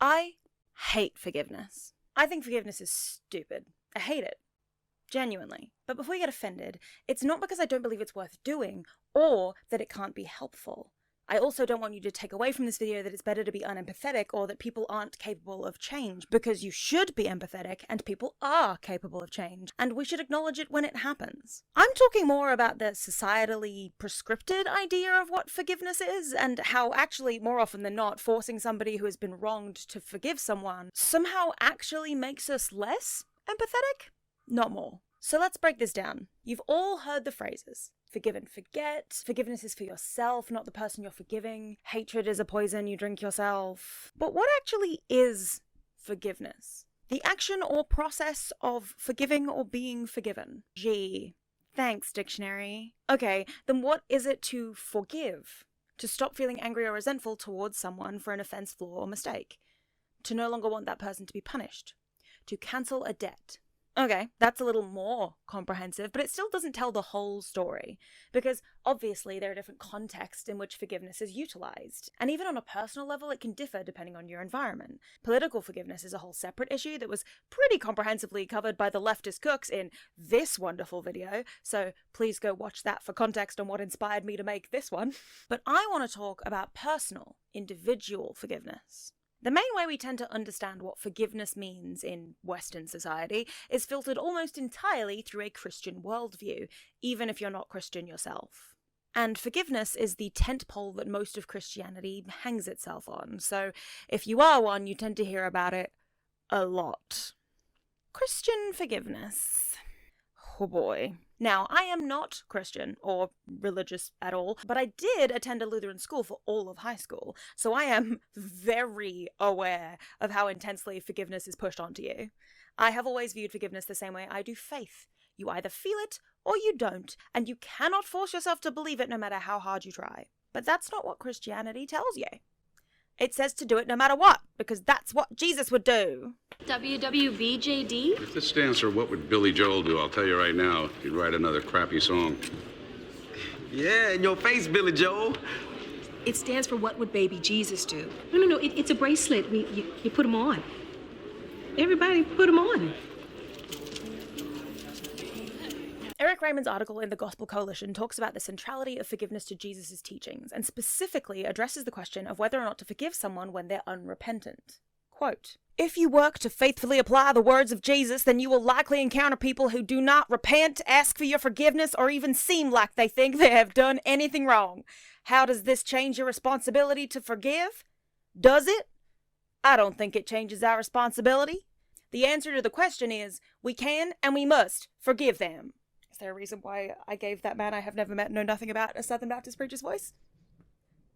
I hate forgiveness. I think forgiveness is stupid. I hate it. Genuinely. But before you get offended, it's not because I don't believe it's worth doing or that it can't be helpful. I also don't want you to take away from this video that it's better to be unempathetic or that people aren't capable of change, because you should be empathetic and people are capable of change, and we should acknowledge it when it happens. I'm talking more about the societally prescripted idea of what forgiveness is, and how actually, more often than not, forcing somebody who has been wronged to forgive someone somehow actually makes us less empathetic, not more. So let's break this down. You've all heard the phrases. Forgive and forget. Forgiveness is for yourself, not the person you're forgiving. Hatred is a poison you drink yourself. But what actually is forgiveness? The action or process of forgiving or being forgiven. Gee, thanks, dictionary. Okay, then what is it to forgive? To stop feeling angry or resentful towards someone for an offense, flaw, or mistake. To no longer want that person to be punished. To cancel a debt. Okay, that's a little more comprehensive, but it still doesn't tell the whole story, because obviously there are different contexts in which forgiveness is utilized, and even on a personal level it can differ depending on your environment. Political forgiveness is a whole separate issue that was pretty comprehensively covered by the leftist cooks in this wonderful video, so please go watch that for context on what inspired me to make this one. But I want to talk about personal, individual forgiveness. The main way we tend to understand what forgiveness means in Western society is filtered almost entirely through a Christian worldview, even if you're not Christian yourself. And forgiveness is the tentpole that most of Christianity hangs itself on, so if you are one, you tend to hear about it a lot. Christian forgiveness. Oh boy. Now, I am not Christian or religious at all, but I did attend a Lutheran school for all of high school, so I am very aware of how intensely forgiveness is pushed onto you. I have always viewed forgiveness the same way I do faith. You either feel it or you don't, and you cannot force yourself to believe it no matter how hard you try. But that's not what Christianity tells you. It says to do it no matter what, because that's what Jesus would do. WWBJD? If this stands for what would Billy Joel do, I'll tell you right now, he'd write another crappy song. Yeah, in your face, Billy Joel. It stands for what would baby Jesus do? No, it's a bracelet. You put them on. Everybody put them on. Eric Raymond's article in the Gospel Coalition talks about the centrality of forgiveness to Jesus' teachings, and specifically addresses the question of whether or not to forgive someone when they're unrepentant. Quote, "If you work to faithfully apply the words of Jesus, then you will likely encounter people who do not repent, ask for your forgiveness, or even seem like they think they have done anything wrong. How does this change your responsibility to forgive? Does it? I don't think it changes our responsibility. The answer to the question is, we can and we must forgive them." Is there a reason why I gave that man I have never met, know nothing about, a Southern Baptist preacher's voice?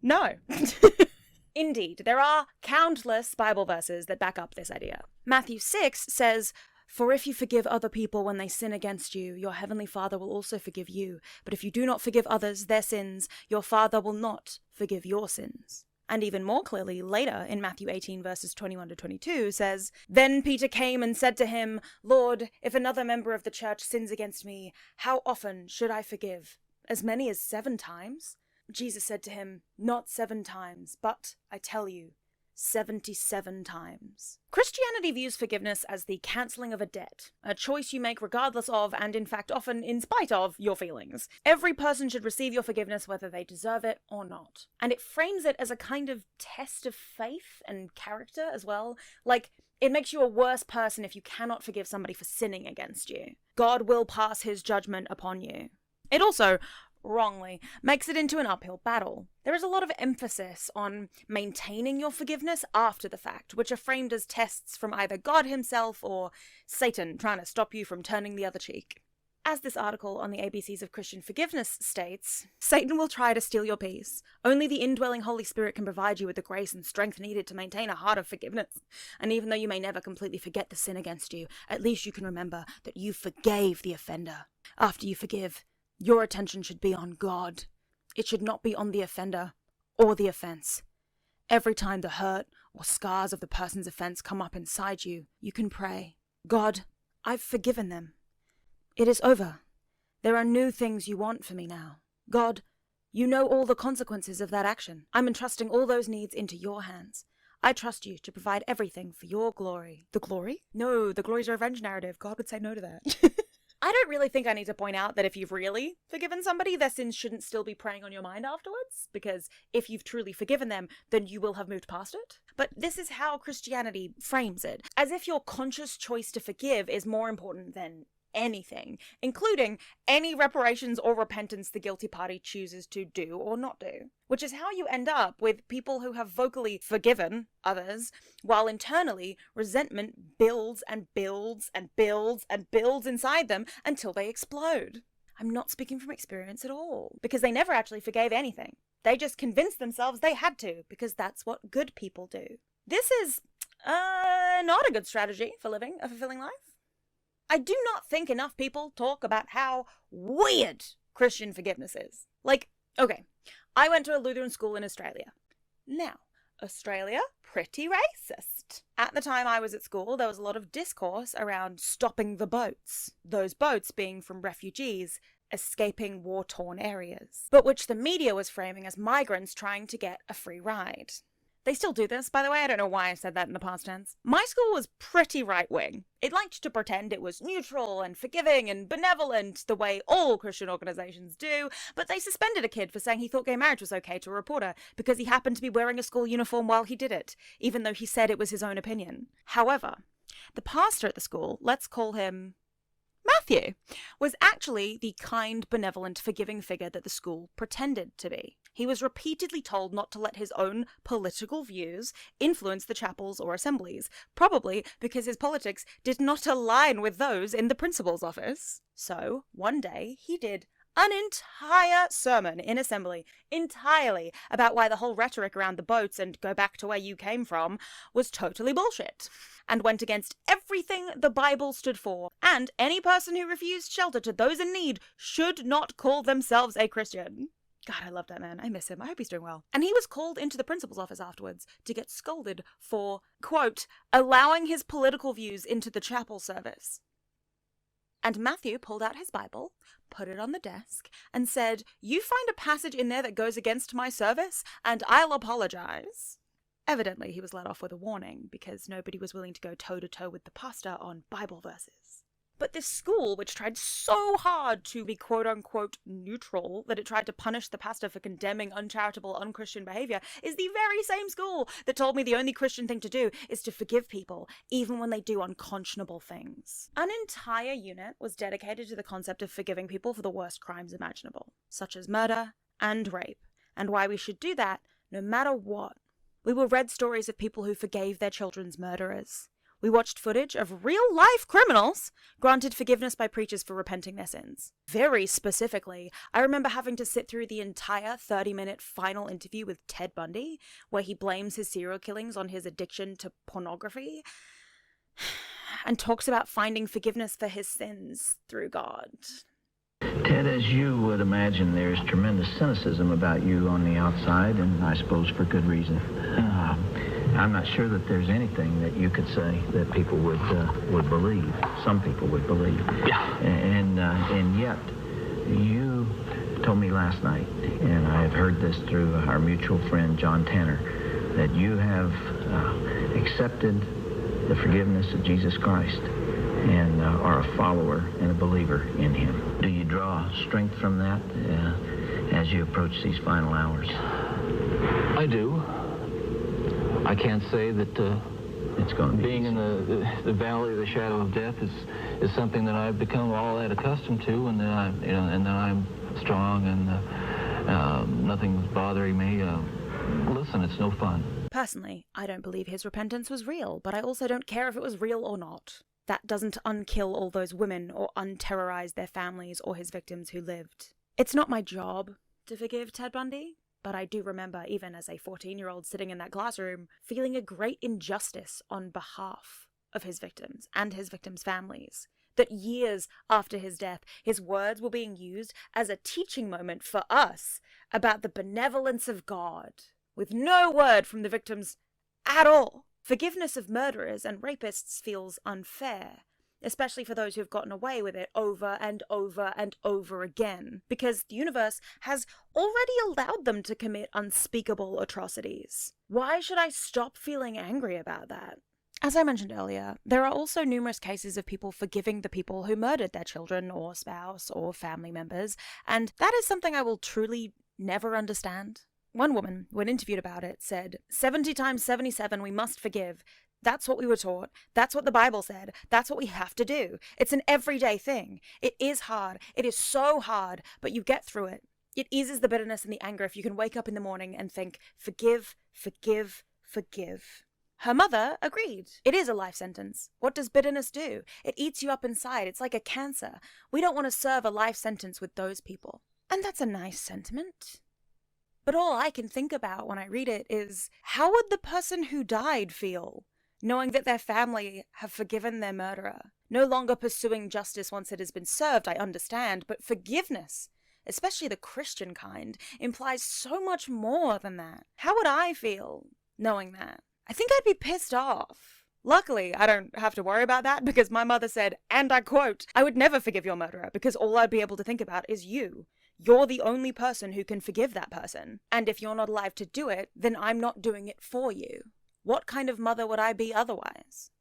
No. Indeed, there are countless Bible verses that back up this idea. Matthew 6 says, "For if you forgive other people when they sin against you, your heavenly Father will also forgive you. But if you do not forgive others their sins, your Father will not forgive your sins." And even more clearly, later in Matthew 18 verses 21 to 22 says, "Then Peter came and said to him, 'Lord, if another member of the church sins against me, how often should I forgive? As many as 7 times?' Jesus said to him, 'Not 7 times, but, I tell you, 77 times. Christianity views forgiveness as the cancelling of a debt, a choice you make regardless of, and in fact often in spite of, your feelings. Every person should receive your forgiveness whether they deserve it or not. And it frames it as a kind of test of faith and character as well. Like, it makes you a worse person if you cannot forgive somebody for sinning against you. God will pass his judgment upon you. It also, wrongly, makes it into an uphill battle. There is a lot of emphasis on maintaining your forgiveness after the fact, which are framed as tests from either God himself or Satan trying to stop you from turning the other cheek. As this article on the ABCs of Christian forgiveness states, Satan will try to steal your peace. Only the indwelling Holy Spirit can provide you with the grace and strength needed to maintain a heart of forgiveness. And even though you may never completely forget the sin against you, at least you can remember that you forgave the offender. After you forgive, your attention should be on God. It should not be on the offender or the offense. Every time the hurt or scars of the person's offense come up inside you, you can pray, God, I've forgiven them. It is over. There are new things you want for me now. God, you know all the consequences of that action. I'm entrusting all those needs into your hands. I trust you to provide everything for your glory. The glory? No, the glory's revenge narrative. God would say no to that. I don't really think I need to point out that if you've really forgiven somebody, their sins shouldn't still be preying on your mind afterwards, because if you've truly forgiven them, then you will have moved past it. But this is how Christianity frames it, as if your conscious choice to forgive is more important than anything, including any reparations or repentance the guilty party chooses to do or not do. Which is how you end up with people who have vocally forgiven others, while internally resentment builds and builds and builds and builds inside them until they explode. I'm not speaking from experience at all, because they never actually forgave anything. They just convinced themselves they had to, because that's what good people do. This is not a good strategy for living a fulfilling life. I do not think enough people talk about how weird Christian forgiveness is. Like, okay, I went to a Lutheran school in Australia. Now, Australia, pretty racist. At the time I was at school, there was a lot of discourse around stopping the boats. Those boats being from refugees escaping war-torn areas, but which the media was framing as migrants trying to get a free ride. They still do this, by the way. I don't know why I said that in the past tense. My school was pretty right-wing. It liked to pretend it was neutral and forgiving and benevolent, the way all Christian organizations do, but they suspended a kid for saying he thought gay marriage was okay to a reporter because he happened to be wearing a school uniform while he did it, even though he said it was his own opinion. However, the pastor at the school, let's call him Matthew, was actually the kind, benevolent, forgiving figure that the school pretended to be. He was repeatedly told not to let his own political views influence the chapels or assemblies, probably because his politics did not align with those in the principal's office. So, one day, he did an entire sermon in assembly, entirely about why the whole rhetoric around the boats and go back to where you came from was totally bullshit, and went against everything the Bible stood for, and any person who refused shelter to those in need should not call themselves a Christian. God, I love that man. I miss him. I hope he's doing well. And he was called into the principal's office afterwards to get scolded for, quote, allowing his political views into the chapel service. And Matthew pulled out his Bible, put it on the desk, and said, "You find a passage in there that goes against my service, and I'll apologize." Evidently, he was let off with a warning, because nobody was willing to go toe-to-toe with the pastor on Bible verses. But this school, which tried so hard to be quote-unquote neutral that it tried to punish the pastor for condemning uncharitable, unchristian behavior, is the very same school that told me the only Christian thing to do is to forgive people, even when they do unconscionable things. An entire unit was dedicated to the concept of forgiving people for the worst crimes imaginable, such as murder and rape, and why we should do that no matter what. We were read stories of people who forgave their children's murderers. We watched footage of real-life criminals granted forgiveness by preachers for repenting their sins. Very specifically, I remember having to sit through the entire 30-minute final interview with Ted Bundy, where he blames his serial killings on his addiction to pornography, and talks about finding forgiveness for his sins through God. Ted, as you would imagine, there's tremendous cynicism about you on the outside, and I suppose for good reason. I'm not sure that there's anything that you could say that people would believe. Some people would believe. Yeah. And yet, you told me last night, and I have heard this through our mutual friend John Tanner, that you have accepted the forgiveness of Jesus Christ and are a follower and a believer in him. Do you draw strength from that as you approach these final hours? I do. I can't say that it's going to be being in the valley of the shadow of death is something that I've become all that accustomed to, and that I'm strong and nothing's bothering me. Listen, it's no fun. Personally, I don't believe his repentance was real, but I also don't care if it was real or not. That doesn't unkill all those women or unterrorize their families or his victims who lived. It's not my job to forgive Ted Bundy. But I do remember, even as a 14-year-old sitting in that classroom, feeling a great injustice on behalf of his victims and his victims' families. That years after his death, his words were being used as a teaching moment for us about the benevolence of God, with no word from the victims at all. Forgiveness of murderers and rapists feels unfair, especially for those who have gotten away with it over and over and over again, because the universe has already allowed them to commit unspeakable atrocities. Why should I stop feeling angry about that? As I mentioned earlier, there are also numerous cases of people forgiving the people who murdered their children or spouse or family members, and that is something I will truly never understand. One woman, when interviewed about it, said, 70 times 77 we must forgive. That's what we were taught. That's what the Bible said. That's what we have to do. It's an everyday thing. It is hard. It is so hard, but you get through it. It eases the bitterness and the anger if you can wake up in the morning and think, forgive, forgive, forgive. Her mother agreed. It is a life sentence. What does bitterness do? It eats you up inside. It's like a cancer. We don't want to serve a life sentence with those people. And that's a nice sentiment. But all I can think about when I read it is, how would the person who died feel, knowing that their family have forgiven their murderer? No longer pursuing justice once it has been served, I understand, but forgiveness, especially the Christian kind, implies so much more than that. How would I feel knowing that? I think I'd be pissed off. Luckily, I don't have to worry about that because my mother said, and I quote, I would never forgive your murderer because all I'd be able to think about is you. You're the only person who can forgive that person. And if you're not alive to do it, then I'm not doing it for you. What kind of mother would I be otherwise?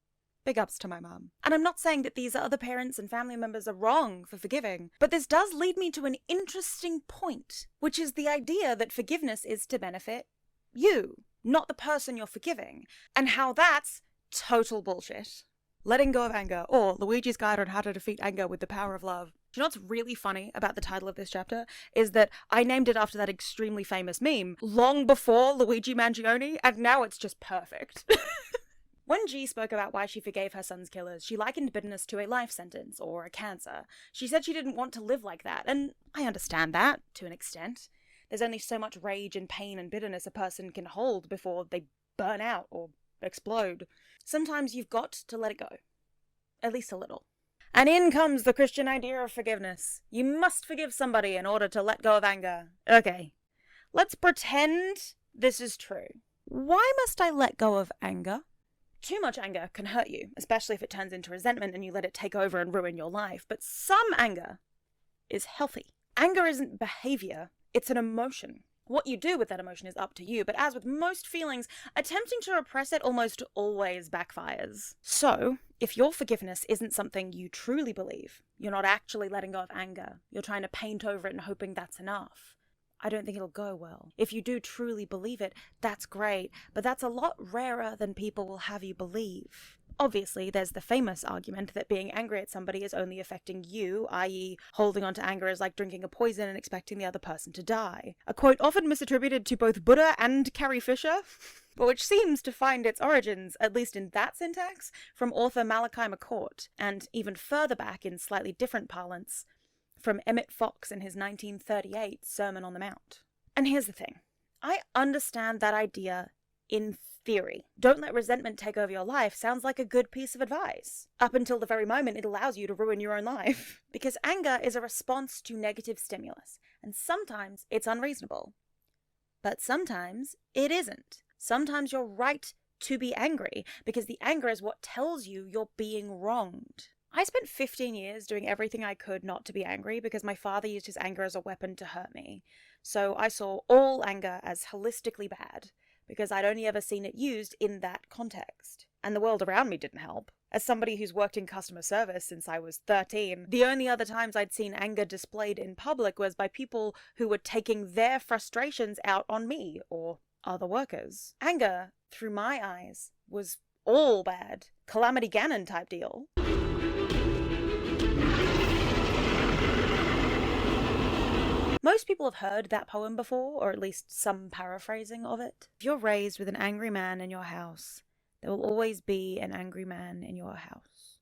Big ups to my mum. And I'm not saying that these other parents and family members are wrong for forgiving, but this does lead me to an interesting point, which is the idea that forgiveness is to benefit you, not the person you're forgiving, and how that's total bullshit. Letting Go of Anger, or Luigi's Guide on How to Defeat Anger with the Power of Love. Do you know what's really funny about the title of this chapter? Is that I named it after that extremely famous meme long before Luigi Mangione, and now it's just perfect. When G spoke about why she forgave her son's killers, she likened bitterness to a life sentence or a cancer. She said she didn't want to live like that, and I understand that to an extent. There's only so much rage and pain and bitterness a person can hold before they burn out or explode. Sometimes you've got to let it go. At least a little. And in comes the Christian idea of forgiveness. You must forgive somebody in order to let go of anger. Okay, let's pretend this is true. Why must I let go of anger? Too much anger can hurt you, especially if it turns into resentment and you let it take over and ruin your life. But some anger is healthy. Anger isn't behavior, it's an emotion. What you do with that emotion is up to you, but as with most feelings, attempting to repress it almost always backfires. So, if your forgiveness isn't something you truly believe, you're not actually letting go of anger, you're trying to paint over it and hoping that's enough, I don't think it'll go well. If you do truly believe it, that's great, but that's a lot rarer than people will have you believe. Obviously, there's the famous argument that being angry at somebody is only affecting you, i.e. holding on to anger is like drinking a poison and expecting the other person to die. A quote often misattributed to both Buddha and Carrie Fisher, but which seems to find its origins, at least in that syntax, from author Malachi McCourt, and even further back in slightly different parlance, from Emmett Fox in his 1938 Sermon on the Mount. And here's the thing. I understand that idea in theory. Don't let resentment take over your life sounds like a good piece of advice. Up until the very moment it allows you to ruin your own life. Because anger is a response to negative stimulus, and sometimes it's unreasonable. But sometimes it isn't. Sometimes you're right to be angry, because the anger is what tells you you're being wronged. I spent 15 years doing everything I could not to be angry because my father used his anger as a weapon to hurt me. So I saw all anger as holistically bad, because I'd only ever seen it used in that context. And the world around me didn't help. As somebody who's worked in customer service since I was 13, the only other times I'd seen anger displayed in public was by people who were taking their frustrations out on me or other workers. Anger, through my eyes, was all bad. Calamity Ganon type deal. Most people have heard that poem before, or at least some paraphrasing of it. If you're raised with an angry man in your house, there will always be an angry man in your house.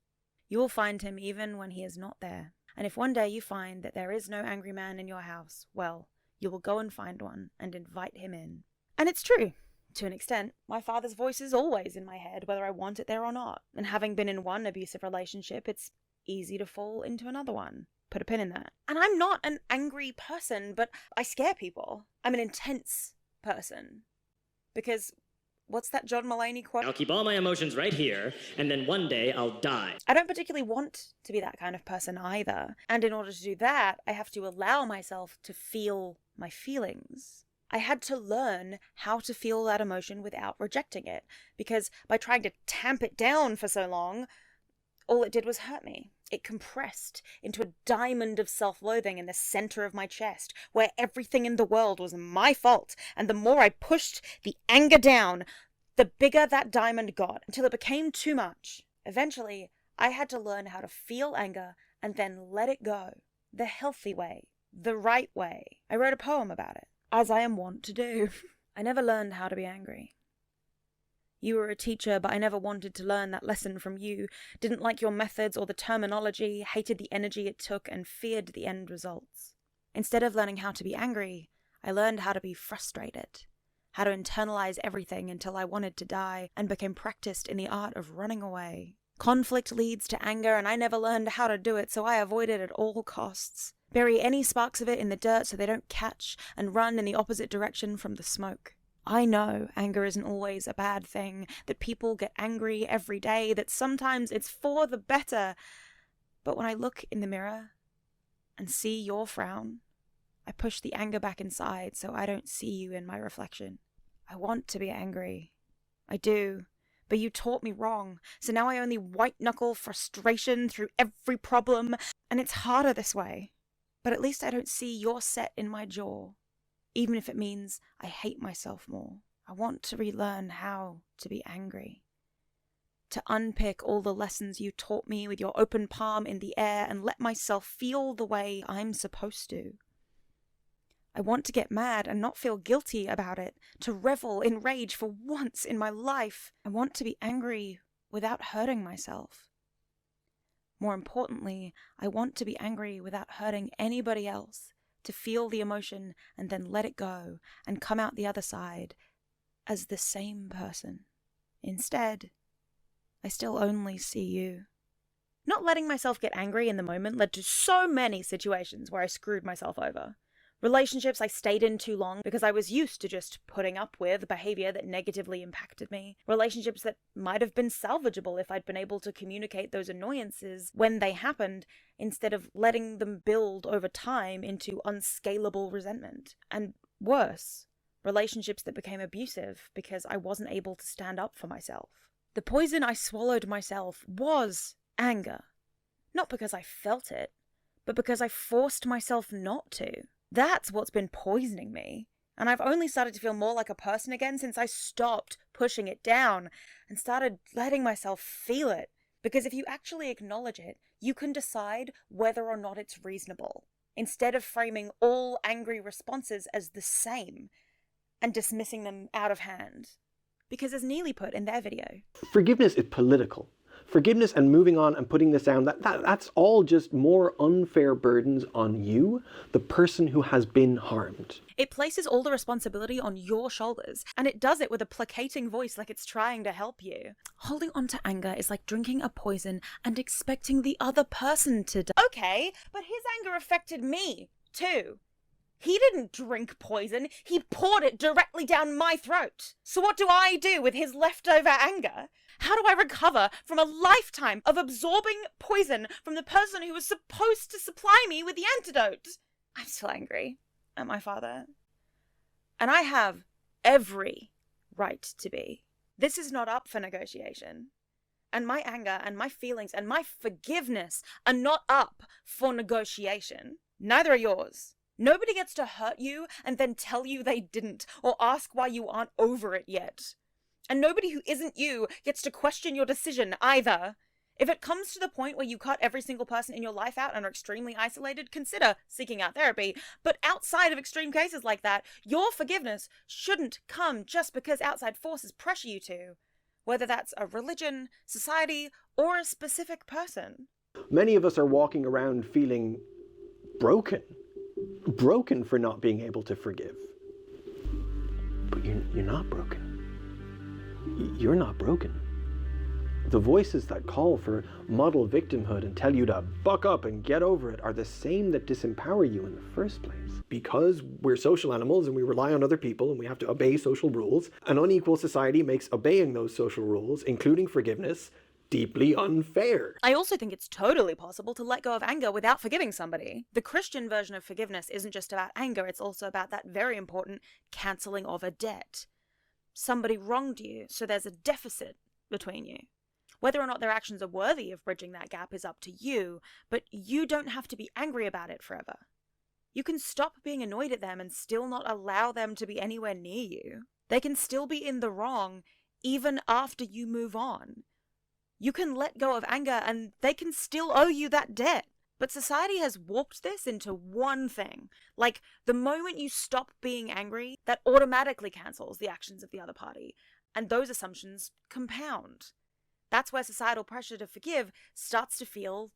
You will find him even when he is not there. And if one day you find that there is no angry man in your house, well, you will go and find one and invite him in. And it's true. To an extent, my father's voice is always in my head, whether I want it there or not. And having been in one abusive relationship, it's easy to fall into another one. Put a pin in that. And I'm not an angry person, but I scare people. I'm an intense person. Because what's that John Mulaney quote? I'll keep all my emotions right here, and then one day I'll die. I don't particularly want to be that kind of person either. And in order to do that, I have to allow myself to feel my feelings. I had to learn how to feel that emotion without rejecting it, because by trying to tamp it down for so long, all it did was hurt me. It compressed into a diamond of self-loathing in the center of my chest, where everything in the world was my fault, and the more I pushed the anger down, the bigger that diamond got, until it became too much. Eventually, I had to learn how to feel anger and then let it go. The healthy way. The right way. I wrote a poem about it, as I am wont to do. I never learned how to be angry. You were a teacher, but I never wanted to learn that lesson from you. Didn't like your methods or the terminology, hated the energy it took, and feared the end results. Instead of learning how to be angry, I learned how to be frustrated. How to internalize everything until I wanted to die, and became practiced in the art of running away. Conflict leads to anger, and I never learned how to do it, so I avoid it at all costs. Bury any sparks of it in the dirt so they don't catch, and run in the opposite direction from the smoke. I know anger isn't always a bad thing, that people get angry every day, that sometimes it's for the better. But when I look in the mirror and see your frown, I push the anger back inside so I don't see you in my reflection. I want to be angry. I do. But you taught me wrong, so now I only white-knuckle frustration through every problem, and it's harder this way. But at least I don't see your set in my jaw. Even if it means I hate myself more. I want to relearn how to be angry. To unpick all the lessons you taught me with your open palm in the air and let myself feel the way I'm supposed to. I want to get mad and not feel guilty about it, to revel in rage for once in my life. I want to be angry without hurting myself. More importantly, I want to be angry without hurting anybody else. To feel the emotion and then let it go and come out the other side as the same person. Instead, I still only see you. Not letting myself get angry in the moment led to so many situations where I screwed myself over. Relationships I stayed in too long because I was used to just putting up with behavior that negatively impacted me. Relationships that might have been salvageable if I'd been able to communicate those annoyances when they happened, instead of letting them build over time into unscalable resentment. And worse, relationships that became abusive because I wasn't able to stand up for myself. The poison I swallowed myself was anger. Not because I felt it, but because I forced myself not to. That's what's been poisoning me. And I've only started to feel more like a person again since I stopped pushing it down and started letting myself feel it. Because if you actually acknowledge it, you can decide whether or not it's reasonable, instead of framing all angry responses as the same and dismissing them out of hand. Because as Neely put in their video, forgiveness is political. Forgiveness and moving on and putting this down, that's all just more unfair burdens on you, the person who has been harmed. It places all the responsibility on your shoulders, and it does it with a placating voice like it's trying to help you. Holding on to anger is like drinking a poison and expecting the other person to die. Okay, but his anger affected me, too. He didn't drink poison, he poured it directly down my throat. So what do I do with his leftover anger? How do I recover from a lifetime of absorbing poison from the person who was supposed to supply me with the antidote? I'm still angry at my father. And I have every right to be. This is not up for negotiation. And my anger and my feelings and my forgiveness are not up for negotiation. Neither are yours. Nobody gets to hurt you and then tell you they didn't, or ask why you aren't over it yet. And nobody who isn't you gets to question your decision either. If it comes to the point where you cut every single person in your life out and are extremely isolated, consider seeking out therapy. But outside of extreme cases like that, your forgiveness shouldn't come just because outside forces pressure you to, whether that's a religion, society, or a specific person. Many of us are walking around feeling broken for not being able to forgive. But you're not broken. You're not broken. The voices that call for model victimhood and tell you to buck up and get over it are the same that disempower you in the first place. Because we're social animals and we rely on other people and we have to obey social rules, an unequal society makes obeying those social rules, including forgiveness, deeply unfair. I also think it's totally possible to let go of anger without forgiving somebody. The Christian version of forgiveness isn't just about anger, it's also about that very important cancelling of a debt. Somebody wronged you, so there's a deficit between you. Whether or not their actions are worthy of bridging that gap is up to you, but you don't have to be angry about it forever. You can stop being annoyed at them and still not allow them to be anywhere near you. They can still be in the wrong even after you move on. You can let go of anger and they can still owe you that debt. But society has warped this into one thing. Like, the moment you stop being angry, that automatically cancels the actions of the other party. And those assumptions compound. That's where societal pressure to forgive starts to feel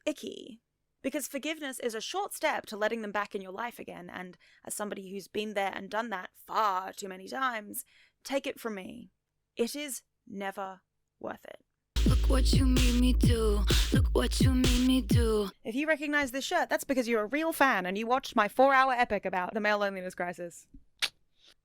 icky. Because forgiveness is a short step to letting them back in your life again, and as somebody who's been there and done that far too many times, take it from me, it is never worth it. Look what you made me do. Look what you made me do. If you recognize this shirt, that's because you're a real fan and you watched my 4-hour epic about the male loneliness crisis.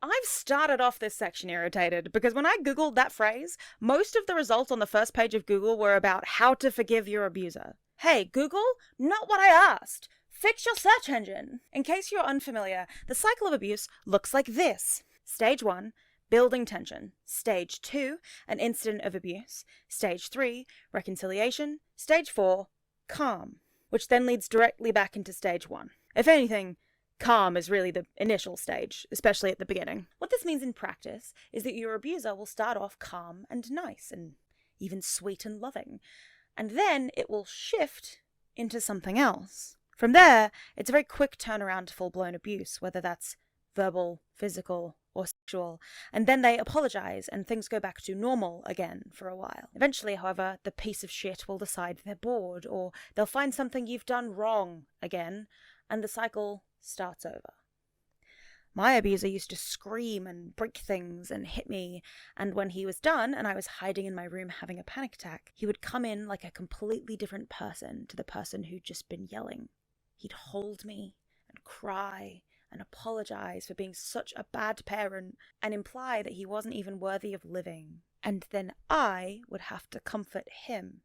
I've started off this section irritated because when I googled that phrase, most of the results on the first page of Google were about how to forgive your abuser. Hey, Google, not what I asked. Fix your search engine. In case you're unfamiliar, the cycle of abuse looks like this. Stage 1, building tension. Stage 2, an incident of abuse. Stage 3, reconciliation. Stage 4, calm, which then leads directly back into stage 1. If anything, calm is really the initial stage, especially at the beginning. What this means in practice is that your abuser will start off calm and nice and even sweet and loving, and then it will shift into something else. From there, it's a very quick turnaround to full-blown abuse, whether that's verbal, physical, or sexual, and then they apologize and things go back to normal again for a while. Eventually, however, the piece of shit will decide they're bored, or they'll find something you've done wrong again, and the cycle starts over. My abuser used to scream and break things and hit me, and when he was done and I was hiding in my room having a panic attack, he would come in like a completely different person to the person who'd just been yelling. He'd hold me and cry and apologize for being such a bad parent and imply that he wasn't even worthy of living. And then I would have to comfort him.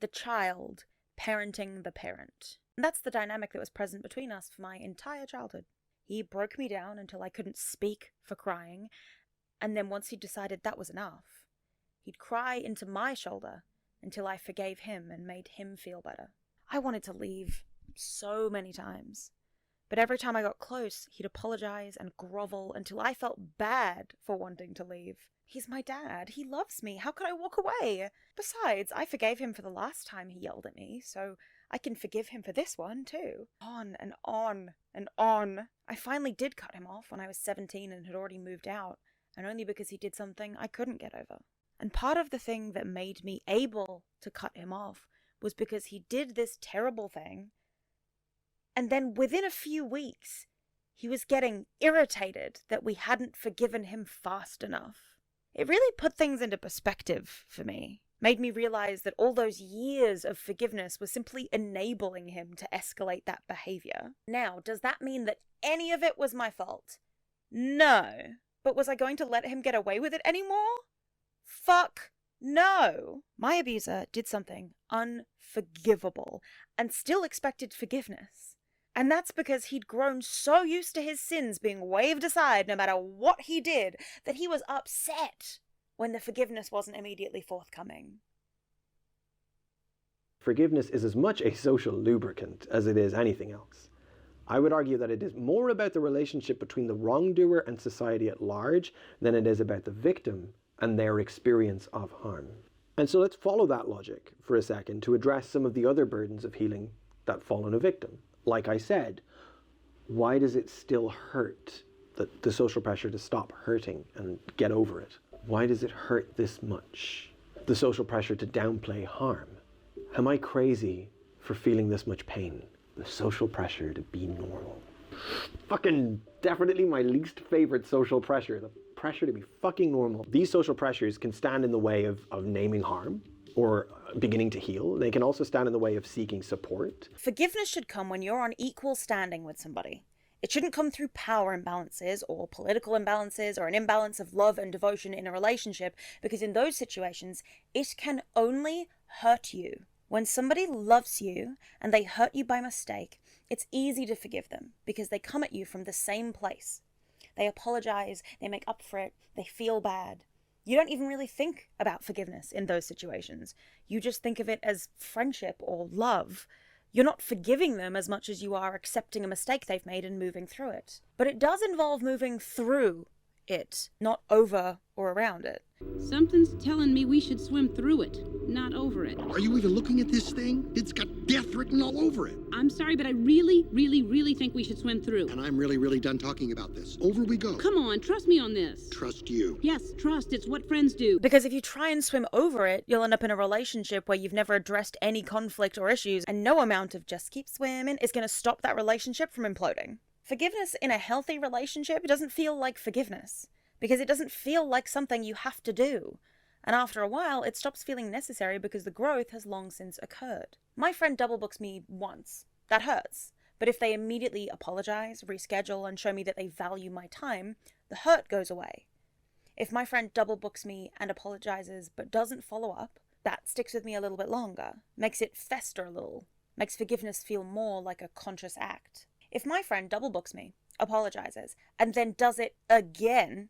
The child parenting the parent. And that's the dynamic that was present between us for my entire childhood. He broke me down until I couldn't speak for crying, and then once he decided that was enough, he'd cry into my shoulder until I forgave him and made him feel better. I wanted to leave so many times, but every time I got close, he'd apologize and grovel until I felt bad for wanting to leave. He's my dad. He loves me. How could I walk away? Besides, I forgave him for the last time he yelled at me, so I can forgive him for this one, too. On and on and on. I finally did cut him off when I was 17 and had already moved out, and only because he did something I couldn't get over. And part of the thing that made me able to cut him off was because he did this terrible thing, and then within a few weeks, he was getting irritated that we hadn't forgiven him fast enough. It really put things into perspective for me. Made me realize that all those years of forgiveness was simply enabling him to escalate that behavior. Now, does that mean that any of it was my fault? No. But was I going to let him get away with it anymore? Fuck no. My abuser did something unforgivable and still expected forgiveness. And that's because he'd grown so used to his sins being waved aside no matter what he did that he was upset when the forgiveness wasn't immediately forthcoming. Forgiveness is as much a social lubricant as it is anything else. I would argue that it is more about the relationship between the wrongdoer and society at large than it is about the victim and their experience of harm. And so let's follow that logic for a second to address some of the other burdens of healing that fall on a victim. Like I said, why does it still hurt, the social pressure to stop hurting and get over it? Why does it hurt this much? The social pressure to downplay harm. Am I crazy for feeling this much pain? The social pressure to be normal. Fucking definitely my least favorite social pressure. The pressure to be fucking normal. These social pressures can stand in the way of naming harm or beginning to heal. They can also stand in the way of seeking support. Forgiveness should come when you're on equal standing with somebody. It shouldn't come through power imbalances or political imbalances or an imbalance of love and devotion in a relationship, because in those situations, it can only hurt you. When somebody loves you and they hurt you by mistake, it's easy to forgive them because they come at you from the same place. They apologize, they make up for it, they feel bad. You don't even really think about forgiveness in those situations. You just think of it as friendship or love. You're not forgiving them as much as you are accepting a mistake they've made and moving through it. But it does involve moving through it, not over or around it. Something's telling me we should swim through it, not over it. Are you even looking at this thing? It's got death written all over it. I'm sorry, but I really, really, really think we should swim through. And I'm really, really done talking about this. Over we go. Come on, trust me on this. Trust you. Yes, trust. It's what friends do. Because if you try and swim over it, you'll end up in a relationship where you've never addressed any conflict or issues, and no amount of just keep swimming is going to stop that relationship from imploding. Forgiveness in a healthy relationship doesn't feel like forgiveness, because it doesn't feel like something you have to do. And after a while, it stops feeling necessary because the growth has long since occurred. My friend double books me once. That hurts. But if they immediately apologize, reschedule, and show me that they value my time, the hurt goes away. If my friend double books me and apologizes but doesn't follow up, that sticks with me a little bit longer, makes it fester a little, makes forgiveness feel more like a conscious act. If my friend double books me, apologizes, and then does it again,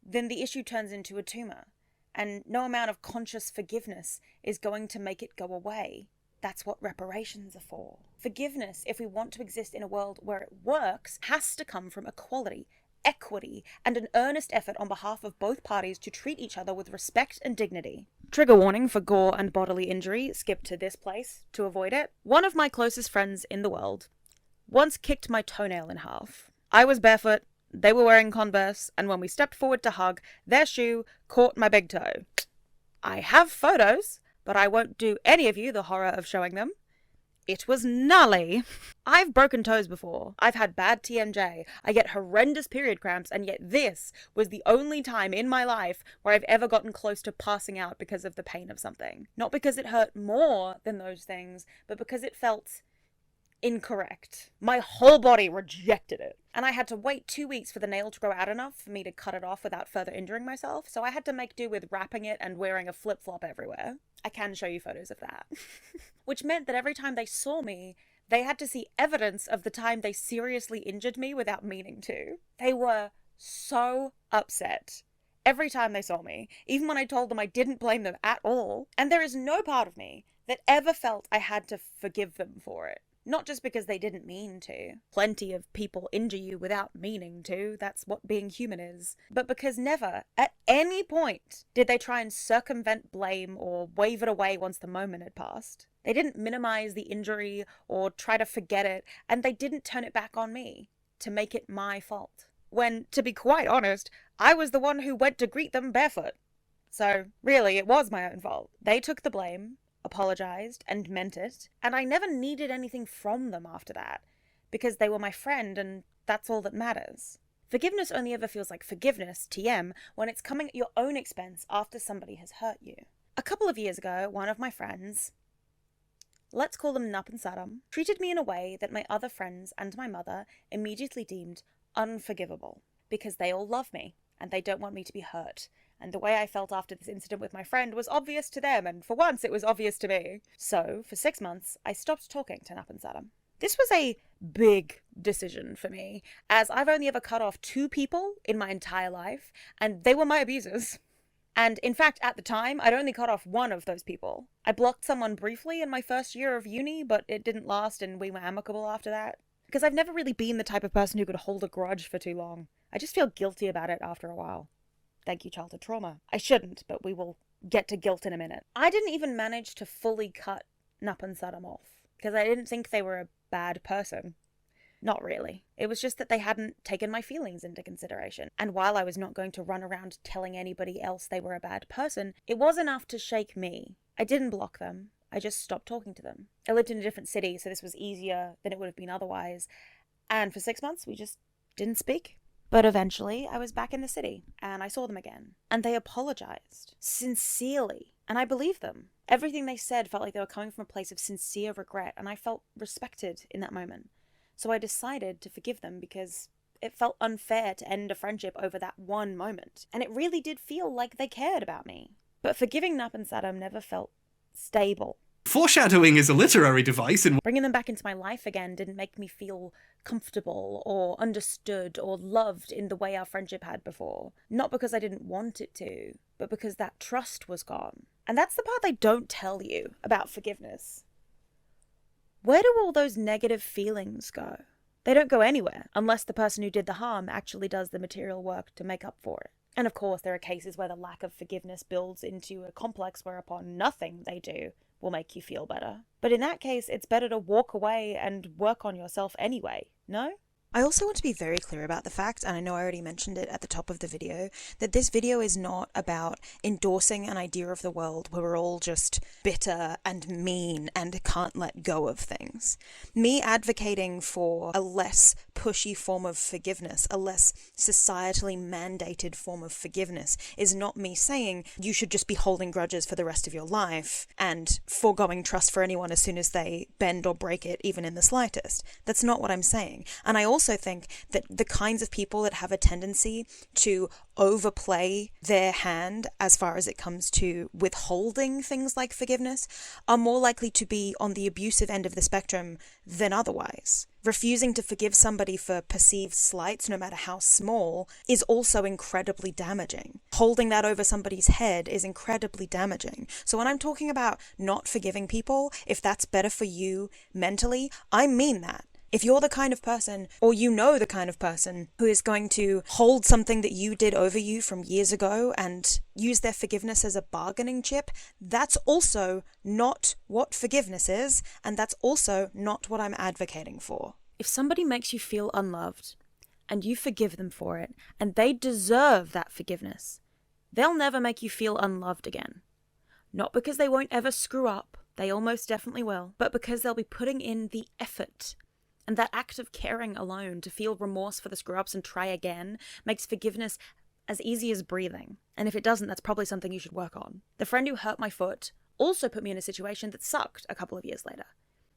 then the issue turns into a tumor, and no amount of conscious forgiveness is going to make it go away. That's what reparations are for. Forgiveness, if we want to exist in a world where it works, has to come from equality, equity, and an earnest effort on behalf of both parties to treat each other with respect and dignity. Trigger warning for gore and bodily injury, skip to this place to avoid it. One of my closest friends in the world once kicked my toenail in half. I was barefoot, they were wearing Converse, and when we stepped forward to hug, their shoe caught my big toe. I have photos, but I won't do any of you the horror of showing them. It was gnarly. I've broken toes before. I've had bad TMJ. I get horrendous period cramps, and yet this was the only time in my life where I've ever gotten close to passing out because of the pain of something. Not because it hurt more than those things, but because it felt incorrect. My whole body rejected it. And I had to wait 2 weeks for the nail to grow out enough for me to cut it off without further injuring myself, so I had to make do with wrapping it and wearing a flip-flop everywhere. I can show you photos of that. Which meant that every time they saw me, they had to see evidence of the time they seriously injured me without meaning to. They were so upset every time they saw me, even when I told them I didn't blame them at all. And there is no part of me that ever felt I had to forgive them for it. Not just because they didn't mean to. Plenty of people injure you without meaning to. That's what being human is. But because never, at any point, did they try and circumvent blame or wave it away once the moment had passed. They didn't minimize the injury or try to forget it, and they didn't turn it back on me to make it my fault. When, to be quite honest, I was the one who went to greet them barefoot. So, really, it was my own fault. They took the blame, apologized, and meant it, and I never needed anything from them after that, because they were my friend, and that's all that matters. Forgiveness only ever feels like forgiveness, TM, when it's coming at your own expense after somebody has hurt you. A couple of years ago, one of my friends, let's call them Nup and Saddam, treated me in a way that my other friends and my mother immediately deemed unforgivable, because they all love me, and they don't want me to be hurt. And the way I felt after this incident with my friend was obvious to them, and for once it was obvious to me. So, for 6 months, I stopped talking to Nup and Saddam. This was a big decision for me, as I've only ever cut off 2 people in my entire life, and they were my abusers. And in fact, at the time, I'd only cut off 1 of those people. I blocked someone briefly in my first year of uni, but it didn't last and we were amicable after that. Because I've never really been the type of person who could hold a grudge for too long. I just feel guilty about it after a while. Thank you, childhood trauma. I shouldn't, but we will get to guilt in a minute. I didn't even manage to fully cut Nup and Saddam off, because I didn't think they were a bad person. Not really. It was just that they hadn't taken my feelings into consideration. And while I was not going to run around telling anybody else they were a bad person, it was enough to shake me. I didn't block them. I just stopped talking to them. I lived in a different city, so this was easier than it would have been otherwise. And for 6 months, we just didn't speak. But eventually, I was back in the city, and I saw them again. And they apologized. Sincerely. And I believed them. Everything they said felt like they were coming from a place of sincere regret, and I felt respected in that moment. So I decided to forgive them because it felt unfair to end a friendship over that one moment. And it really did feel like they cared about me. But forgiving Nap and Saddam never felt stable. Foreshadowing is a literary device, and bringing them back into my life again didn't make me feel comfortable or understood or loved in the way our friendship had before. Not because I didn't want it to, but because that trust was gone. And that's the part they don't tell you about forgiveness. Where do all those negative feelings go? They don't go anywhere unless the person who did the harm actually does the material work to make up for it. And of course, there are cases where the lack of forgiveness builds into a complex whereupon nothing they do will make you feel better. But in that case, it's better to walk away and work on yourself anyway, no? I also want to be very clear about the fact, and I know I already mentioned it at the top of the video, that this video is not about endorsing an idea of the world where we're all just bitter and mean and can't let go of things. Me advocating for a less pushy form of forgiveness, a less societally mandated form of forgiveness, is not me saying you should just be holding grudges for the rest of your life and foregoing trust for anyone as soon as they bend or break it, even in the slightest. That's not what I'm saying. And I also think that the kinds of people that have a tendency to overplay their hand as far as it comes to withholding things like forgiveness are more likely to be on the abusive end of the spectrum than otherwise. Refusing to forgive somebody for perceived slights, no matter how small, is also incredibly damaging. Holding that over somebody's head is incredibly damaging. So when I'm talking about not forgiving people, if that's better for you mentally, I mean that. If you're the kind of person, or you know the kind of person, who is going to hold something that you did over you from years ago and use their forgiveness as a bargaining chip, that's also not what forgiveness is, and that's also not what I'm advocating for. If somebody makes you feel unloved, and you forgive them for it, and they deserve that forgiveness, they'll never make you feel unloved again. Not because they won't ever screw up, they almost definitely will, but because they'll be putting in the effort. And that act of caring alone, to feel remorse for the screw-ups and try again, makes forgiveness as easy as breathing. And if it doesn't, that's probably something you should work on. The friend who hurt my foot also put me in a situation that sucked a couple of years later.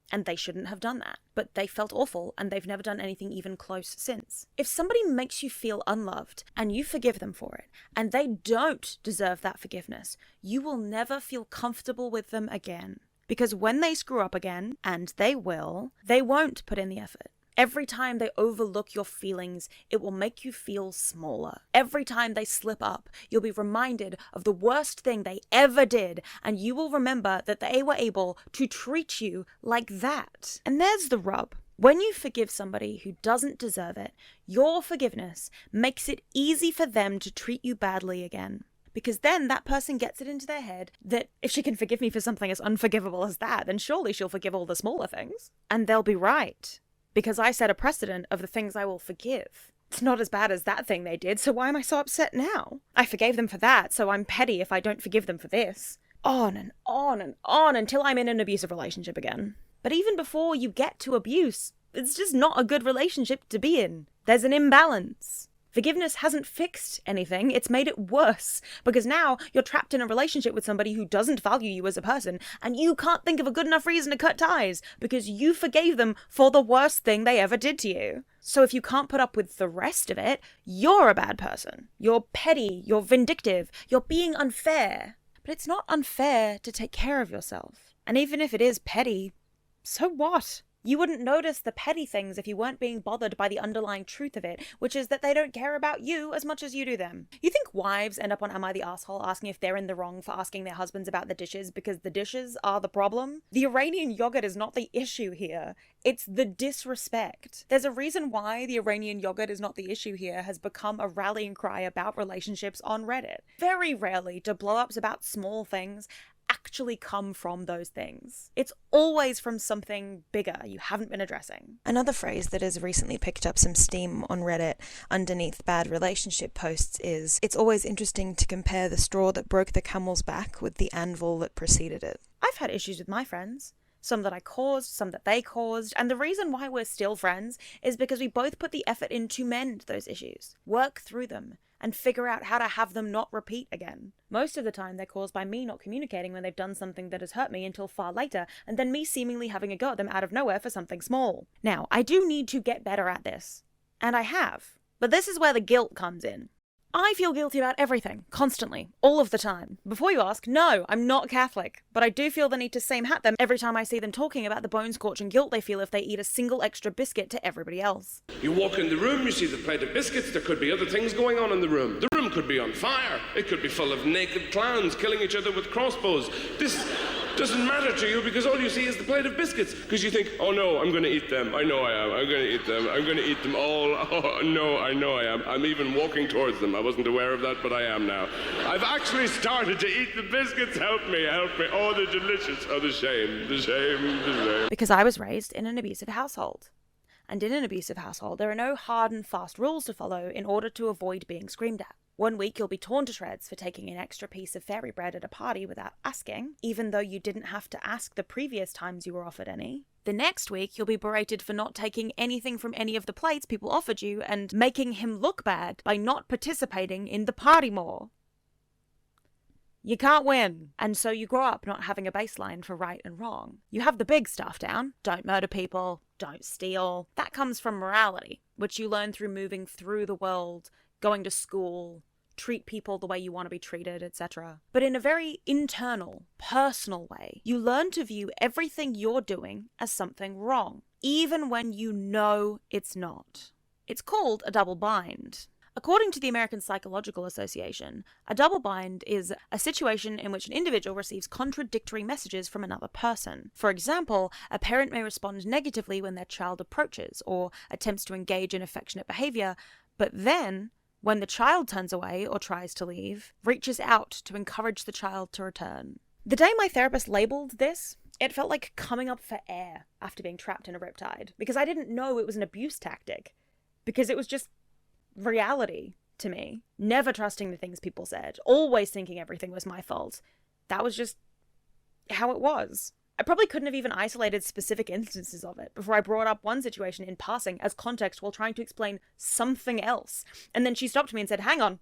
And they shouldn't have done that. But they felt awful, and they've never done anything even close since. If somebody makes you feel unloved, and you forgive them for it, and they don't deserve that forgiveness, you will never feel comfortable with them again. Because when they screw up again, and they will, they won't put in the effort. Every time they overlook your feelings, it will make you feel smaller. Every time they slip up, you'll be reminded of the worst thing they ever did, and you will remember that they were able to treat you like that. And there's the rub. When you forgive somebody who doesn't deserve it, your forgiveness makes it easy for them to treat you badly again. Because then that person gets it into their head that if she can forgive me for something as unforgivable as that, then surely she'll forgive all the smaller things. And they'll be right. Because I set a precedent of the things I will forgive. It's not as bad as that thing they did, so why am I so upset now? I forgave them for that, so I'm petty if I don't forgive them for this. On and on and on until I'm in an abusive relationship again. But even before you get to abuse, it's just not a good relationship to be in. There's an imbalance. Forgiveness hasn't fixed anything, it's made it worse, because now you're trapped in a relationship with somebody who doesn't value you as a person, and you can't think of a good enough reason to cut ties, because you forgave them for the worst thing they ever did to you. So if you can't put up with the rest of it, you're a bad person. You're petty, you're vindictive, you're being unfair. But it's not unfair to take care of yourself. And even if it is petty, so what? You wouldn't notice the petty things if you weren't being bothered by the underlying truth of it, which is that they don't care about you as much as you do them. You think wives end up on Am I the Asshole asking if they're in the wrong for asking their husbands about the dishes because the dishes are the problem? The Iranian yogurt is not the issue here. It's the disrespect. There's a reason why the Iranian yogurt is not the issue here has become a rallying cry about relationships on Reddit. Very rarely do blow-ups about small things actually come from those things. It's always from something bigger you haven't been addressing. Another phrase that has recently picked up some steam on Reddit underneath bad relationship posts is, it's always interesting to compare the straw that broke the camel's back with the anvil that preceded it. I've had issues with my friends. some that I caused, some that they caused, and the reason why we're still friends is because we both put the effort in to mend those issues, work through them, and figure out how to have them not repeat again. Most of the time, they're caused by me not communicating when they've done something that has hurt me until far later, and then me seemingly having a go at them out of nowhere for something small. Now, I do need to get better at this, and I have, but this is where the guilt comes in. I feel guilty about everything, constantly, all of the time. Before you ask, no, I'm not Catholic, but I do feel the need to same hat them every time I see them talking about the bone-scorching guilt they feel if they eat a single extra biscuit to everybody else. You walk in the room, you see the plate of biscuits, there could be other things going on in the room. The room could be on fire. It could be full of naked clowns killing each other with crossbows. This doesn't matter to you because all you see is the plate of biscuits. Because you think, oh no, I'm going to eat them. I know I am. I'm going to eat them. I'm going to eat them all. Oh no, I know I am. I'm even walking towards them. I wasn't aware of that, but I am now. I've actually started to eat the biscuits. Help me, help me. Oh, they're delicious. Oh, the shame, the shame, the shame. Because I was raised in an abusive household. And in an abusive household, there are no hard and fast rules to follow in order to avoid being screamed at. One week you'll be torn to shreds for taking an extra piece of fairy bread at a party without asking, even though you didn't have to ask the previous times you were offered any. The next week you'll be berated for not taking anything from any of the plates people offered you and making him look bad by not participating in the party more. You can't win. And so you grow up not having a baseline for right and wrong. You have the big stuff down. Don't murder people. Don't steal. That comes from morality, which you learn through moving through the world, going to school, treat people the way you want to be treated, etc. But in a very internal, personal way, you learn to view everything you're doing as something wrong, even when you know it's not. It's called a double bind. According to the American Psychological Association, a double bind is a situation in which an individual receives contradictory messages from another person. For example, a parent may respond negatively when their child approaches or attempts to engage in affectionate behavior, but then, when the child turns away or tries to leave, reaches out to encourage the child to return. The day my therapist labeled this, it felt like coming up for air after being trapped in a riptide, because I didn't know it was an abuse tactic, because it was just reality to me. Never trusting the things people said, always thinking everything was my fault. That was just how it was. I probably couldn't have even isolated specific instances of it before I brought up one situation in passing as context while trying to explain something else. And then she stopped me and said, hang on,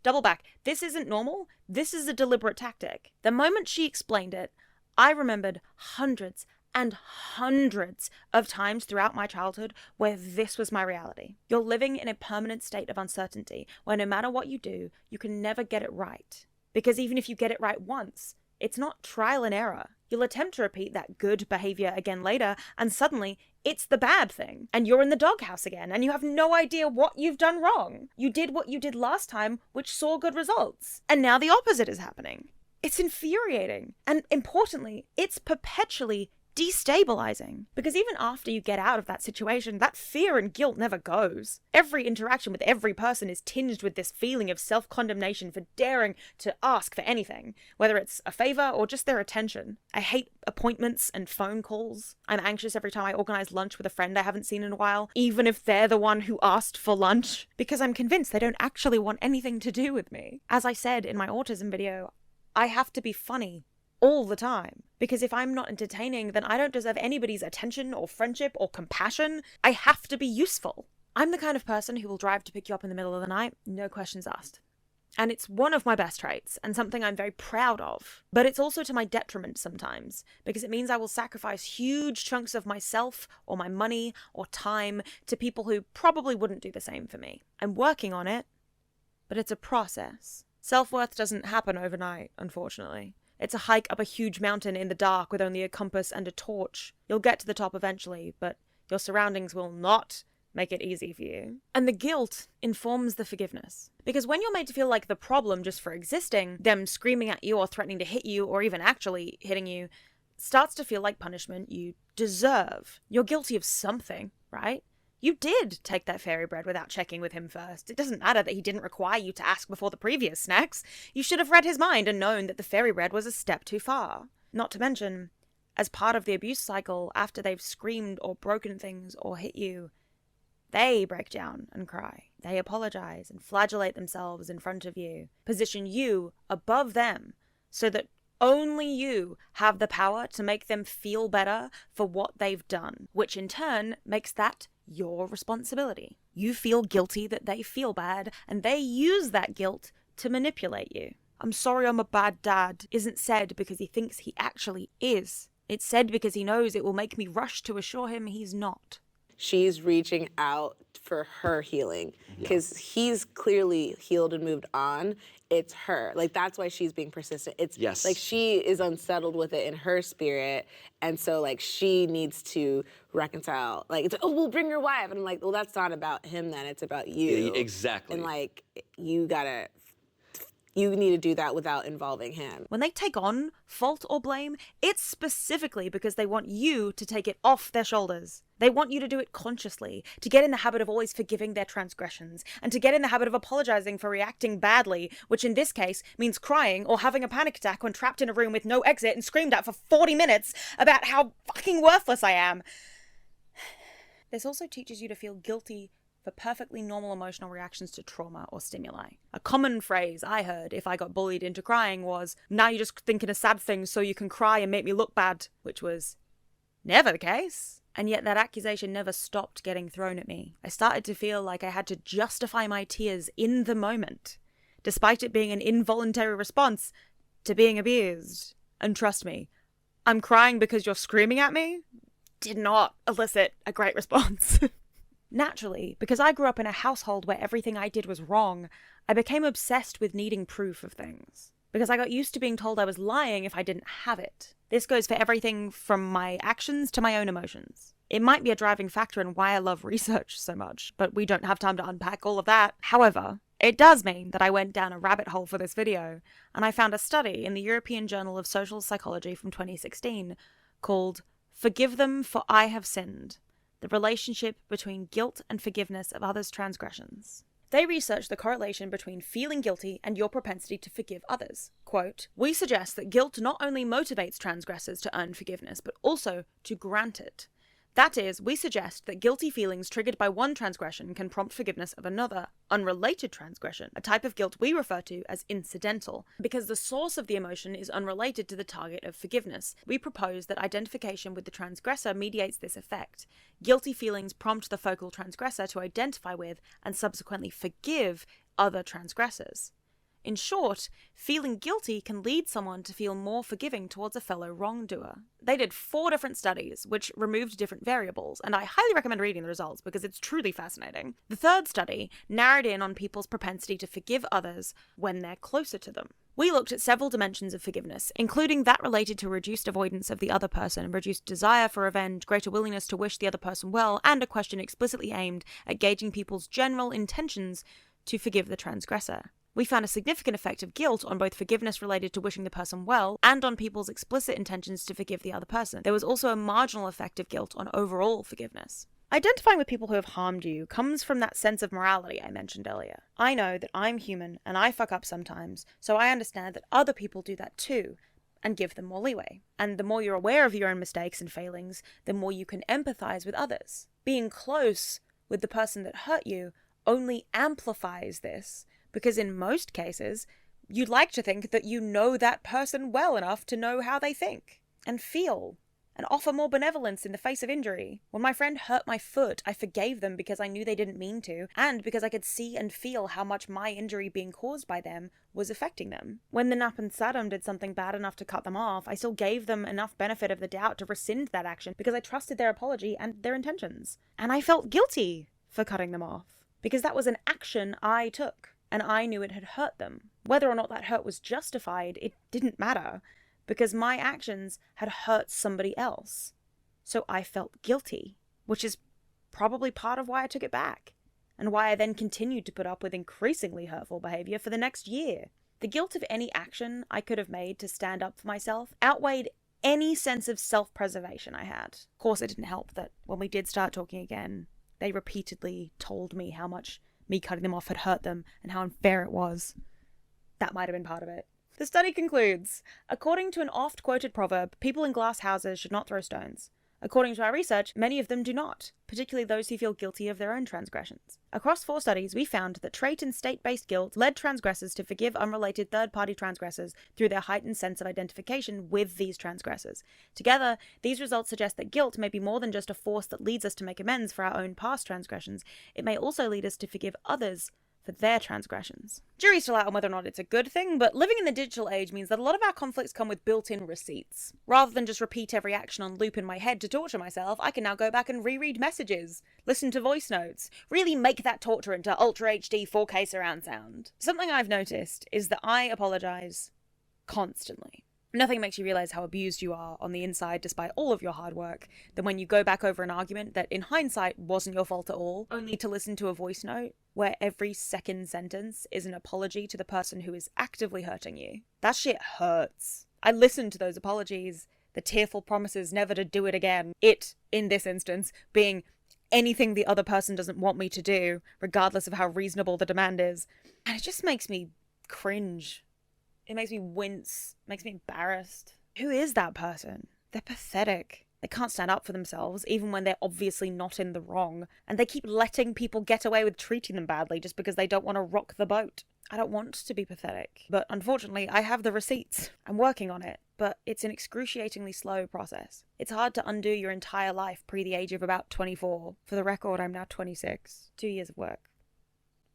double back. This isn't normal. This is a deliberate tactic. The moment she explained it, I remembered hundreds and hundreds of times throughout my childhood where this was my reality. You're living in a permanent state of uncertainty where no matter what you do, you can never get it right. Because even if you get it right once, it's not trial and error. You'll attempt to repeat that good behavior again later, and suddenly it's the bad thing. And you're in the doghouse again, and you have no idea what you've done wrong. You did what you did last time, which saw good results. And now the opposite is happening. It's infuriating. And importantly, it's perpetually destabilizing, because even after you get out of that situation, that fear and guilt never goes. Every interaction with every person is tinged with this feeling of self-condemnation for daring to ask for anything, whether it's a favor or just their attention. I hate appointments and phone calls. I'm anxious every time I organize lunch with a friend I haven't seen in a while, even if they're the one who asked for lunch, because I'm convinced they don't actually want anything to do with me. As I said in my autism video, I have to be funny all the time, because if I'm not entertaining, then I don't deserve anybody's attention or friendship or compassion. I have to be useful. I'm the kind of person who will drive to pick you up in the middle of the night, no questions asked. And it's one of my best traits and something I'm very proud of. But it's also to my detriment sometimes, because it means I will sacrifice huge chunks of myself or my money or time to people who probably wouldn't do the same for me. I'm working on it, but it's a process. Self-worth doesn't happen overnight, unfortunately. It's a hike up a huge mountain in the dark with only a compass and a torch. You'll get to the top eventually, but your surroundings will not make it easy for you. And the guilt informs the forgiveness. Because when you're made to feel like the problem just for existing, them screaming at you or threatening to hit you or even actually hitting you, starts to feel like punishment you deserve. You're guilty of something, right? You did take that fairy bread without checking with him first. It doesn't matter that he didn't require you to ask before the previous snacks. You should have read his mind and known that the fairy bread was a step too far. Not to mention, as part of the abuse cycle, after they've screamed or broken things or hit you, they break down and cry. They apologize and flagellate themselves in front of you, position you above them so that Only you have the power to make them feel better for what they've done, which in turn makes that your responsibility. You feel guilty that they feel bad, and they use that guilt to manipulate you. "I'm sorry I'm a bad dad" isn't said because he thinks he actually is. It's said because he knows it will make me rush to assure him he's not. She's reaching out for her healing because he's clearly healed and moved on. It's her. Like, that's why she's being persistent. It's like she is unsettled with it in her spirit. And so, like, she needs to reconcile. Like, it's like, "Oh, we'll bring your wife." And I'm like, well, that's not about him then. It's about you. Exactly. And, like, you need to do that without involving him. When they take on fault or blame, it's specifically because they want you to take it off their shoulders. They want you to do it consciously, to get in the habit of always forgiving their transgressions, and to get in the habit of apologizing for reacting badly, which in this case means crying or having a panic attack when trapped in a room with no exit and screamed at for 40 minutes about how fucking worthless I am. This also teaches you to feel guilty for perfectly normal emotional reactions to trauma or stimuli. A common phrase I heard if I got bullied into crying was, "Now you're just thinking of sad things so you can cry and make me look bad," which was never the case. And yet that accusation never stopped getting thrown at me. I started to feel like I had to justify my tears in the moment, despite it being an involuntary response to being abused. And trust me, "I'm crying because you're screaming at me" did not elicit a great response. Naturally, because I grew up in a household where everything I did was wrong, I became obsessed with needing proof of things. Because I got used to being told I was lying if I didn't have it. This goes for everything from my actions to my own emotions. It might be a driving factor in why I love research so much, but we don't have time to unpack all of that. However, it does mean that I went down a rabbit hole for this video, and I found a study in the European Journal of Social Psychology from 2016 called "Forgive Them for I Have Sinned: The Relationship Between Guilt and Forgiveness of Others' Transgressions." They researched the correlation between feeling guilty and your propensity to forgive others. Quote, "We suggest that guilt not only motivates transgressors to earn forgiveness, but also to grant it. That is, we suggest that guilty feelings triggered by one transgression can prompt forgiveness of another, unrelated transgression, a type of guilt we refer to as incidental. Because the source of the emotion is unrelated to the target of forgiveness, we propose that identification with the transgressor mediates this effect. Guilty feelings prompt the focal transgressor to identify with and subsequently forgive other transgressors. In short, feeling guilty can lead someone to feel more forgiving towards a fellow wrongdoer." They did 4 different studies, which removed different variables, and I highly recommend reading the results because it's truly fascinating. The 3rd study narrowed in on people's propensity to forgive others when they're closer to them. We looked at several dimensions of forgiveness, including that related to reduced avoidance of the other person, reduced desire for revenge, greater willingness to wish the other person well, and a question explicitly aimed at gauging people's general intentions to forgive the transgressor. We found a significant effect of guilt on both forgiveness related to wishing the person well and on people's explicit intentions to forgive the other person. There was also a marginal effect of guilt on overall forgiveness. Identifying with people who have harmed you comes from that sense of morality I mentioned earlier. I know that I'm human and I fuck up sometimes, so I understand that other people do that too, and give them more leeway. And the more you're aware of your own mistakes and failings, the more you can empathize with others. Being close with the person that hurt you only amplifies this, because in most cases, you'd like to think that you know that person well enough to know how they think and feel and offer more benevolence in the face of injury. When my friend hurt my foot, I forgave them because I knew they didn't mean to, and because I could see and feel how much my injury being caused by them was affecting them. When the Nap and Saddam did something bad enough to cut them off, I still gave them enough benefit of the doubt to rescind that action because I trusted their apology and their intentions. And I felt guilty for cutting them off, because that was an action I took. And I knew it had hurt them. Whether or not that hurt was justified, it didn't matter, because my actions had hurt somebody else. So I felt guilty, which is probably part of why I took it back, and why I then continued to put up with increasingly hurtful behavior for the next year. The guilt of any action I could have made to stand up for myself outweighed any sense of self-preservation I had. Of course, it didn't help that when we did start talking again, they repeatedly told me how much me cutting them off had hurt them and how unfair it was. That might have been part of it. The study concludes, according to an oft-quoted proverb, people in glass houses should not throw stones. According to our research, many of them do not, particularly those who feel guilty of their own transgressions. Across 4 studies, we found that trait and state-based guilt led transgressors to forgive unrelated third-party transgressors through their heightened sense of identification with these transgressors. Together, these results suggest that guilt may be more than just a force that leads us to make amends for our own past transgressions. It may also lead us to forgive others for their transgressions. Jury's still out on whether or not it's a good thing, but living in the digital age means that a lot of our conflicts come with built-in receipts. Rather than just repeat every action on loop in my head to torture myself, I can now go back and reread messages, listen to voice notes, really make that torture into Ultra HD 4K surround sound. Something I've noticed is that I apologize constantly. Nothing makes you realize how abused you are on the inside despite all of your hard work than when you go back over an argument that in hindsight wasn't your fault at all, only to listen to a voice note where every second sentence is an apology to the person who is actively hurting you. That shit hurts. I listened to those apologies, the tearful promises never to do it again. It, in this instance, being anything the other person doesn't want me to do, regardless of how reasonable the demand is. And it just makes me cringe. It makes me wince, makes me embarrassed. Who is that person? They're pathetic. They can't stand up for themselves, even when they're obviously not in the wrong. And they keep letting people get away with treating them badly just because they don't want to rock the boat. I don't want to be pathetic, but unfortunately I have the receipts. I'm working on it, but it's an excruciatingly slow process. It's hard to undo your entire life pre the age of about 24. For the record, I'm now 26. 2 years of work.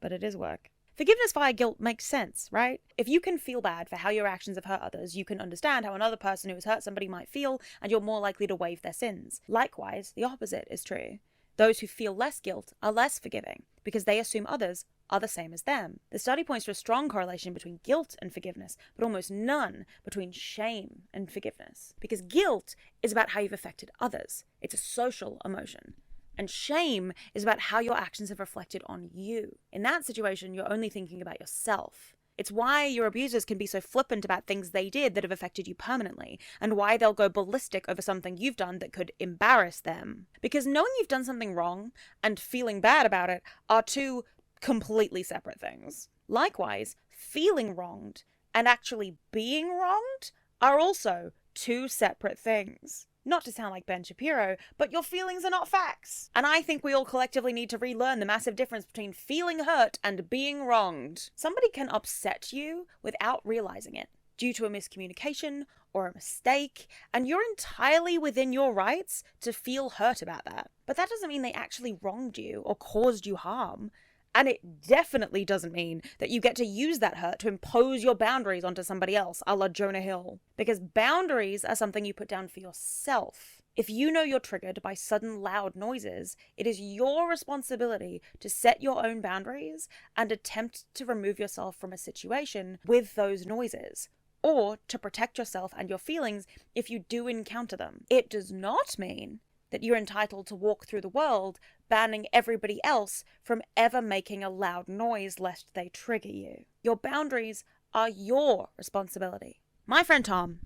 But it is work. Forgiveness via guilt makes sense, right? If you can feel bad for how your actions have hurt others, you can understand how another person who has hurt somebody might feel, and you're more likely to waive their sins. Likewise, the opposite is true. Those who feel less guilt are less forgiving, because they assume others are the same as them. The study points to a strong correlation between guilt and forgiveness, but almost none between shame and forgiveness. Because guilt is about how you've affected others. It's a social emotion. And shame is about how your actions have reflected on you. In that situation, you're only thinking about yourself. It's why your abusers can be so flippant about things they did that have affected you permanently, and why they'll go ballistic over something you've done that could embarrass them. Because knowing you've done something wrong and feeling bad about it are two completely separate things. Likewise, feeling wronged and actually being wronged are also two separate things. Not to sound like Ben Shapiro, but your feelings are not facts. And I think we all collectively need to relearn the massive difference between feeling hurt and being wronged. Somebody can upset you without realizing it, due to a miscommunication or a mistake, and you're entirely within your rights to feel hurt about that. But that doesn't mean they actually wronged you or caused you harm. And it definitely doesn't mean that you get to use that hurt to impose your boundaries onto somebody else, a la Jonah Hill. Because boundaries are something you put down for yourself. If you know you're triggered by sudden loud noises, it is your responsibility to set your own boundaries and attempt to remove yourself from a situation with those noises, or to protect yourself and your feelings if you do encounter them. It does not mean that you're entitled to walk through the world banning everybody else from ever making a loud noise lest they trigger you. Your boundaries are your responsibility. My friend Tom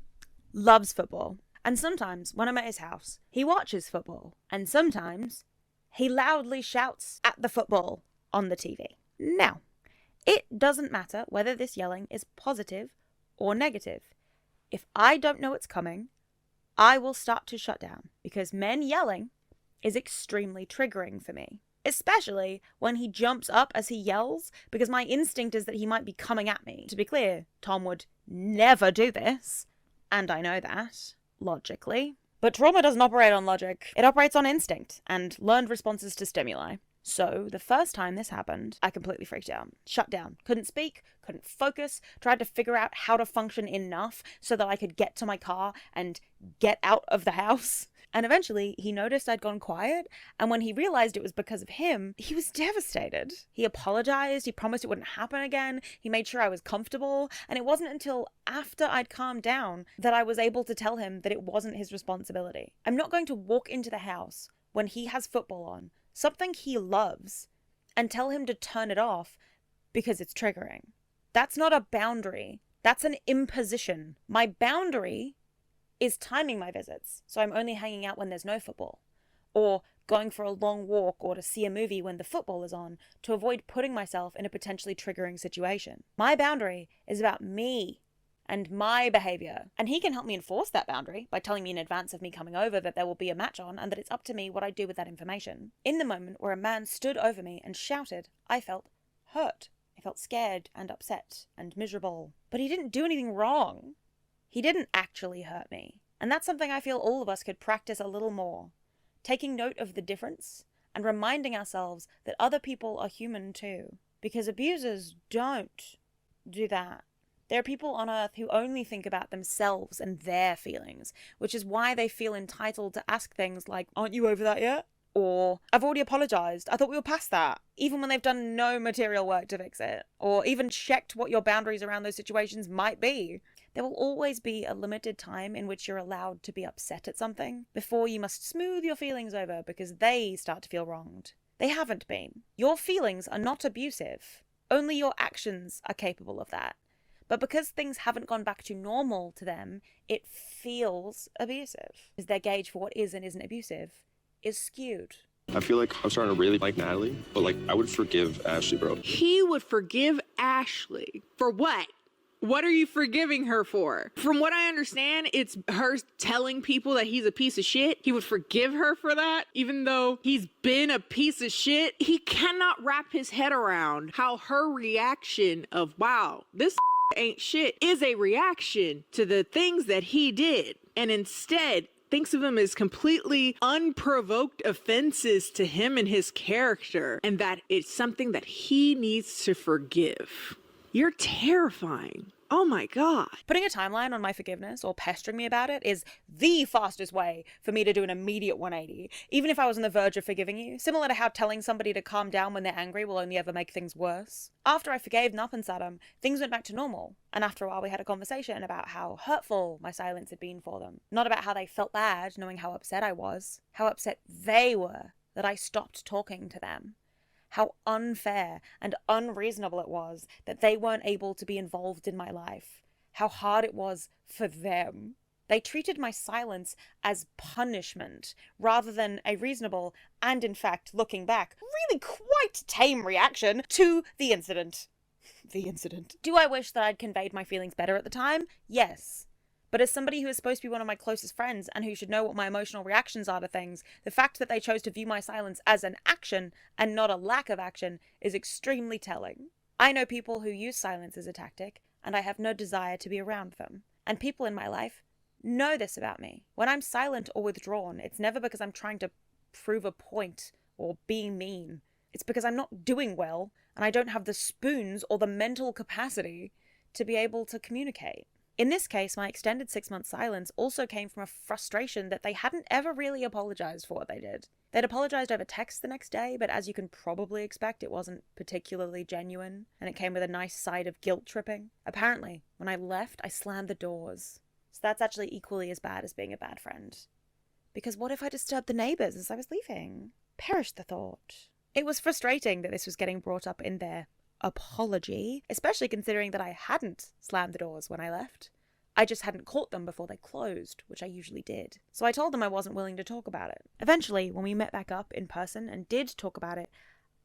loves football, and sometimes when I'm at his house, he watches football, and sometimes he loudly shouts at the football on the TV. Now, it doesn't matter whether this yelling is positive or negative. If I don't know it's coming, I will start to shut down, because men yelling is extremely triggering for me. Especially when he jumps up as he yells, because my instinct is that he might be coming at me. To be clear, Tom would never do this, and I know that, logically. But trauma doesn't operate on logic. It operates on instinct and learned responses to stimuli. So, the first time this happened, I completely freaked out. Shut down. Couldn't speak, couldn't focus, tried to figure out how to function enough so that I could get to my car and get out of the house. And eventually, he noticed I'd gone quiet, and when he realized it was because of him, he was devastated. He apologized, he promised it wouldn't happen again, he made sure I was comfortable, and it wasn't until after I'd calmed down that I was able to tell him that it wasn't his responsibility. I'm not going to walk into the house when he has football on, something he loves, and tell him to turn it off because it's triggering. That's not a boundary. That's an imposition. My boundary is timing my visits, so I'm only hanging out when there's no football, or going for a long walk or to see a movie when the football is on to avoid putting myself in a potentially triggering situation. My boundary is about me and my behavior. And he can help me enforce that boundary by telling me in advance of me coming over that there will be a match on and that it's up to me what I do with that information. In the moment where a man stood over me and shouted, I felt hurt. I felt scared and upset and miserable. But he didn't do anything wrong. He didn't actually hurt me. And that's something I feel all of us could practice a little more. Taking note of the difference and reminding ourselves that other people are human too. Because abusers don't do that. There are people on earth who only think about themselves and their feelings, which is why they feel entitled to ask things like, aren't you over that yet? Or, I've already apologized, I thought we were past that, even when they've done no material work to fix it, or even checked what your boundaries around those situations might be. There will always be a limited time in which you're allowed to be upset at something before you must smooth your feelings over because they start to feel wronged. They haven't been. Your feelings are not abusive. Only your actions are capable of that. But because things haven't gone back to normal to them, it feels abusive. Because their gauge for what is and isn't abusive is skewed. I feel like I'm starting to really like Natalie, but like I would forgive Ashley, bro. He would forgive Ashley. For what? What are you forgiving her for? From what I understand, it's her telling people that he's a piece of shit. He would forgive her for that, even though he's been a piece of shit. He cannot wrap his head around how her reaction of, wow, this ain't shit, is a reaction to the things that he did. And instead, thinks of them as completely unprovoked offenses to him and his character, and that it's something that he needs to forgive. You're terrifying. Oh my God. Putting a timeline on my forgiveness or pestering me about it is the fastest way for me to do an immediate 180, even if I was on the verge of forgiving you, similar to how telling somebody to calm down when they're angry will only ever make things worse. After I forgave Nup and Saddam, things went back to normal, and after a while we had a conversation about how hurtful my silence had been for them. Not about how they felt bad knowing how upset I was, how upset they were that I stopped talking to them. How unfair and unreasonable it was that they weren't able to be involved in my life. How hard it was for them. They treated my silence as punishment rather than a reasonable and, in fact, looking back, really quite tame reaction to the incident. Do I wish that I'd conveyed my feelings better at the time? Yes. But as somebody who is supposed to be one of my closest friends and who should know what my emotional reactions are to things, the fact that they chose to view my silence as an action and not a lack of action is extremely telling. I know people who use silence as a tactic, and I have no desire to be around them. And people in my life know this about me. When I'm silent or withdrawn, it's never because I'm trying to prove a point or being mean. It's because I'm not doing well, and I don't have the spoons or the mental capacity to be able to communicate. In this case, my extended 6-month silence also came from a frustration that they hadn't ever really apologized for what they did. They'd apologized over text the next day, but as you can probably expect, it wasn't particularly genuine, and it came with a nice side of guilt tripping. Apparently, when I left, I slammed the doors. So that's actually equally as bad as being a bad friend. Because what if I disturbed the neighbors as I was leaving? Perish the thought. It was frustrating that this was getting brought up in their apology, especially considering that I hadn't slammed the doors when I left. I just hadn't caught them before they closed, which I usually did. So I told them I wasn't willing to talk about it. Eventually, when we met back up in person and did talk about it,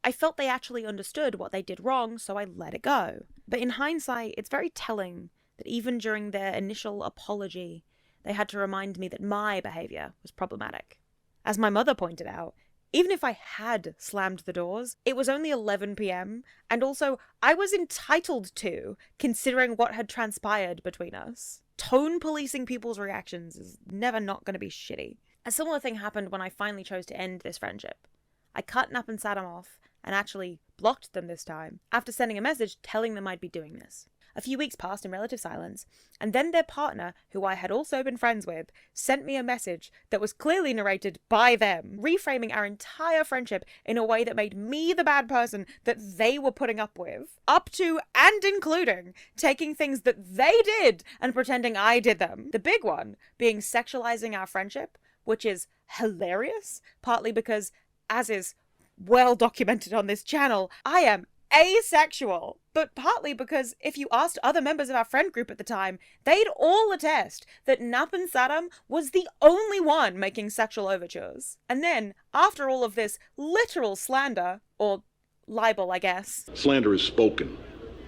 I felt they actually understood what they did wrong, so I let it go. But in hindsight, it's very telling that even during their initial apology, they had to remind me that my behavior was problematic. As my mother pointed out, even if I had slammed the doors, it was only 11 p.m, and also I was entitled to, considering what had transpired between us. Tone policing people's reactions is never not going to be shitty. A similar thing happened when I finally chose to end this friendship. I cut Nap and Saddam off, and actually blocked them this time, after sending a message telling them I'd be doing this. A few weeks passed in relative silence, and then their partner, who I had also been friends with, sent me a message that was clearly narrated by them, reframing our entire friendship in a way that made me the bad person that they were putting up with, up to and including taking things that they did and pretending I did them. The big one being sexualizing our friendship, which is hilarious, partly because, as is well documented on this channel, I am asexual, but partly because if you asked other members of our friend group at the time, they'd all attest that Nap and Saddam was the only one making sexual overtures. And then, after all of this literal slander, or libel, I guess. Slander is spoken.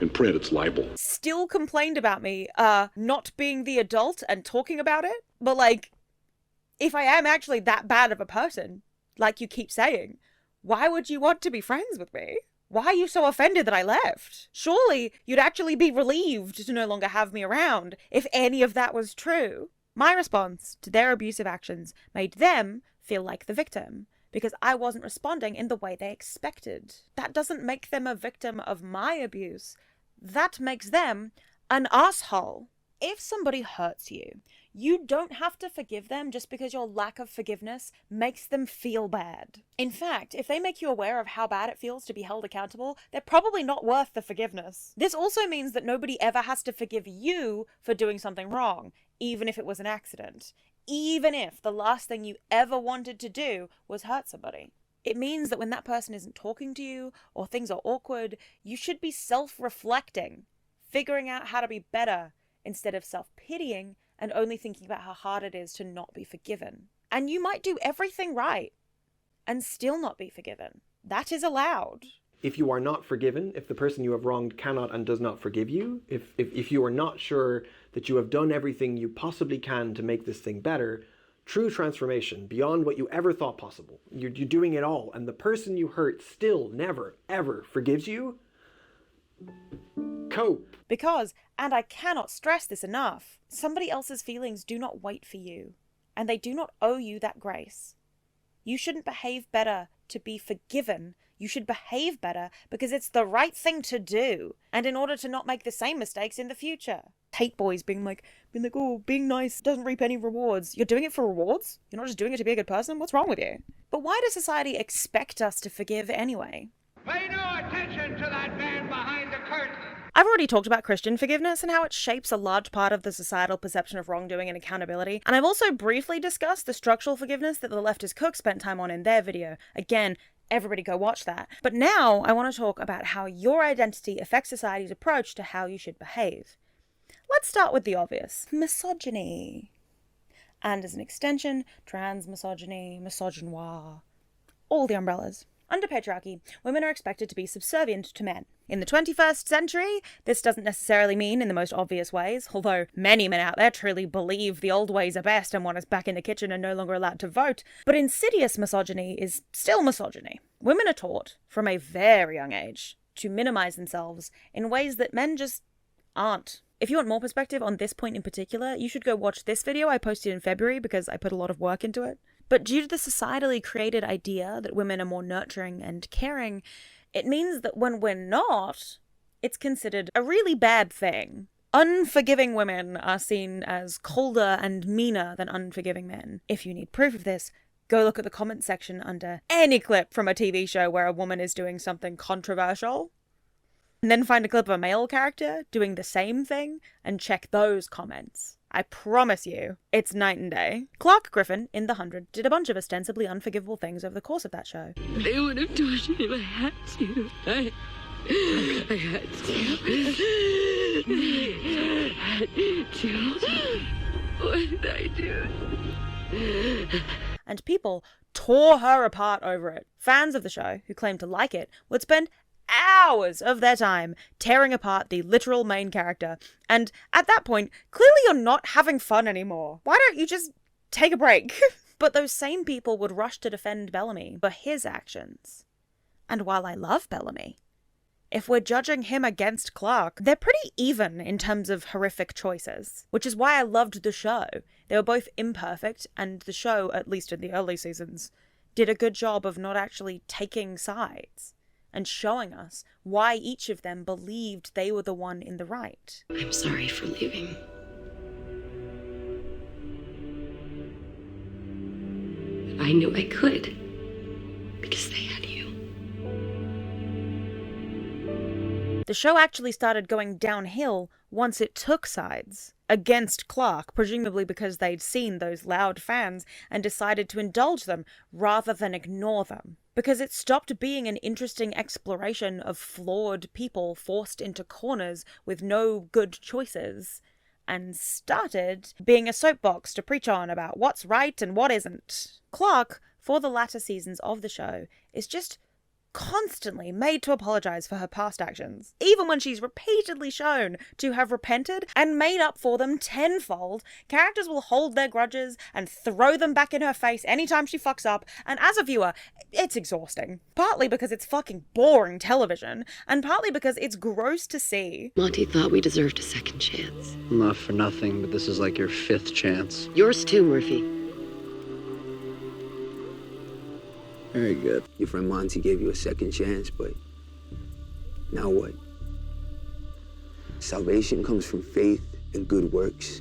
In print, it's libel. Still complained about me not being the adult and talking about it. But, like, if I am actually that bad of a person, like you keep saying, why would you want to be friends with me? Why are you so offended that I left? Surely you'd actually be relieved to no longer have me around if any of that was true. My response to their abusive actions made them feel like the victim, because I wasn't responding in the way they expected. That doesn't make them a victim of my abuse. That makes them an asshole. If somebody hurts you, you don't have to forgive them just because your lack of forgiveness makes them feel bad. In fact, if they make you aware of how bad it feels to be held accountable, they're probably not worth the forgiveness. This also means that nobody ever has to forgive you for doing something wrong, even if it was an accident. Even if the last thing you ever wanted to do was hurt somebody. It means that when that person isn't talking to you or things are awkward, you should be self-reflecting, figuring out how to be better instead of self-pitying and only thinking about how hard it is to not be forgiven. And you might do everything right and still not be forgiven. That is allowed. If you are not forgiven, if the person you have wronged cannot and does not forgive you, if you are not sure that you have done everything you possibly can to make this thing better, true transformation, beyond what you ever thought possible, you're doing it all, and the person you hurt still never, ever forgives you, cope. Because, and I cannot stress this enough, somebody else's feelings do not wait for you, and they do not owe you that grace. You shouldn't behave better to be forgiven. You should behave better because it's the right thing to do, and in order to not make the same mistakes in the future. Hate boys being like, oh, being nice doesn't reap any rewards. You're doing it for rewards? You're not just doing it to be a good person? What's wrong with you? But why does society expect us to forgive anyway? Pay no attention to that man behind the curtain. I've already talked about Christian forgiveness and how it shapes a large part of the societal perception of wrongdoing and accountability, and I've also briefly discussed the structural forgiveness that the leftist Cook spent time on in their video. Again, everybody go watch that. But now I want to talk about how your identity affects society's approach to how you should behave. Let's start with the obvious. Misogyny. And as an extension, trans misogyny, misogynoir, all the umbrellas. Under patriarchy, women are expected to be subservient to men. In the 21st century, this doesn't necessarily mean in the most obvious ways, although many men out there truly believe the old ways are best and want us back in the kitchen and no longer allowed to vote. But insidious misogyny is still misogyny. Women are taught, from a very young age, to minimize themselves in ways that men just aren't. If you want more perspective on this point in particular, you should go watch this video I posted in February because I put a lot of work into it. But due to the societally created idea that women are more nurturing and caring, it means that when we're not, it's considered a really bad thing. Unforgiving women are seen as colder and meaner than unforgiving men. If you need proof of this, go look at the comment section under any clip from a TV show where a woman is doing something controversial. And then find a clip of a male character doing the same thing and check those comments. I promise you, it's night and day. Clark Griffin, in The 100, did a bunch of ostensibly unforgivable things over the course of that show. They would have told you if I had to. I had to. What did I do? And people tore her apart over it. Fans of the show, who claimed to like it, would spend hours of their time tearing apart the literal main character. And at that point, clearly you're not having fun anymore. Why don't you just take a break? But those same people would rush to defend Bellamy for his actions. And while I love Bellamy, if we're judging him against Clark, they're pretty even in terms of horrific choices, which is why I loved the show. They were both imperfect, and the show, at least in the early seasons, did a good job of not actually taking sides and showing us why each of them believed they were the one in the right. I'm sorry for leaving. I knew I could, because they had you. The show actually started going downhill once it took sides against Clark, presumably because they'd seen those loud fans and decided to indulge them rather than ignore them. Because it stopped being an interesting exploration of flawed people forced into corners with no good choices, and started being a soapbox to preach on about what's right and what isn't. Clark, for the latter seasons of the show, is just constantly made to apologize for her past actions, even when she's repeatedly shown to have repented and made up for them tenfold. Characters will hold their grudges and throw them back in her face anytime she fucks up, and as a viewer, it's exhausting. Partly because it's fucking boring television, and partly because it's gross to see. Monty thought we deserved a second chance. Not for nothing, but this is like your 5th chance. Yours too, Murphy. Very good. Your friend Monty gave you a second chance, but now what? Salvation comes from faith and good works.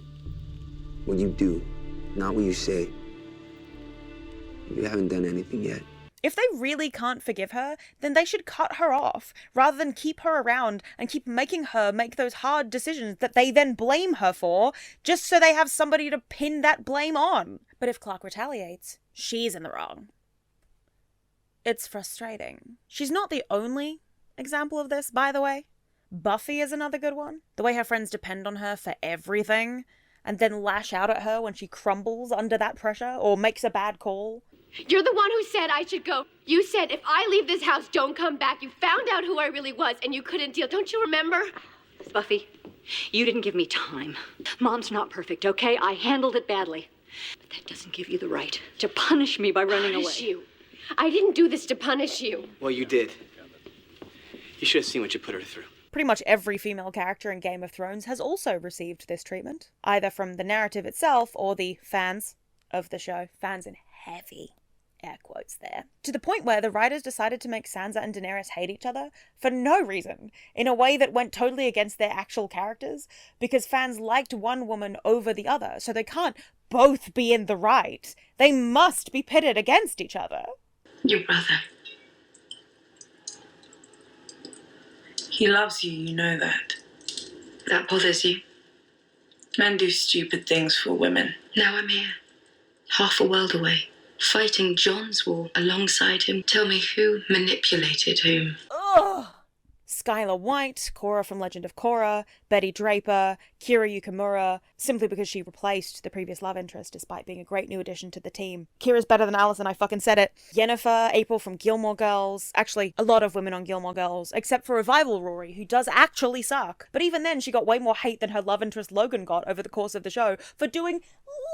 When you do, not when you say. You haven't done anything yet. If they really can't forgive her, then they should cut her off, rather than keep her around and keep making her make those hard decisions that they then blame her for, just so they have somebody to pin that blame on. But if Clark retaliates, she's in the wrong. It's frustrating. She's not the only example of this, by the way. Buffy is another good one. The way her friends depend on her for everything, and then lash out at her when she crumbles under that pressure or makes a bad call. You're the one who said I should go. You said if I leave this house, don't come back. You found out who I really was, and you couldn't deal. Don't you remember? Buffy, you didn't give me time. Mom's not perfect, okay? I handled it badly. But that doesn't give you the right to punish me by running away. Punish you? I didn't do this to punish you. Well, you did. You should have seen what you put her through. Pretty much every female character in Game of Thrones has also received this treatment, either from the narrative itself or the fans of the show. Fans in heavy air quotes there. To the point where the writers decided to make Sansa and Daenerys hate each other for no reason, in a way that went totally against their actual characters, because fans liked one woman over the other, so they can't both be in the right. They must be pitted against each other. Your brother. He loves you, you know that. That bothers you. Men do stupid things for women. Now I'm here, half a world away, fighting John's war alongside him. Tell me who manipulated whom. Ugh! Skylar White, Korra from Legend of Korra, Betty Draper, Kira Yukimura, simply because she replaced the previous love interest despite being a great new addition to the team. Kira's better than Allison, I fucking said it. Yennefer, April from Gilmore Girls. Actually, a lot of women on Gilmore Girls, except for Revival Rory, who does actually suck. But even then, she got way more hate than her love interest Logan got over the course of the show for doing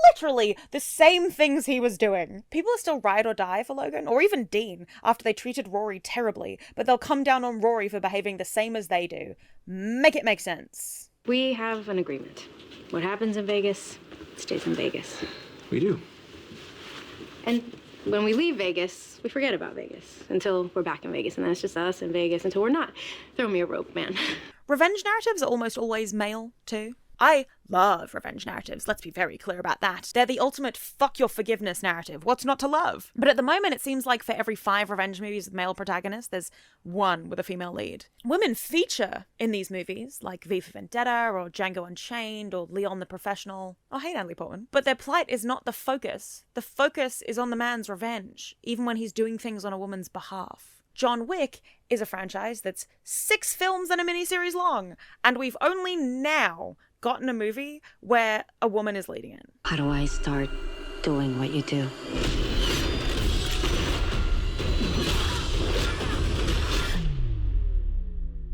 literally the same things he was doing. People are still ride or die for Logan, or even Dean, after they treated Rory terribly, but they'll come down on Rory for behaving the same as they do. Make it make sense. We have an agreement. What happens in Vegas stays in Vegas. We do. And when we leave Vegas, we forget about Vegas until we're back in Vegas, and then it's just us in Vegas until we're not. Throw me a rope, man. Revenge narratives are almost always male, too. I love revenge narratives, let's be very clear about that. They're the ultimate fuck your forgiveness narrative. What's not to love? But at the moment, it seems like for every 5 revenge movies with male protagonists, there's 1 with a female lead. Women feature in these movies, like V for Vendetta, or Django Unchained, or Leon the Professional. Oh, hey, Natalie Portman. But their plight is not the focus. The focus is on the man's revenge, even when he's doing things on a woman's behalf. John Wick is a franchise that's 6 films and a miniseries long, and we've only now gotten a movie where a woman is leading it. How do I start doing what you do?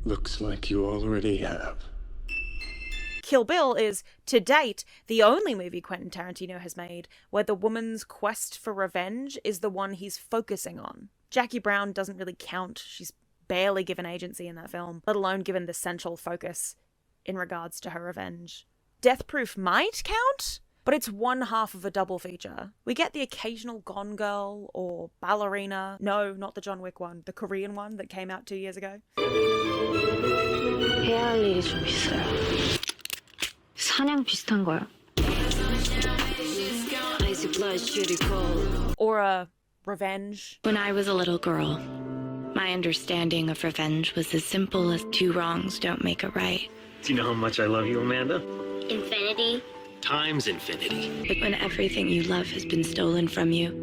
Looks like you already have. Kill Bill is, to date, the only movie Quentin Tarantino has made where the woman's quest for revenge is the one he's focusing on. Jackie Brown doesn't really count. She's barely given agency in that film, let alone given the central focus in regards to her revenge. Death Proof might count, but it's one half of a double feature. We get the occasional Gone Girl or Ballerina. No, not the John Wick one, the Korean one that came out 2 years ago. 해야 할 일이 좀 있어요. 사냥 비슷한 거야. Icy blood should recall. Or a Revenge. When I was a little girl, my understanding of revenge was as simple as 2 wrongs don't make a right. Do you know how much I love you, Amanda? Infinity. Times infinity. But when everything you love has been stolen from you,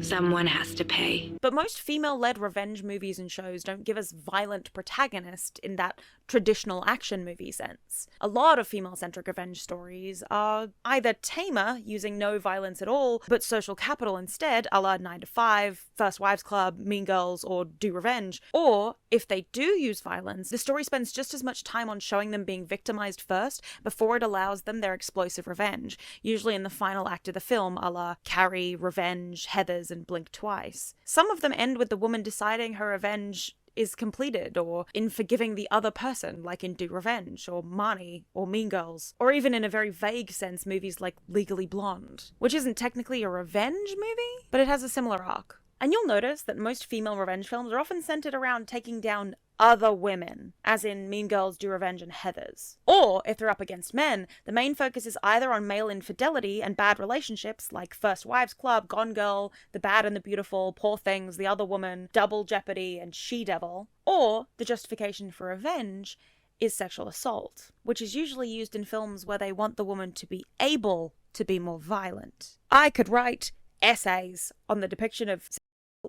someone has to pay. But most female-led revenge movies and shows don't give us violent protagonists in that traditional action movie sense. A lot of female-centric revenge stories are either tamer, using no violence at all, but social capital instead, a la 9 to 5, First Wives Club, Mean Girls, or Do Revenge. Or, if they do use violence, the story spends just as much time on showing them being victimized first before it allows them their explosive revenge, usually in the final act of the film, a la Carrie, Revenge, Heathers, and Blink Twice. Some of them end with the woman deciding her revenge is completed, or in forgiving the other person, like in Do Revenge, or Marnie, or Mean Girls, or even in a very vague sense, movies like Legally Blonde, which isn't technically a revenge movie, but it has a similar arc. And you'll notice that most female revenge films are often centered around taking down other women, as in Mean Girls, Do Revenge, and Heathers. Or, if they're up against men, the main focus is either on male infidelity and bad relationships, like First Wives Club, Gone Girl, The Bad and the Beautiful, Poor Things, The Other Woman, Double Jeopardy, and She-Devil. Or, the justification for revenge is sexual assault, which is usually used in films where they want the woman to be able to be more violent. I could write essays on the depiction of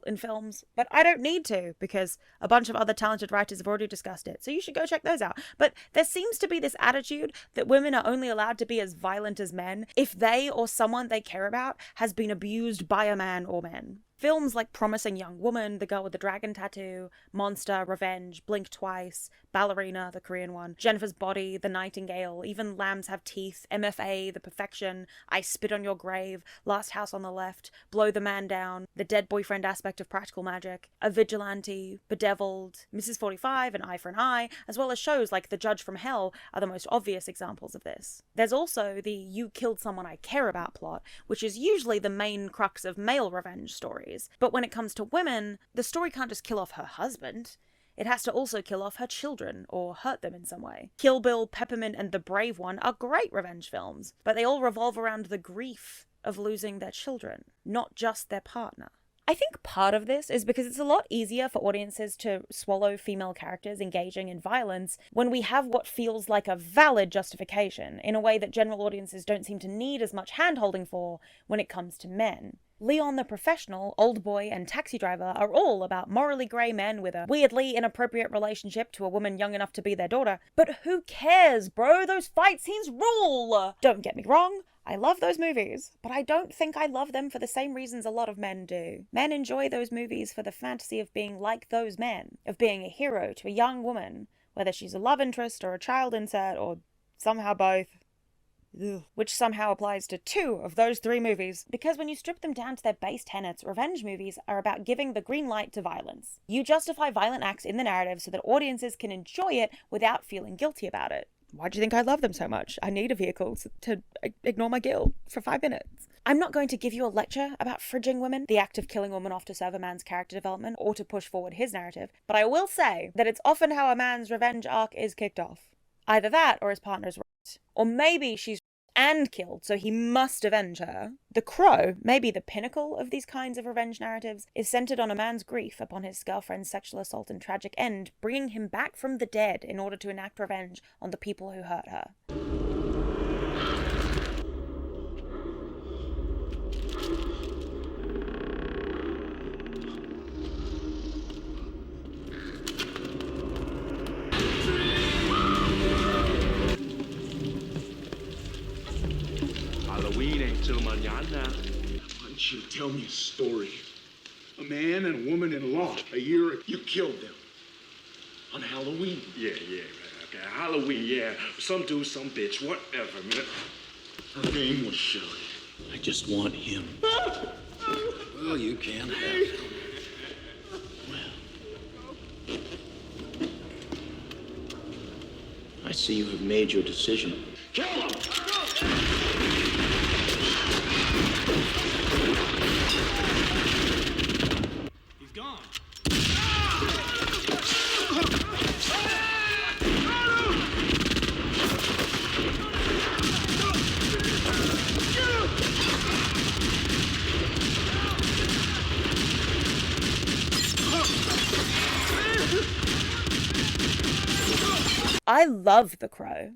in films, but I don't need to because a bunch of other talented writers have already discussed it, so you should go check those out. But there seems to be this attitude that women are only allowed to be as violent as men if they or someone they care about has been abused by a man or men. Films like Promising Young Woman, The Girl with the Dragon Tattoo, Monster, Revenge, Blink Twice, Ballerina, the Korean one, Jennifer's Body, The Nightingale, even Lambs Have Teeth, MFA, The Perfection, I Spit on Your Grave, Last House on the Left, Blow the Man Down, The Dead Boyfriend Aspect of Practical Magic, A Vigilante, Bedeviled, Mrs. 45, An Eye for an Eye, as well as shows like The Judge from Hell are the most obvious examples of this. There's also the You Killed Someone I Care About plot, which is usually the main crux of male revenge stories. But when it comes to women, the story can't just kill off her husband. It has to also kill off her children, or hurt them in some way. Kill Bill, Peppermint, and The Brave One are great revenge films, but they all revolve around the grief of losing their children, not just their partner. I think part of this is because it's a lot easier for audiences to swallow female characters engaging in violence when we have what feels like a valid justification, in a way that general audiences don't seem to need as much hand-holding for when it comes to men. Leon the Professional, Old Boy, and Taxi Driver are all about morally grey men with a weirdly inappropriate relationship to a woman young enough to be their daughter. But who cares, bro? Those fight scenes rule! Don't get me wrong, I love those movies, but I don't think I love them for the same reasons a lot of men do. Men enjoy those movies for the fantasy of being like those men, of being a hero to a young woman, whether she's a love interest or a child insert or somehow both. Ugh. Which somehow applies to 2 of those 3 movies, because when you strip them down to their base tenets, revenge movies are about giving the green light to violence. You justify violent acts in the narrative so that audiences can enjoy it without feeling guilty about it. Why do you think I love them so much? I need a vehicle to ignore my guilt for 5 minutes. I'm not going to give you a lecture about fridging women, the act of killing a woman off to serve a man's character development or to push forward his narrative, but I will say that it's often how a man's revenge arc is kicked off. Either that or his partner's raped. Or maybe she's and killed, so he must avenge her. The Crow, maybe the pinnacle of these kinds of revenge narratives, is centered on a man's grief upon his girlfriend's sexual assault and tragic end, bringing him back from the dead in order to enact revenge on the people who hurt her. Halloween ain't till mañana. Why don't you tell me a story? A man and a woman in law. A year you killed them. On Halloween. Yeah, right. Okay, Halloween, yeah. Some dude, some bitch, whatever, man. Her name was Shirley. I just want him. Well, you can have him. I see you have made your decision. Kill him! He's gone. I love The Crow.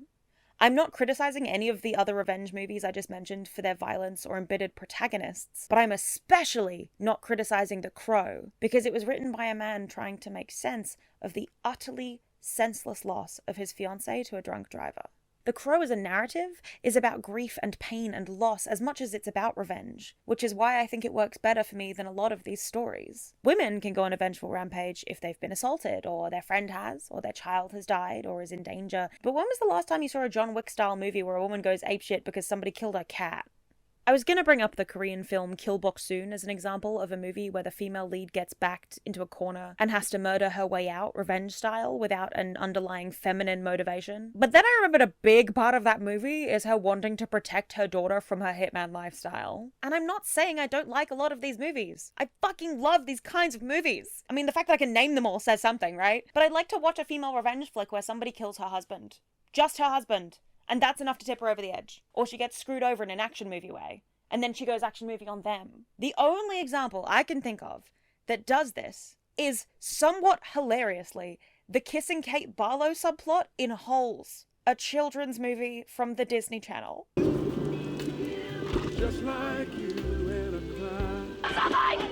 I'm not criticizing any of the other revenge movies I just mentioned for their violence or embittered protagonists, but I'm especially not criticizing The Crow because it was written by a man trying to make sense of the utterly senseless loss of his fiancée to a drunk driver. The Crow as a narrative is about grief and pain and loss as much as it's about revenge, which is why I think it works better for me than a lot of these stories. Women can go on a vengeful rampage if they've been assaulted, or their friend has, or their child has died, or is in danger. But when was the last time you saw a John Wick-style movie where a woman goes apeshit because somebody killed her cat? I was going to bring up the Korean film Kill Bok-soon as an example of a movie where the female lead gets backed into a corner and has to murder her way out, revenge style, without an underlying feminine motivation. But then I remembered a big part of that movie is her wanting to protect her daughter from her hitman lifestyle. And I'm not saying I don't like a lot of these movies. I fucking love these kinds of movies. I mean, the fact that I can name them all says something, right? But I'd like to watch a female revenge flick where somebody kills her husband. Just her husband. And that's enough to tip her over the edge. Or she gets screwed over in an action movie way. And then she goes action movie on them. The only example I can think of that does this is, somewhat hilariously, the Kissing Kate Barlow subplot in Holes, a children's movie from the Disney Channel. Just like you in a cloud. Something!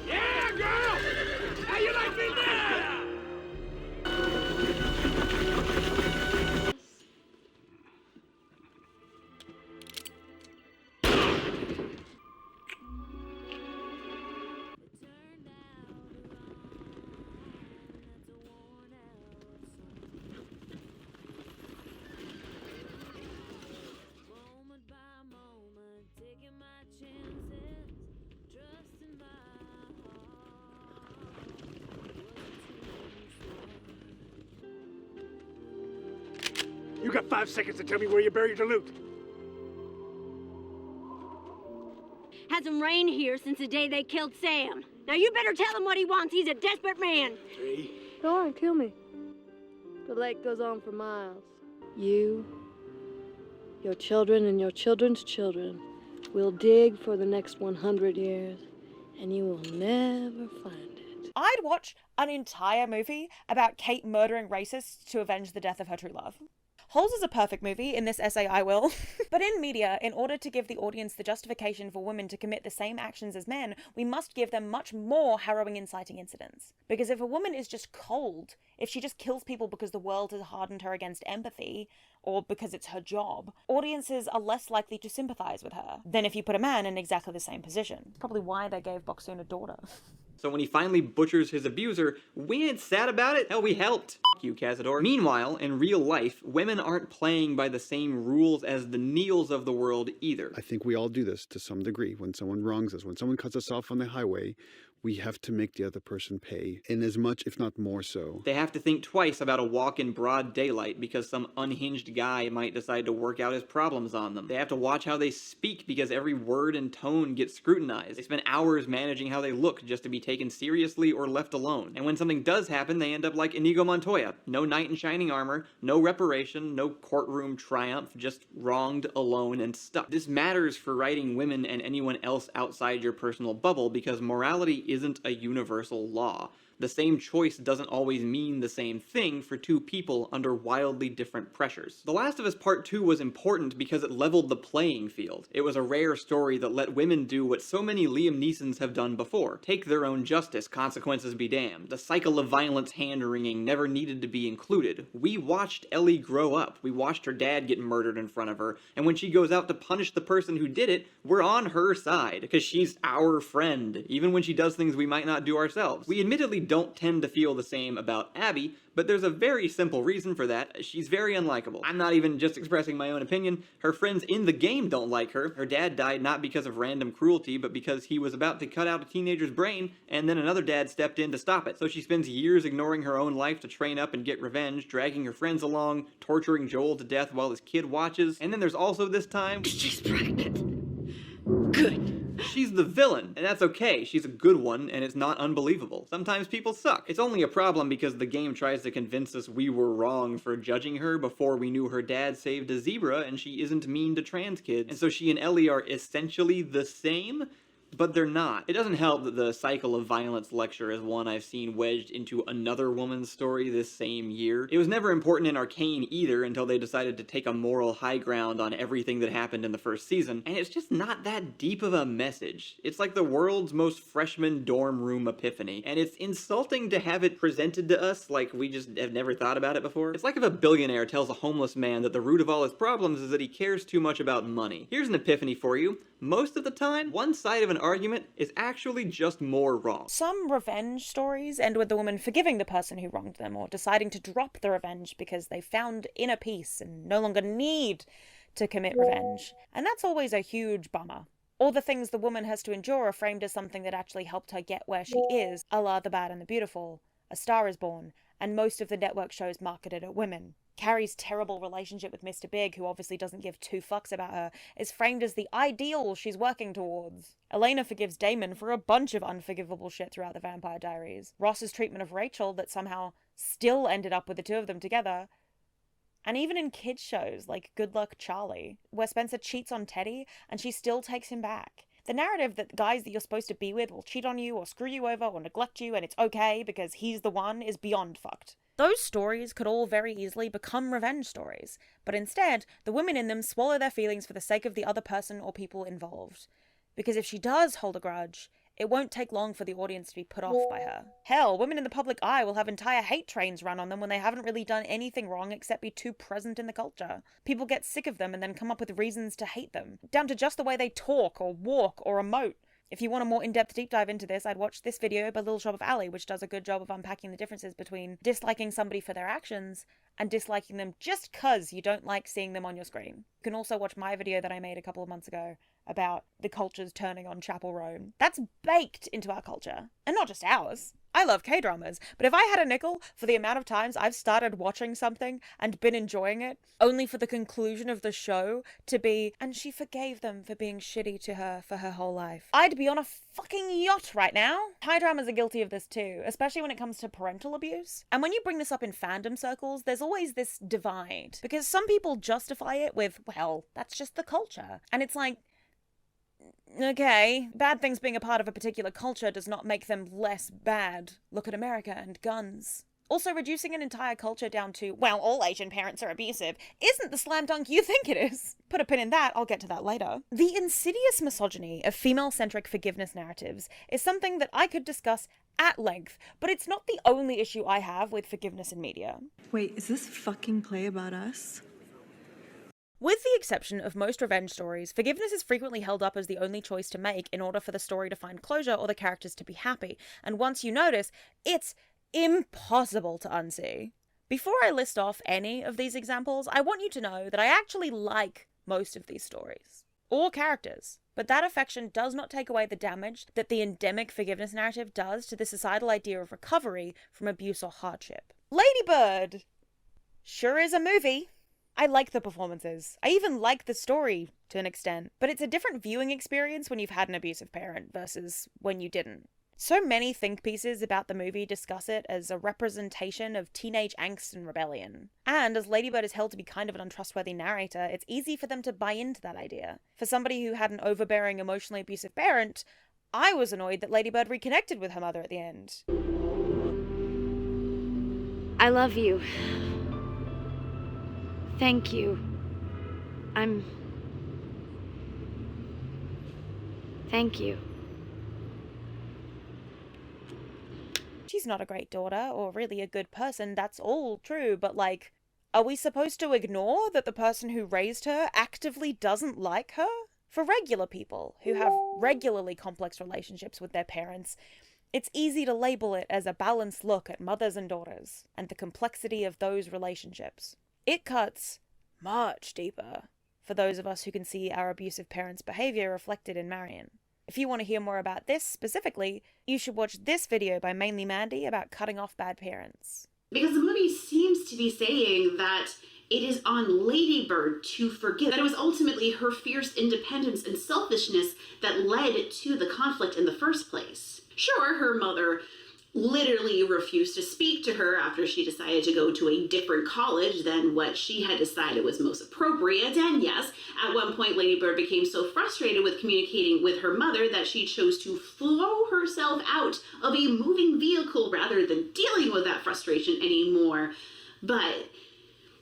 Yeah, girl! How you like me now? You got 5 seconds to tell me where you buried your loot. Hasn't rained here since the day they killed Sam. Now you better tell him what he wants. He's a desperate man. Go on, kill me. The lake goes on for miles. You, your children, and your children's children will dig for the next 100 years, and you will never find it. I'd watch an entire movie about Kate murdering racists to avenge the death of her true love. Holes is a perfect movie. In this essay, I will. But in media, in order to give the audience the justification for women to commit the same actions as men, we must give them much more harrowing inciting incidents. Because if a woman is just cold, if she just kills people because the world has hardened her against empathy, or because it's her job, audiences are less likely to sympathize with her than if you put a man in exactly the same position. Probably why they gave Bok-soon a daughter. So when he finally butchers his abuser, we ain't sad about it. Hell, we helped. F you, Cazador. Meanwhile, in real life, women aren't playing by the same rules as the Neils of the world either. I think we all do this to some degree. When someone wrongs us, when someone cuts us off on the highway, we have to make the other person pay, in as much, if not more so. They have to think twice about a walk in broad daylight because some unhinged guy might decide to work out his problems on them. They have to watch how they speak because every word and tone gets scrutinized. They spend hours managing how they look just to be taken seriously or left alone. And when something does happen, they end up like Inigo Montoya. No knight in shining armor, no reparation, no courtroom triumph, just wronged, alone, and stuck. This matters for writing women and anyone else outside your personal bubble because morality isn't a universal law. The same choice doesn't always mean the same thing for two people under wildly different pressures. The Last of Us Part 2 was important because it leveled the playing field. It was a rare story that let women do what so many Liam Neesons have done before. Take their own justice, consequences be damned. The cycle of violence hand-wringing never needed to be included. We watched Ellie grow up. We watched her dad get murdered in front of her, and when she goes out to punish the person who did it, we're on her side, because she's our friend, even when she does things we might not do ourselves. We admittedly don't tend to feel the same about Abby, but there's a very simple reason for that. She's very unlikable. I'm not even just expressing my own opinion. Her friends in the game don't like her. Her dad died not because of random cruelty, but because he was about to cut out a teenager's brain, and then another dad stepped in to stop it. So she spends years ignoring her own life to train up and get revenge, dragging her friends along, torturing Joel to death while his kid watches. And then there's also this time... She's pregnant. Good. She's the villain, and that's okay. She's a good one, and it's not unbelievable. Sometimes people suck. It's only a problem because the game tries to convince us we were wrong for judging her before we knew her dad saved a zebra and she isn't mean to trans kids. And so she and Ellie are essentially the same. but they're not. It doesn't help that the cycle of violence lecture is one I've seen wedged into another woman's story this same year. It was never important in Arcane either until they decided to take a moral high ground on everything that happened in the first season, and it's just not that deep of a message. It's like the world's most freshman dorm room epiphany, and it's insulting to have it presented to us like we just have never thought about it before. It's like if a billionaire tells a homeless man that the root of all his problems is that he cares too much about money. Here's an epiphany for you. Most of the time, one side of an argument is actually just more wrong. Some revenge stories end with the woman forgiving the person who wronged them or deciding to drop the revenge because they found inner peace and no longer need to commit revenge. And that's always a huge bummer. All the things the woman has to endure are framed as something that actually helped her get where she is, a la The Bad and the Beautiful, A Star is Born, and most of the network shows marketed at women. Carrie's terrible relationship with Mr. Big, who obviously doesn't give two fucks about her, is framed as the ideal she's working towards. Elena forgives Damon for a bunch of unforgivable shit throughout the Vampire Diaries. Ross's treatment of Rachel that somehow still ended up with the two of them together. And even in kids shows like Good Luck Charlie, where Spencer cheats on Teddy and she still takes him back. The narrative that guys that you're supposed to be with will cheat on you or screw you over or neglect you and it's okay because he's the one is beyond fucked. Those stories could all very easily become revenge stories, but instead, the women in them swallow their feelings for the sake of the other person or people involved. Because if she does hold a grudge, it won't take long for the audience to be put off by her. Hell, women in the public eye will have entire hate trains run on them when they haven't really done anything wrong except be too present in the culture. People get sick of them and then come up with reasons to hate them, down to just the way they talk or walk or emote. If you want a more in-depth deep dive into this, I'd watch this video by Little Shop of Ali, which does a good job of unpacking the differences between disliking somebody for their actions and disliking them just cause you don't like seeing them on your screen. You can also watch my video that I made a couple of months ago about the cultures turning on Chapel Roan. That's baked into our culture, and not just ours. I love K-dramas, but if I had a nickel for the amount of times I've started watching something and been enjoying it, only for the conclusion of the show to be, and she forgave them for being shitty to her for her whole life, I'd be on a fucking yacht right now. Thai dramas are guilty of this too, especially when it comes to parental abuse. And when you bring this up in fandom circles, there's always this divide, because some people justify it with, well, that's just the culture. And it's like, okay, bad things being a part of a particular culture does not make them less bad. Look at America and guns. Also, reducing an entire culture down to, well, all Asian parents are abusive, isn't the slam dunk you think it is. Put a pin in that, I'll get to that later. The insidious misogyny of female-centric forgiveness narratives is something that I could discuss at length, but it's not the only issue I have with forgiveness in media. Wait, is this fucking play about us? With the exception of most revenge stories, forgiveness is frequently held up as the only choice to make in order for the story to find closure or the characters to be happy, and once you notice, it's impossible to unsee. Before I list off any of these examples, I want you to know that I actually like most of these stories, or characters, but that affection does not take away the damage that the endemic forgiveness narrative does to the societal idea of recovery from abuse or hardship. Lady Bird sure is a movie. I like the performances. I even like the story to an extent, but it's a different viewing experience when you've had an abusive parent versus when you didn't. So many think pieces about the movie discuss it as a representation of teenage angst and rebellion. And as Lady Bird is held to be kind of an untrustworthy narrator, it's easy for them to buy into that idea. For somebody who had an overbearing, emotionally abusive parent, I was annoyed that Lady Bird reconnected with her mother at the end. I love you. Thank you. Thank you. She's not a great daughter or really a good person, that's all true, but like, are we supposed to ignore that the person who raised her actively doesn't like her? For regular people who have regularly complex relationships with their parents, it's easy to label it as a balanced look at mothers and daughters and the complexity of those relationships. It cuts much deeper for those of us who can see our abusive parents' behavior reflected in Marion. If you want to hear more about this specifically, you should watch this video by Mainly Mandy about cutting off bad parents. Because the movie seems to be saying that it is on Lady Bird to forgive, that it was ultimately her fierce independence and selfishness that led to the conflict in the first place. Sure, her mother literally refused to speak to her after she decided to go to a different college than what she had decided was most appropriate. And yes, at one point, Lady Bird became so frustrated with communicating with her mother that she chose to throw herself out of a moving vehicle rather than dealing with that frustration anymore. But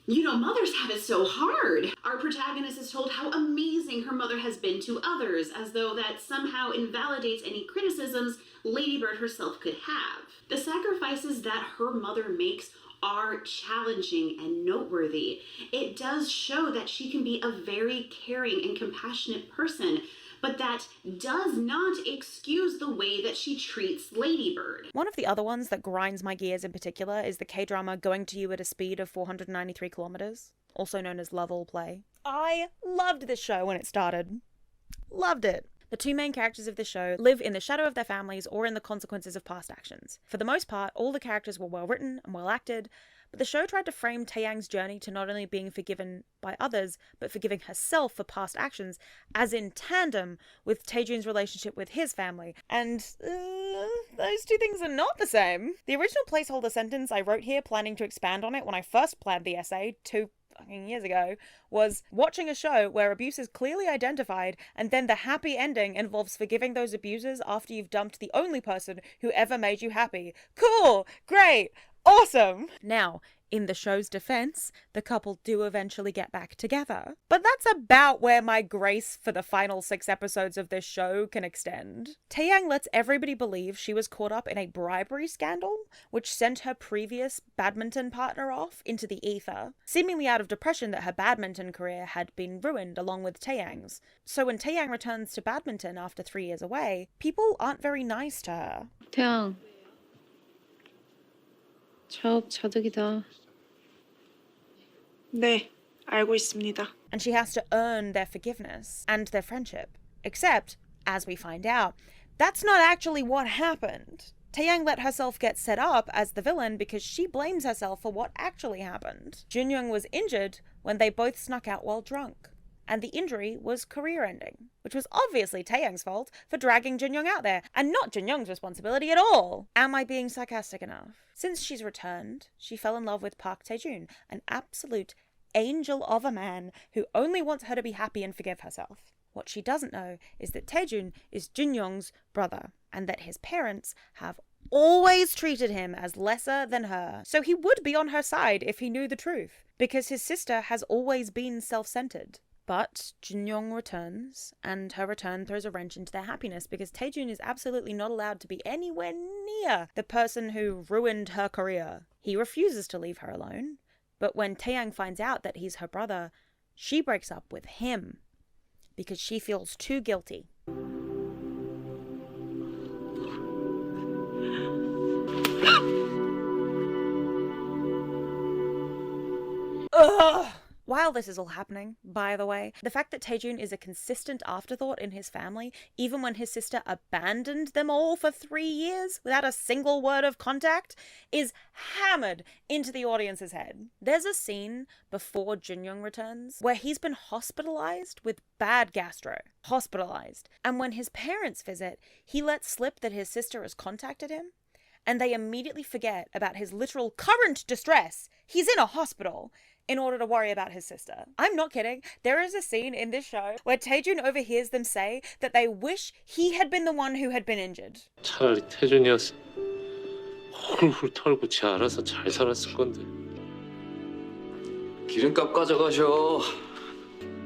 you know, mothers have it so hard. Our protagonist is told how amazing her mother has been to others, as though that somehow invalidates any criticisms Lady Bird herself could have. The sacrifices that her mother makes are challenging and noteworthy. It does show that she can be a very caring and compassionate person, but that does not excuse the way that she treats Lady Bird. One of the other ones that grinds my gears in particular is the K-drama Going to You at a Speed of 493 kilometers, also known as Love All Play. I loved this show when it started. Loved it. The two main characters of this show live in the shadow of their families or in the consequences of past actions. For the most part, all the characters were well written and well acted, but the show tried to frame Taeyang's journey to not only being forgiven by others, but forgiving herself for past actions, as in tandem with Taejun's relationship with his family. And those two things are not the same. The original placeholder sentence I wrote here, planning to expand on it when I first planned the essay 2 fucking years ago, was watching a show where abuse is clearly identified and then the happy ending involves forgiving those abusers after you've dumped the only person who ever made you happy. Cool! Great! Awesome! Now, in the show's defense, the couple do eventually get back together. But that's about where my grace for the final 6 episodes of this show can extend. Taeyang lets everybody believe she was caught up in a bribery scandal, which sent her previous badminton partner off into the ether, seemingly out of depression that her badminton career had been ruined along with Taeyang's. So when Taeyang returns to badminton after 3 years away, people aren't very nice to her. 태양, 취업 자득이다. 네, 알고 있습니다. And she has to earn their forgiveness and their friendship. Except, as we find out, that's not actually what happened. Taeyang let herself get set up as the villain because she blames herself for what actually happened. Junyoung was injured when they both snuck out while drunk. And the injury was career-ending, which was obviously Taeyang's fault for dragging Junyoung out there, and not Junyoung's responsibility at all. Am I being sarcastic enough? Since she's returned, she fell in love with Park Taejun, an absolute angel of a man who only wants her to be happy and forgive herself. What she doesn't know is that Taejun is Junyoung's brother, and that his parents have always treated him as lesser than her. So he would be on her side if he knew the truth, because his sister has always been self-centered. But Junyoung returns, and her return throws a wrench into their happiness because Taejun is absolutely not allowed to be anywhere near the person who ruined her career. He refuses to leave her alone, but when Taeyang finds out that he's her brother, she breaks up with him because she feels too guilty. Ugh! While this is all happening, by the way, the fact that Taejun is a consistent afterthought in his family, even when his sister abandoned them all for 3 years without a single word of contact, is hammered into the audience's head. There's a scene before Junyoung returns where he's been hospitalized with bad gastro. Hospitalized. And when his parents visit, he lets slip that his sister has contacted him, and they immediately forget about his literal current distress. He's in a hospital in order to worry about his sister. I'm not kidding. There is a scene in this show where Taejun overhears them say that they wish he had been the one who had been injured. 차라리 태준이었으면 훌훌 털고 지 알아서 잘 살았을 건데. 기름값 가져가셔.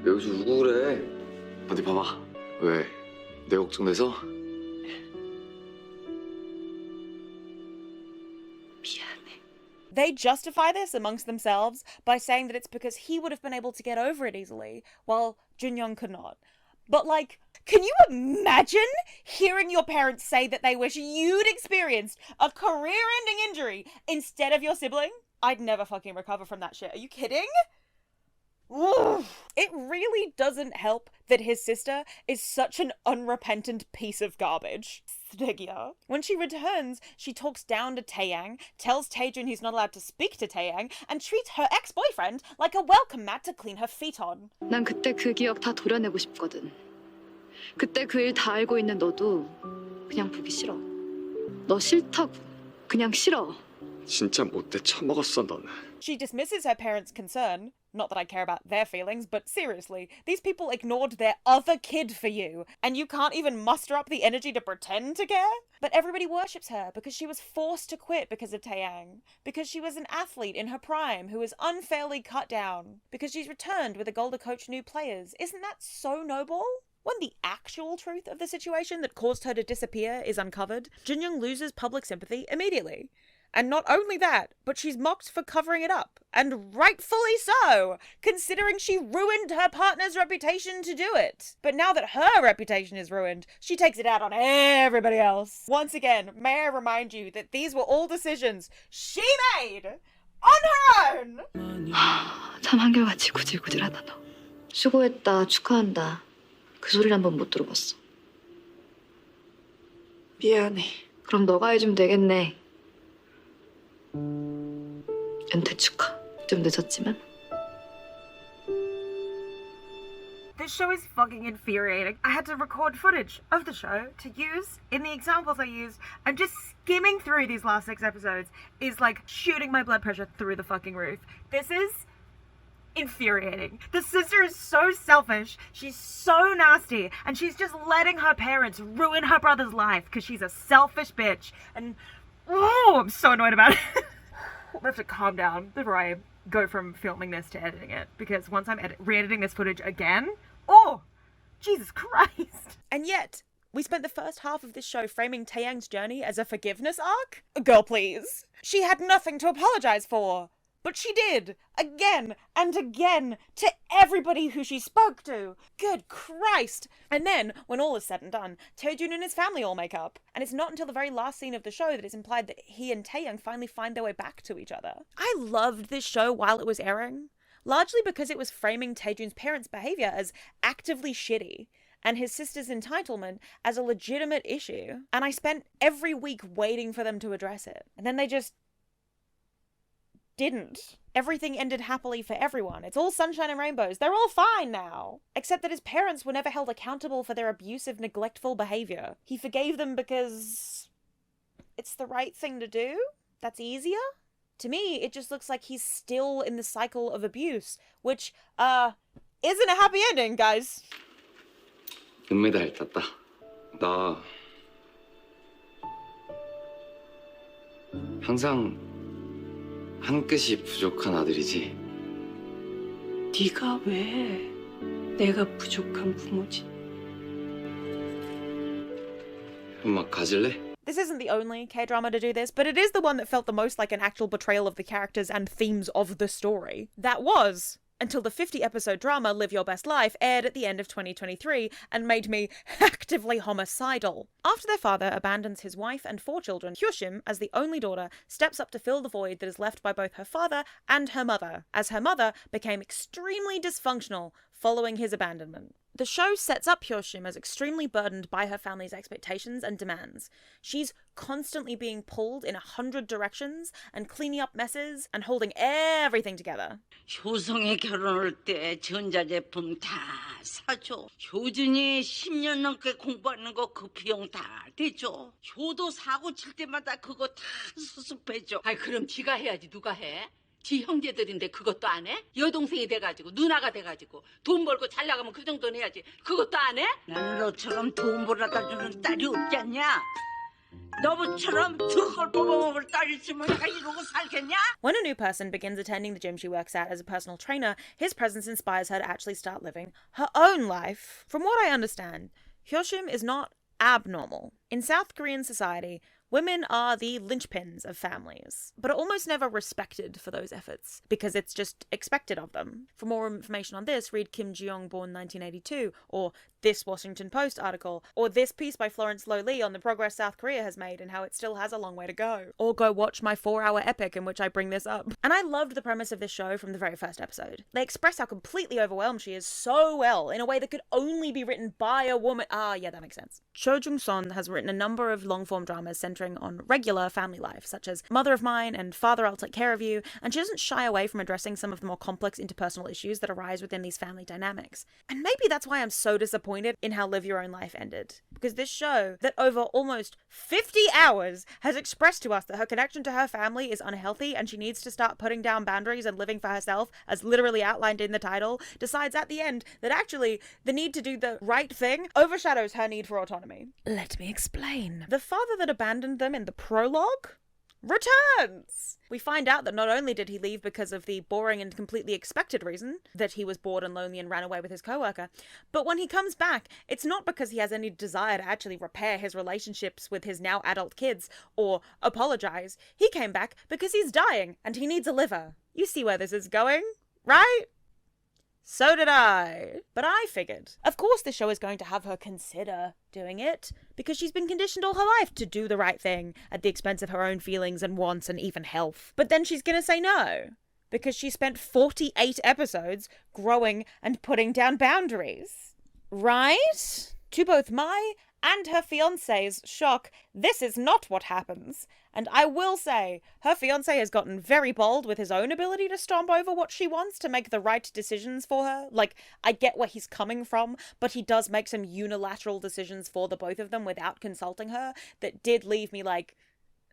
여기서 누구 그래? 어디 봐봐. 왜? 내 걱정돼서? They justify this amongst themselves by saying that it's because he would have been able to get over it easily, while Junyoung could not. But like, can you imagine hearing your parents say that they wish you'd experienced a career-ending injury instead of your sibling? I'd never fucking recover from that shit. Are you kidding? Oof. It really doesn't help that his sister is such an unrepentant piece of garbage. Stigya. When she returns, she talks down to Taeyang, tells Taejun he's not allowed to speak to Taeyang, and treats her ex-boyfriend like a welcome mat to clean her feet on. 난 그때 그 기억 다 도려내고 싶거든. 그때 그 일 다 알고 있는 너도 그냥 보기 싫어. 너 싫다고. 그냥 싫어. 진짜 못돼 처먹었어 너는. She dismisses her parents' concern. Not that I care about their feelings, but seriously, these people ignored their other kid for you, and you can't even muster up the energy to pretend to care? But everybody worships her because she was forced to quit because of Taeyang, because she was an athlete in her prime who was unfairly cut down, because she's returned with a goal to coach new players. Isn't that so noble? When the actual truth of the situation that caused her to disappear is uncovered, Jinyoung loses public sympathy immediately. And not only that, but she's mocked for covering it up. And rightfully so, considering she ruined her partner's reputation to do it. But now that her reputation is ruined, she takes it out on everybody else. Once again, may I remind you that these were all decisions she made on her own. 참 한결같이 구질구질하다 너. 수고했다, 축하한다. 그 소리를 한 번 못 들어봤어. 미안해. 그럼 너가 해주면 되겠네. 은퇴 축하. 좀 늦었지만. This show is fucking infuriating. I had to record footage of the show to use in the examples I used, and just skimming through these last 6 episodes is like shooting my blood pressure through the fucking roof. This is infuriating. The sister is so selfish, she's so nasty, and she's just letting her parents ruin her brother's life because she's a selfish bitch. And oh, I'm so annoyed about it. I'm gonna have to calm down before I go from filming this to editing it, because once I'm re-editing this footage again, oh, Jesus Christ. And yet, we spent the first half of this show framing Taeyang's journey as a forgiveness arc? Girl, please. She had nothing to apologize for. But she did, again and again, to everybody who she spoke to. Good Christ! And then, when all is said and done, Taejun and his family all make up. And it's not until the very last scene of the show that it's implied that he and Taeyang finally find their way back to each other. I loved this show while it was airing, largely because it was framing Taejun's parents' behavior as actively shitty, and his sister's entitlement as a legitimate issue. And I spent every week waiting for them to address it. And then they just didn't. Everything ended happily for everyone. It's all sunshine and rainbows. They're all fine now. Except that his parents were never held accountable for their abusive, neglectful behavior. He forgave them because it's the right thing to do? That's easier? To me, it just looks like he's still in the cycle of abuse, which, isn't a happy ending, guys. 은메달 땄다. 나 항상 한 끗이 부족한 아들이지. 네가 왜 내가 부족한 부모지? 음악 가질래? This isn't the only K-drama to do this, but it is the one that felt the most like an actual betrayal of the characters and themes of the story. That was until the 50-episode drama Live Your Best Life aired at the end of 2023 and made me actively homicidal. After their father abandons his wife and 4 children, Hyoshim, as the only daughter, steps up to fill the void that is left by both her father and her mother, as her mother became extremely dysfunctional following his abandonment. The show sets up Hyoshim as extremely burdened by her family's expectations and demands. She's constantly being pulled in 100 directions and cleaning up messes and holding everything together. 효성이 결혼할 때 전자제품 다 사줘. 효준이 10년 넘게 공부하는 거 그 비용 다 대줘. 효도 사고 칠 때마다 그거 다 수습해줘. 아이 그럼 지가 해야지 누가 해? 지 형제들인데 그것도 안 해? 여동생이 돼가지고 누나가 돼가지고 돈 벌고 잘 나가면 그 정도는 해야지. 그것도 안 해? 나는 너처럼 돈 벌어다 주는 딸이 없지 않냐? 너처럼 득걸 뽑아먹을 딸 있으면 내가 이러고 살겠냐? When a new person begins attending the gym she works at as a personal trainer, his presence inspires her to actually start living her own life. From what I understand, Hyoshim is not abnormal. In South Korean society, women are the linchpins of families, but are almost never respected for those efforts, because it's just expected of them. For more information on this, read Kim Ji-young, born 1982, or this Washington Post article, or this piece by Florence Lo Lee on the progress South Korea has made and how it still has a long way to go. Or go watch my 4-hour epic in which I bring this up. And I loved the premise of this show from the very first episode. They express how completely overwhelmed she is so well, in a way that could only be written by a woman. Ah, yeah, that makes sense. Cho Jung-son has written written a number of long-form dramas centering on regular family life, such as Mother of Mine and Father, I'll Take Care of You, and she doesn't shy away from addressing some of the more complex interpersonal issues that arise within these family dynamics. And maybe that's why I'm so disappointed in how Live Your Own Life ended, because this show that over almost 50 hours has expressed to us that her connection to her family is unhealthy and she needs to start putting down boundaries and living for herself, as literally outlined in the title, decides at the end that actually the need to do the right thing overshadows her need for autonomy. Let me explain. The father that abandoned them in the prologue returns. We find out that not only did he leave because of the boring and completely expected reason that he was bored and lonely and ran away with his coworker, but when he comes back, it's not because he has any desire to actually repair his relationships with his now adult kids or apologize. He came back because he's dying and he needs a liver. You see where this is going, right? So did I. But I figured, of course the show is going to have her consider doing it, because she's been conditioned all her life to do the right thing at the expense of her own feelings and wants and even health. But then she's gonna say no, because she spent 48 episodes growing and putting down boundaries. Right? To both my and her fiancé's shock, this is not what happens. And I will say, her fiancé has gotten very bold with his own ability to stomp over what she wants to make the right decisions for her. Like, I get where he's coming from, but he does make some unilateral decisions for the both of them without consulting her that did leave me like,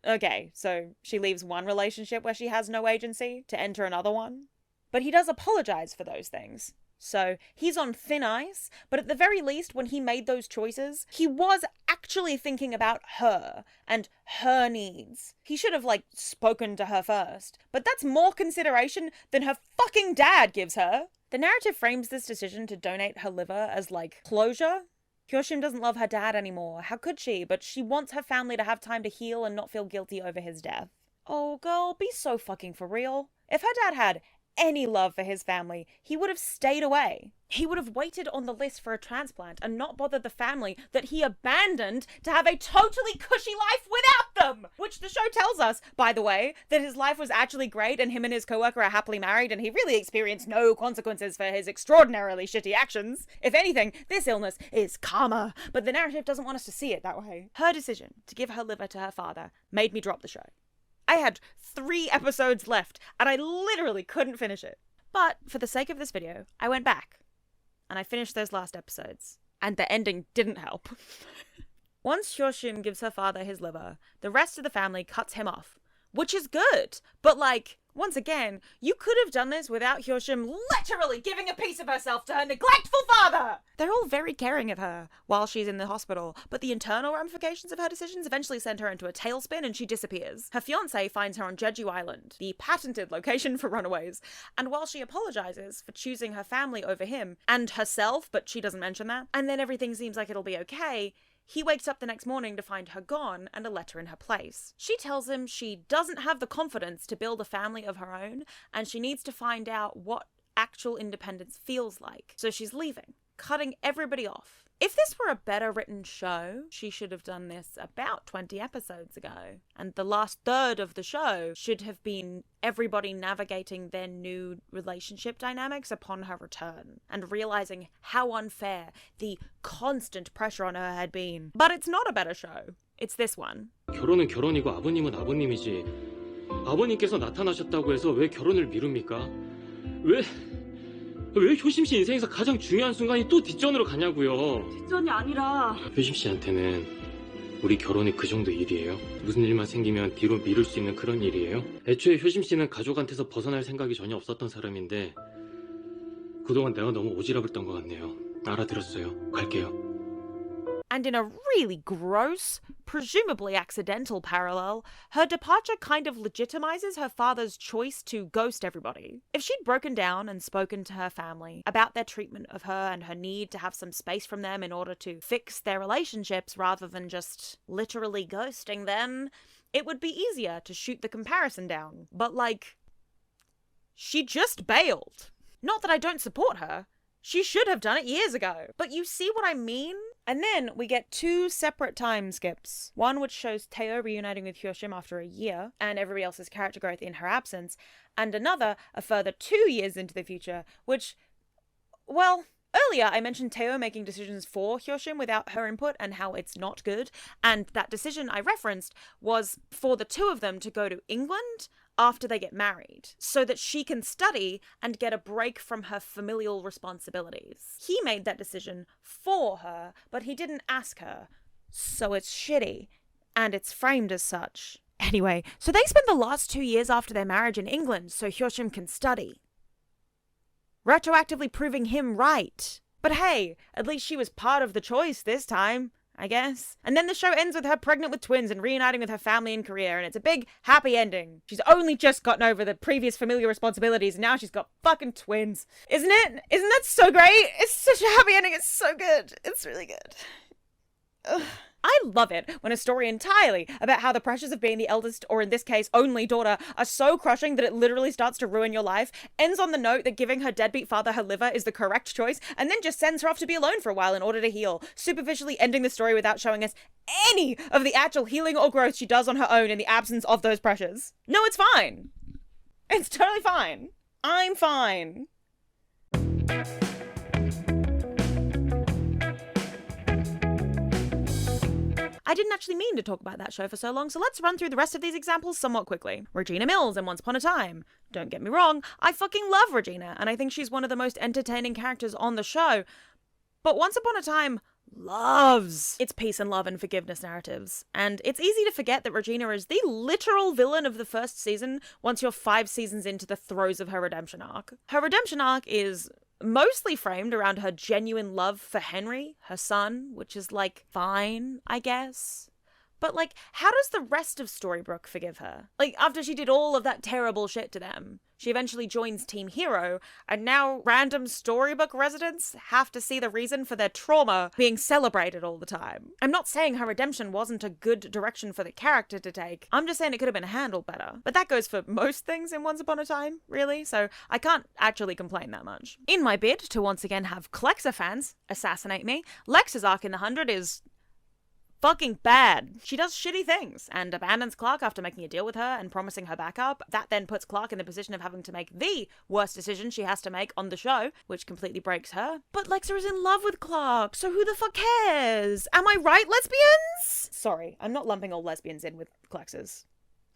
okay, so she leaves one relationship where she has no agency to enter another one. But he does apologize for those things. So he's on thin ice, but at the very least, when he made those choices, he was actually thinking about her and her needs. He should have, spoken to her first. But that's more consideration than her fucking dad gives her. The narrative frames this decision to donate her liver as, closure. Hyoshim doesn't love her dad anymore. How could she? But she wants her family to have time to heal and not feel guilty over his death. Oh, girl, be so fucking for real. If her dad had any love for his family, he would have stayed away. He would have waited on the list for a transplant and not bothered the family that he abandoned to have a totally cushy life without them! Which the show tells us, by the way, that his life was actually great and him and his coworker are happily married and he really experienced no consequences for his extraordinarily shitty actions. If anything, this illness is karma, but the narrative doesn't want us to see it that way. Her decision to give her liver to her father made me drop the show. I had 3 episodes left, and I literally couldn't finish it. But for the sake of this video, I went back, and I finished those last episodes. And the ending didn't help. Once Hyoshim gives her father his liver, the rest of the family cuts him off. Which is good, but once again, you could have done this without Hyoshim literally giving a piece of herself to her neglectful father! They're all very caring of her while she's in the hospital, but the internal ramifications of her decisions eventually send her into a tailspin and she disappears. Her fiancé finds her on Jeju Island, the patented location for runaways, and while she apologizes for choosing her family over him, and herself, but she doesn't mention that, and then everything seems like it'll be okay, he wakes up the next morning to find her gone and a letter in her place. She tells him she doesn't have the confidence to build a family of her own, and she needs to find out what actual independence feels like. So she's leaving, cutting everybody off. If this were a better written show, she should have done this about 20 episodes ago. And the last third of the show should have been everybody navigating their new relationship dynamics upon her return and realizing how unfair the constant pressure on her had been. But it's not a better show. It's this one. 결혼은 결혼이고 아버님은 아버님이지. 아버님께서 나타나셨다고 해서 왜 결혼을 미룹니까? 왜 효심 씨 인생에서 가장 중요한 순간이 또 뒷전으로 가냐고요. 뒷전이 아니라 효심 씨한테는 우리 결혼이 그 정도 일이에요? 무슨 일만 생기면 뒤로 미룰 수 있는 그런 일이에요? 애초에 효심 씨는 가족한테서 벗어날 생각이 전혀 없었던 사람인데 그동안 내가 너무 오지랖을 것 같네요. 알아들었어요. 갈게요. And in a really gross, presumably accidental parallel, her departure kind of legitimizes her father's choice to ghost everybody. If she'd broken down and spoken to her family about their treatment of her and her need to have some space from them in order to fix their relationships rather than just literally ghosting them, it would be easier to shoot the comparison down. But she just bailed. Not that I don't support her. She should have done it years ago. But you see what I mean? And then we get 2 separate time skips. One which shows Teo reuniting with Hyoshim after a year, and everybody else's character growth in her absence, and another, a further 2 years into the future, which, well, Earlier, I mentioned Teo making decisions for Hyoshim without her input and how it's not good, and that decision I referenced was for the two of them to go to England after they get married, so that she can study and get a break from her familial responsibilities. He made that decision for her, but he didn't ask her, so it's shitty, and it's framed as such. Anyway, so they spend the last 2 years after their marriage in England so Hyoshim can study, retroactively proving him right. But hey, at least she was part of the choice this time, I guess. And then the show ends with her pregnant with twins and reuniting with her family and career, and it's a big, happy ending. She's only just gotten over the previous familiar responsibilities, and now she's got fucking twins. Isn't it? Isn't that so great? It's such a happy ending. It's so good. It's really good. Ugh. I love it when a story entirely about how the pressures of being the eldest, or in this case, only daughter, are so crushing that it literally starts to ruin your life, ends on the note that giving her deadbeat father her liver is the correct choice, and then just sends her off to be alone for a while in order to heal, superficially ending the story without showing us any of the actual healing or growth she does on her own in the absence of those pressures. No, it's fine. It's totally fine. I'm fine. I didn't actually mean to talk about that show for so long, so let's run through the rest of these examples somewhat quickly. Regina Mills in Once Upon a Time. Don't get me wrong, I fucking love Regina, and I think she's one of the most entertaining characters on the show. But Once Upon a Time loves its peace and love and forgiveness narratives, and it's easy to forget that Regina is the literal villain of the first season once you're 5 seasons into the throes of her redemption arc. Her redemption arc is mostly framed around her genuine love for Henry, her son, which is, like, fine, I guess. But, like, how does the rest of Storybrooke forgive her? Like, after she did all of that terrible shit to them, she eventually joins Team Hero, and now random Storybook residents have to see the reason for their trauma being celebrated all the time. I'm not saying her redemption wasn't a good direction for the character to take. I'm just saying it could have been handled better. But that goes for most things in Once Upon a Time, really, so I can't actually complain that much. In my bid to once again have Clexa fans assassinate me, Lex's arc in the 100 is fucking bad. She does shitty things and abandons Clark after making a deal with her and promising her backup. That then puts Clark in the position of having to make the worst decision she has to make on the show, which completely breaks her. But Lexa is in love with Clark, so who the fuck cares? Am I right, lesbians? Sorry, I'm not lumping all lesbians in with Clexas.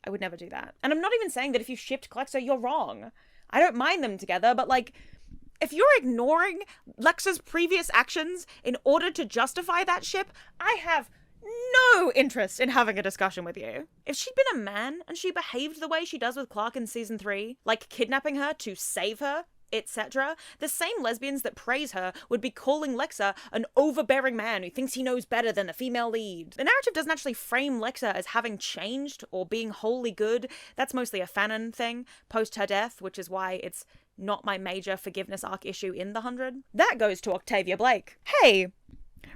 I would never do that. And I'm not even saying that if you shipped Clexa, you're wrong. I don't mind them together, but like, if you're ignoring Lexa's previous actions in order to justify that ship, I have no interest in having a discussion with you. If she'd been a man and she behaved the way she does with Clark in season 3, like kidnapping her to save her, etc., the same lesbians that praise her would be calling Lexa an overbearing man who thinks he knows better than the female lead. The narrative doesn't actually frame Lexa as having changed or being wholly good. That's mostly a Fanon thing post her death, which is why it's not my major forgiveness arc issue in the 100. That goes to Octavia Blake. Hey,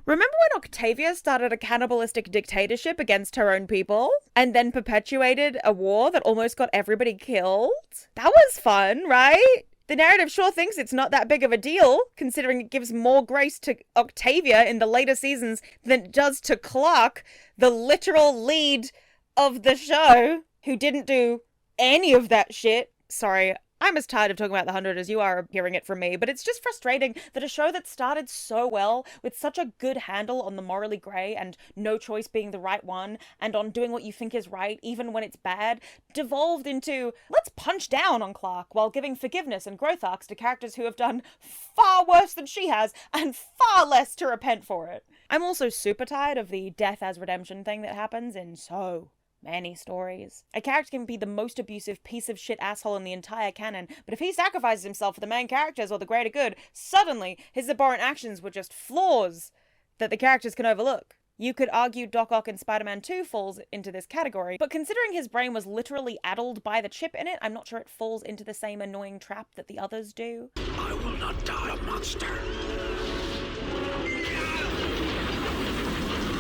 remember when Octavia started a cannibalistic dictatorship against her own people and then perpetuated a war that almost got everybody killed? That was fun, right? The narrative sure thinks it's not that big of a deal, considering it gives more grace to Octavia in the later seasons than it does to Clark, the literal lead of the show, who didn't do any of that shit. Sorry, I'm as tired of talking about the 100 as you are hearing it from me, but it's just frustrating that a show that started so well, with such a good handle on the morally grey and no choice being the right one, and on doing what you think is right, even when it's bad, devolved into, let's punch down on Clark while giving forgiveness and growth arcs to characters who have done far worse than she has, and far less to repent for it. I'm also super tired of the death as redemption thing that happens in so many stories. A character can be the most abusive piece of shit asshole in the entire canon, but if he sacrifices himself for the main characters or the greater good, suddenly his abhorrent actions were just flaws that the characters can overlook. You could argue Doc Ock in Spider-Man 2 falls into this category, but considering his brain was literally addled by the chip in it, I'm not sure it falls into the same annoying trap that the others do. I will not die a monster.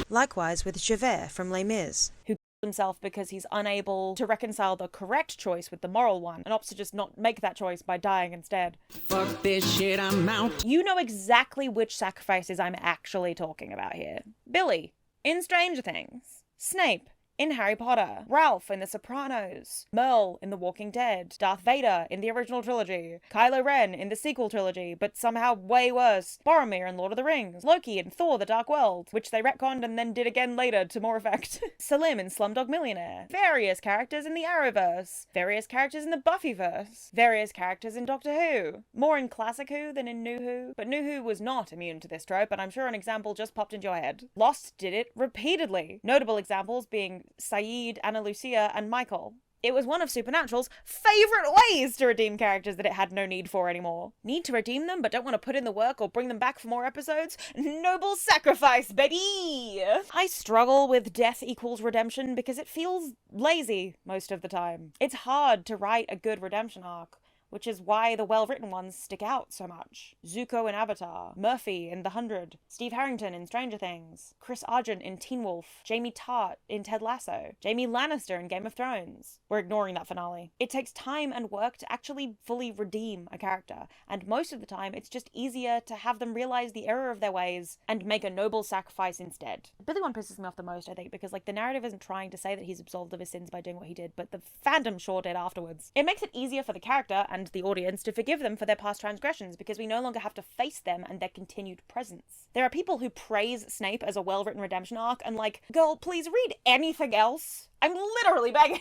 Likewise with Javert from Les Mis, who himself because he's unable to reconcile the correct choice with the moral one and opts to just not make that choice by dying instead. Fuck this shit, I'm out. You know exactly which sacrifices I'm actually talking about here. Billy in Stranger Things, Snape in Harry Potter, Ralph in The Sopranos, Merle in The Walking Dead, Darth Vader in the original trilogy, Kylo Ren in the sequel trilogy, but somehow way worse, Boromir in Lord of the Rings, Loki in Thor The Dark World, which they retconned and then did again later to more effect, Salim in Slumdog Millionaire, various characters in the Arrowverse, various characters in the Buffyverse, various characters in Doctor Who, more in Classic Who than in New Who, but New Who was not immune to this trope, and I'm sure an example just popped into your head. Lost did it repeatedly, notable examples being Saeed, Ana Lucia, and Michael. It was one of Supernatural's favourite ways to redeem characters that it had no need for anymore. Need to redeem them but don't want to put in the work or bring them back for more episodes? Noble sacrifice, baby! I struggle with death equals redemption because it feels lazy most of the time. It's hard to write a good redemption arc, which is why the well-written ones stick out so much. Zuko in Avatar, Murphy in The 100, Steve Harrington in Stranger Things, Chris Argent in Teen Wolf, Jamie Tart in Ted Lasso, Jaime Lannister in Game of Thrones. We're ignoring that finale. It takes time and work to actually fully redeem a character, and most of the time it's just easier to have them realize the error of their ways and make a noble sacrifice instead. Billy one pisses me off the most, I think, because the narrative isn't trying to say that he's absolved of his sins by doing what he did, but the fandom sure did afterwards. It makes it easier for the character and the audience to forgive them for their past transgressions because we no longer have to face them and their continued presence. There are people who praise Snape as a well-written redemption arc and girl, please read anything else. I'm literally begging.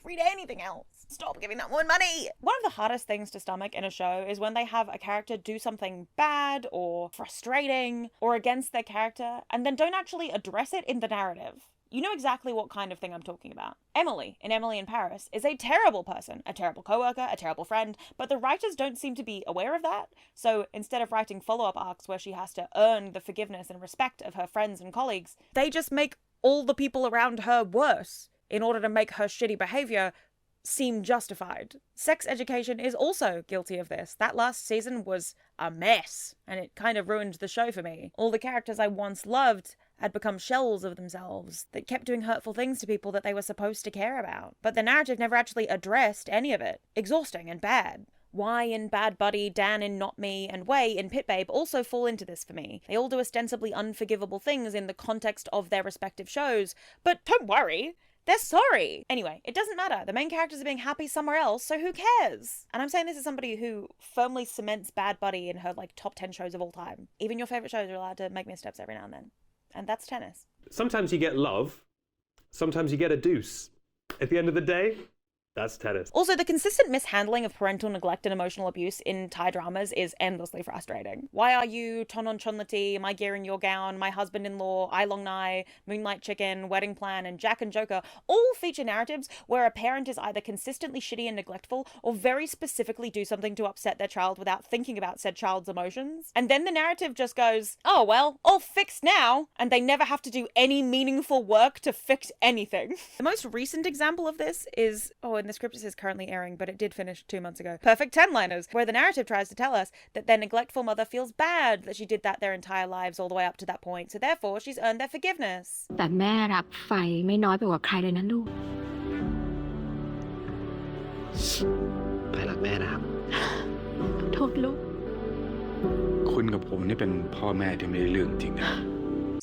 Read anything else. Stop giving that woman money. One of the hardest things to stomach in a show is when they have a character do something bad or frustrating or against their character and then don't actually address it in the narrative. You know exactly what kind of thing I'm talking about. Emily, in Emily in Paris, is a terrible person, a terrible coworker, a terrible friend, but the writers don't seem to be aware of that. So instead of writing follow-up arcs where she has to earn the forgiveness and respect of her friends and colleagues, they just make all the people around her worse in order to make her shitty behavior seem justified. Sex Education is also guilty of this. That last season was a mess, and it kind of ruined the show for me. All the characters I once loved had become shells of themselves that kept doing hurtful things to people that they were supposed to care about. But the narrative never actually addressed any of it. Exhausting and bad. Y in Bad Buddy, Dan in Not Me, and Way in Pit Babe also fall into this for me. They all do ostensibly unforgivable things in the context of their respective shows, but don't worry, they're sorry. Anyway, it doesn't matter. The main characters are being happy somewhere else, so who cares? And I'm saying this as somebody who firmly cements Bad Buddy in her top 10 shows of all time. Even your favourite shows are allowed to make missteps every now and then. And that's tennis. Sometimes you get love, sometimes you get a deuce. At the end of the day, that's tennis. Also, the consistent mishandling of parental neglect and emotional abuse in Thai dramas is endlessly frustrating. Why Are You, Tonon Chonlati, My Gear in Your Gown, My Husband-in-Law, I Long Nai, Moonlight Chicken, Wedding Plan, and Jack and Joker all feature narratives where a parent is either consistently shitty and neglectful or very specifically do something to upset their child without thinking about said child's emotions. And then the narrative just goes, oh well, all fixed now, and they never have to do any meaningful work to fix anything. The most recent example of this is, in the script it says currently airing, but it did finish 2 months ago, Perfect 10-Liners, where the narrative tries to tell us that their neglectful mother feels bad that she did that their entire lives all the way up to that point, so therefore she's earned their forgiveness. แต่แม่รับไฟไม่น้อยไปกว่าใครเลยนะลูก ไปรักแม่นะครับ โทษลูก คุณกับผมนี่เป็นพ่อแม่ที่ไม่ได้เรื่องจริงนะ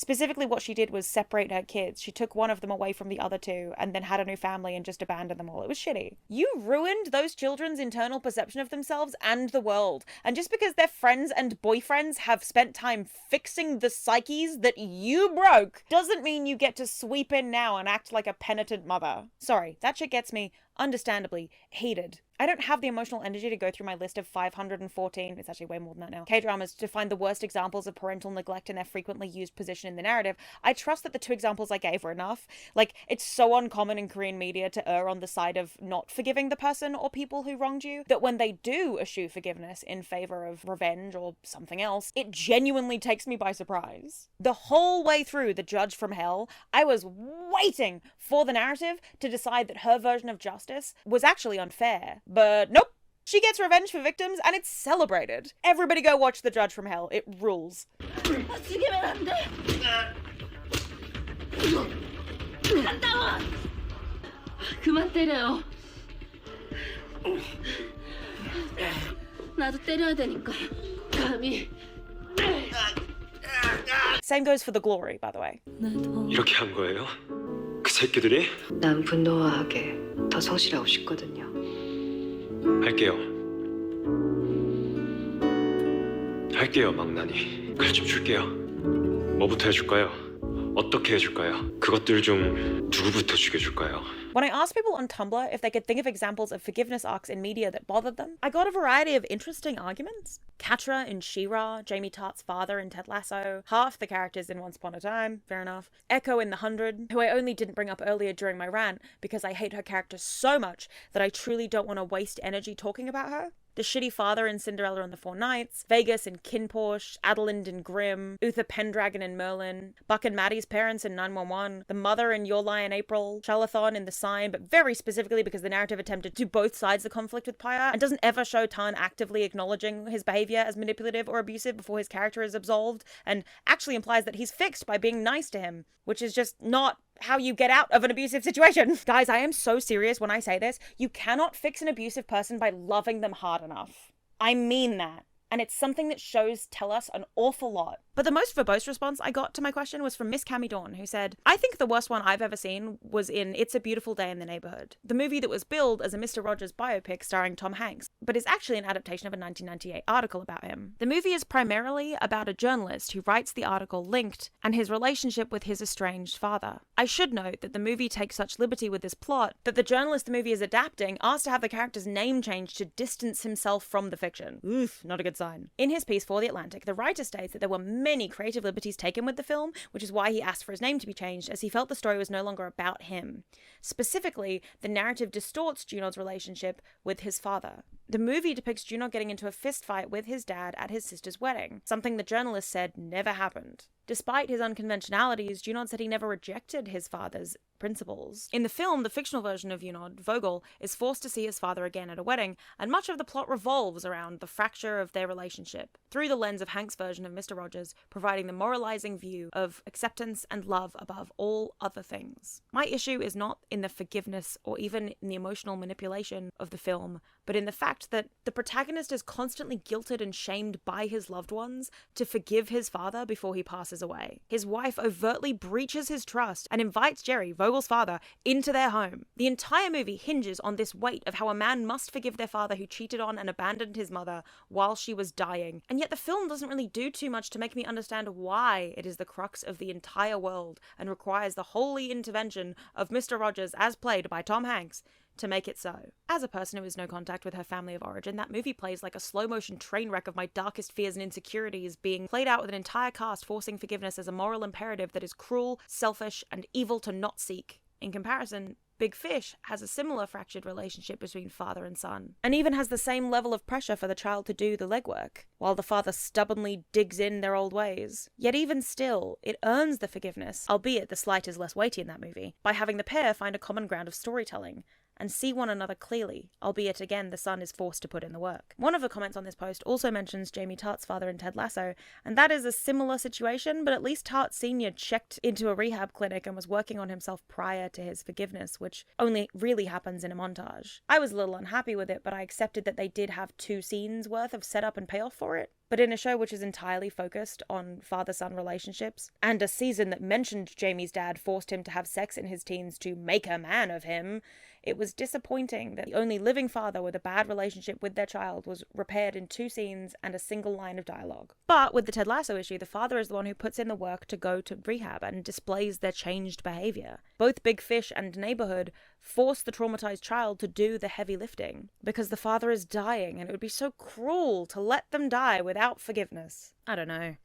Specifically, what she did was separate her kids. She took one of them away from the other two and then had a new family and just abandoned them all. It was shitty. You ruined those children's internal perception of themselves and the world. And just because their friends and boyfriends have spent time fixing the psyches that you broke doesn't mean you get to sweep in now and act like a penitent mother. Sorry, that shit gets me, understandably, heated. I don't have the emotional energy to go through my list of 514, it's actually way more than that now, K-dramas to find the worst examples of parental neglect in their frequently used position in the narrative. I trust that the 2 examples I gave were enough. It's so uncommon in Korean media to err on the side of not forgiving the person or people who wronged you, that when they do eschew forgiveness in favor of revenge or something else, it genuinely takes me by surprise. The whole way through The Judge from Hell, I was waiting for the narrative to decide that her version of justice was actually unfair. But nope, she gets revenge for victims and it's celebrated. Everybody go watch The Judge from Hell. It rules. 그만 때려요. 나도 때려야 되니까. 감히. Same goes for The Glory, by the way. 이렇게 한 거예요? 그 새끼들이? 난 분노하게 더 성실하고 싶거든요. 할게요. 할게요, 망나니. 글 좀 줄게요. 뭐부터 해줄까요? 어떻게 해줄까요? 그것들 중 누구부터 죽여줄까요? When I asked people on Tumblr if they could think of examples of forgiveness arcs in media that bothered them, I got a variety of interesting arguments. Catra in She-Ra, Jamie Tartt's father in Ted Lasso, half the characters in Once Upon a Time, fair enough, Echo in The 100, who I only didn't bring up earlier during my rant because I hate her character so much that I truly don't want to waste energy talking about her. The shitty father in Cinderella and the Four Knights, Vegas in Kinporsche, Adelind in Grimm, Uther Pendragon in Merlin, Buck and Maddie's parents in 911, the mother in Your Lie in April, Charlothon in The Sign, but very specifically because the narrative attempted to both sides the conflict with Pyre and doesn't ever show Tan actively acknowledging his behavior as manipulative or abusive before his character is absolved, and actually implies that he's fixed by being nice to him, which is just not how you get out of an abusive situation. Guys, I am so serious when I say this. You cannot fix an abusive person by loving them hard enough. I mean that. And it's something that shows tell us an awful lot. But the most verbose response I got to my question was from Miss Cammie Dawn, who said, I think the worst one I've ever seen was in It's a Beautiful Day in the Neighborhood, the movie that was billed as a Mr. Rogers biopic starring Tom Hanks, but is actually an adaptation of a 1998 article about him. The movie is primarily about a journalist who writes the article linked and his relationship with his estranged father. I should note that the movie takes such liberty with this plot that the journalist the movie is adapting asked to have the character's name changed to distance himself from the fiction. Oof, not a good sign. In his piece for The Atlantic, the writer states that there were many creative liberties taken with the film, which is why he asked for his name to be changed, as he felt the story was no longer about him. Specifically, the narrative distorts Junod's relationship with his father. The movie depicts Junod getting into a fistfight with his dad at his sister's wedding, something the journalist said never happened. Despite his unconventionalities, Junod said he never rejected his father's principles. In the film, the fictional version of Junod, Vogel, is forced to see his father again at a wedding, and much of the plot revolves around the fracture of their relationship, through the lens of Hank's version of Mr. Rogers, providing the moralizing view of acceptance and love above all other things. My issue is not in the forgiveness or even in the emotional manipulation of the film, but in the fact that the protagonist is constantly guilted and shamed by his loved ones to forgive his father before he passes away. His wife overtly breaches his trust and invites Jerry, Vogel's father, into their home. The entire movie hinges on this weight of how a man must forgive their father who cheated on and abandoned his mother while she was dying. And yet the film doesn't really do too much to make me understand why it is the crux of the entire world and requires the holy intervention of Mr. Rogers, as played by Tom Hanks, to make it so. As a person who has no contact with her family of origin, that movie plays like a slow-motion train wreck of my darkest fears and insecurities being played out with an entire cast forcing forgiveness as a moral imperative that is cruel, selfish, and evil to not seek. In comparison, Big Fish has a similar fractured relationship between father and son, and even has the same level of pressure for the child to do the legwork, while the father stubbornly digs in their old ways. Yet even still, it earns the forgiveness, albeit the slight is less weighty in that movie, by having the pair find a common ground of storytelling, and see one another clearly, albeit again the son is forced to put in the work. One of the comments on this post also mentions Jamie Tartt's father in Ted Lasso, and that is a similar situation, but at least Tartt Sr. checked into a rehab clinic and was working on himself prior to his forgiveness, which only really happens in a montage. I was a little unhappy with it, but I accepted that they did have 2 scenes worth of setup and payoff for it. But in a show which is entirely focused on father-son relationships, and a season that mentioned Jamie's dad forced him to have sex in his teens to make a man of him, it was disappointing that the only living father with a bad relationship with their child was repaired in 2 scenes and a single line of dialogue. But with the Ted Lasso issue, the father is the one who puts in the work to go to rehab and displays their changed behavior. Both Big Fish and Neighborhood force the traumatized child to do the heavy lifting, because the father is dying and it would be so cruel to let them die without forgiveness. I don't know.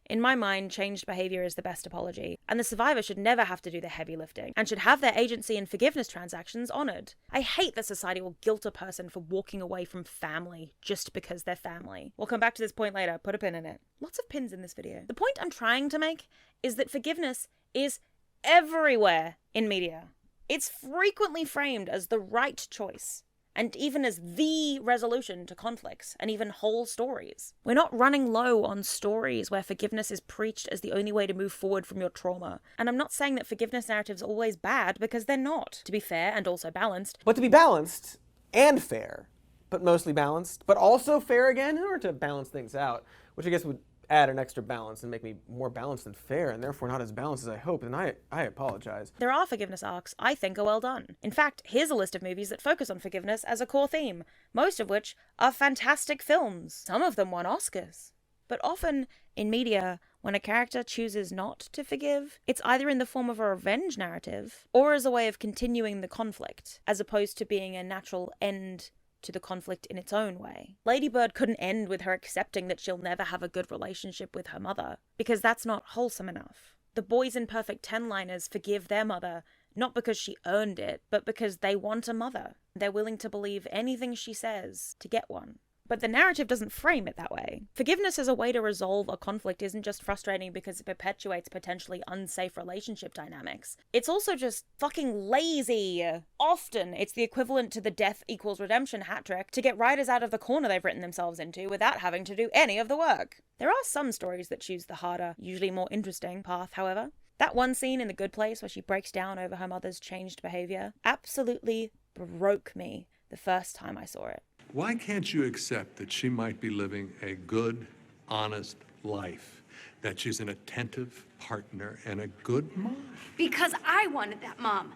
In my mind, changed behavior is the best apology, and the survivor should never have to do the heavy lifting, and should have their agency in forgiveness transactions honored. I hate that society will guilt a person for walking away from family just because they're family. We'll come back to this point later, put a pin in it. Lots of pins in this video. The point I'm trying to make is that forgiveness is everywhere in media. It's frequently framed as the right choice, and even as the resolution to conflicts, and even whole stories. We're not running low on stories where forgiveness is preached as the only way to move forward from your trauma. And I'm not saying that forgiveness narratives are always bad, because they're not. To be fair and also balanced. But to be balanced and fair, but mostly balanced, but also fair again, in order to balance things out, which I guess would add an extra balance and make me more balanced than fair, and therefore not as balanced as I hope, then I apologize. There are forgiveness arcs I think are well done. In fact, here's a list of movies that focus on forgiveness as a core theme, most of which are fantastic films. Some of them won Oscars. But often, in media, when a character chooses not to forgive, it's either in the form of a revenge narrative, or as a way of continuing the conflict, as opposed to being a natural end to the conflict in its own way. Lady Bird couldn't end with her accepting that she'll never have a good relationship with her mother, because that's not wholesome enough. The boys in Perfect 10-liners forgive their mother, not because she earned it, but because they want a mother. They're willing to believe anything she says to get one. But the narrative doesn't frame it that way. Forgiveness as a way to resolve a conflict isn't just frustrating because it perpetuates potentially unsafe relationship dynamics. It's also just fucking lazy. Often, it's the equivalent to the death equals redemption hat trick to get writers out of the corner they've written themselves into without having to do any of the work. There are some stories that choose the harder, usually more interesting path, however. That one scene in The Good Place where she breaks down over her mother's changed behavior absolutely broke me the first time I saw it. Why can't you accept that she might be living a good, honest life? That she's an attentive partner and a good mom? Because I wanted that mom.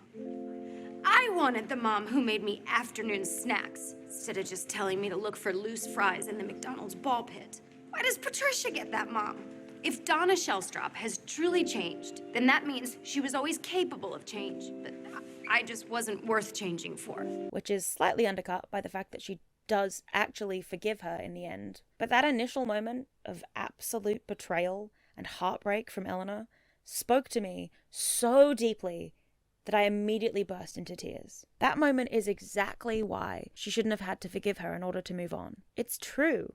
I wanted the mom who made me afternoon snacks instead of just telling me to look for loose fries in the McDonald's ball pit. Why does Patricia get that mom? If Donna Shellstrop has truly changed, then that means she was always capable of change, but I just wasn't worth changing for. Which is slightly undercut by the fact that she does actually forgive her in the end. But that initial moment of absolute betrayal and heartbreak from Eleanor spoke to me so deeply that I immediately burst into tears. That moment is exactly why she shouldn't have had to forgive her in order to move on. It's true.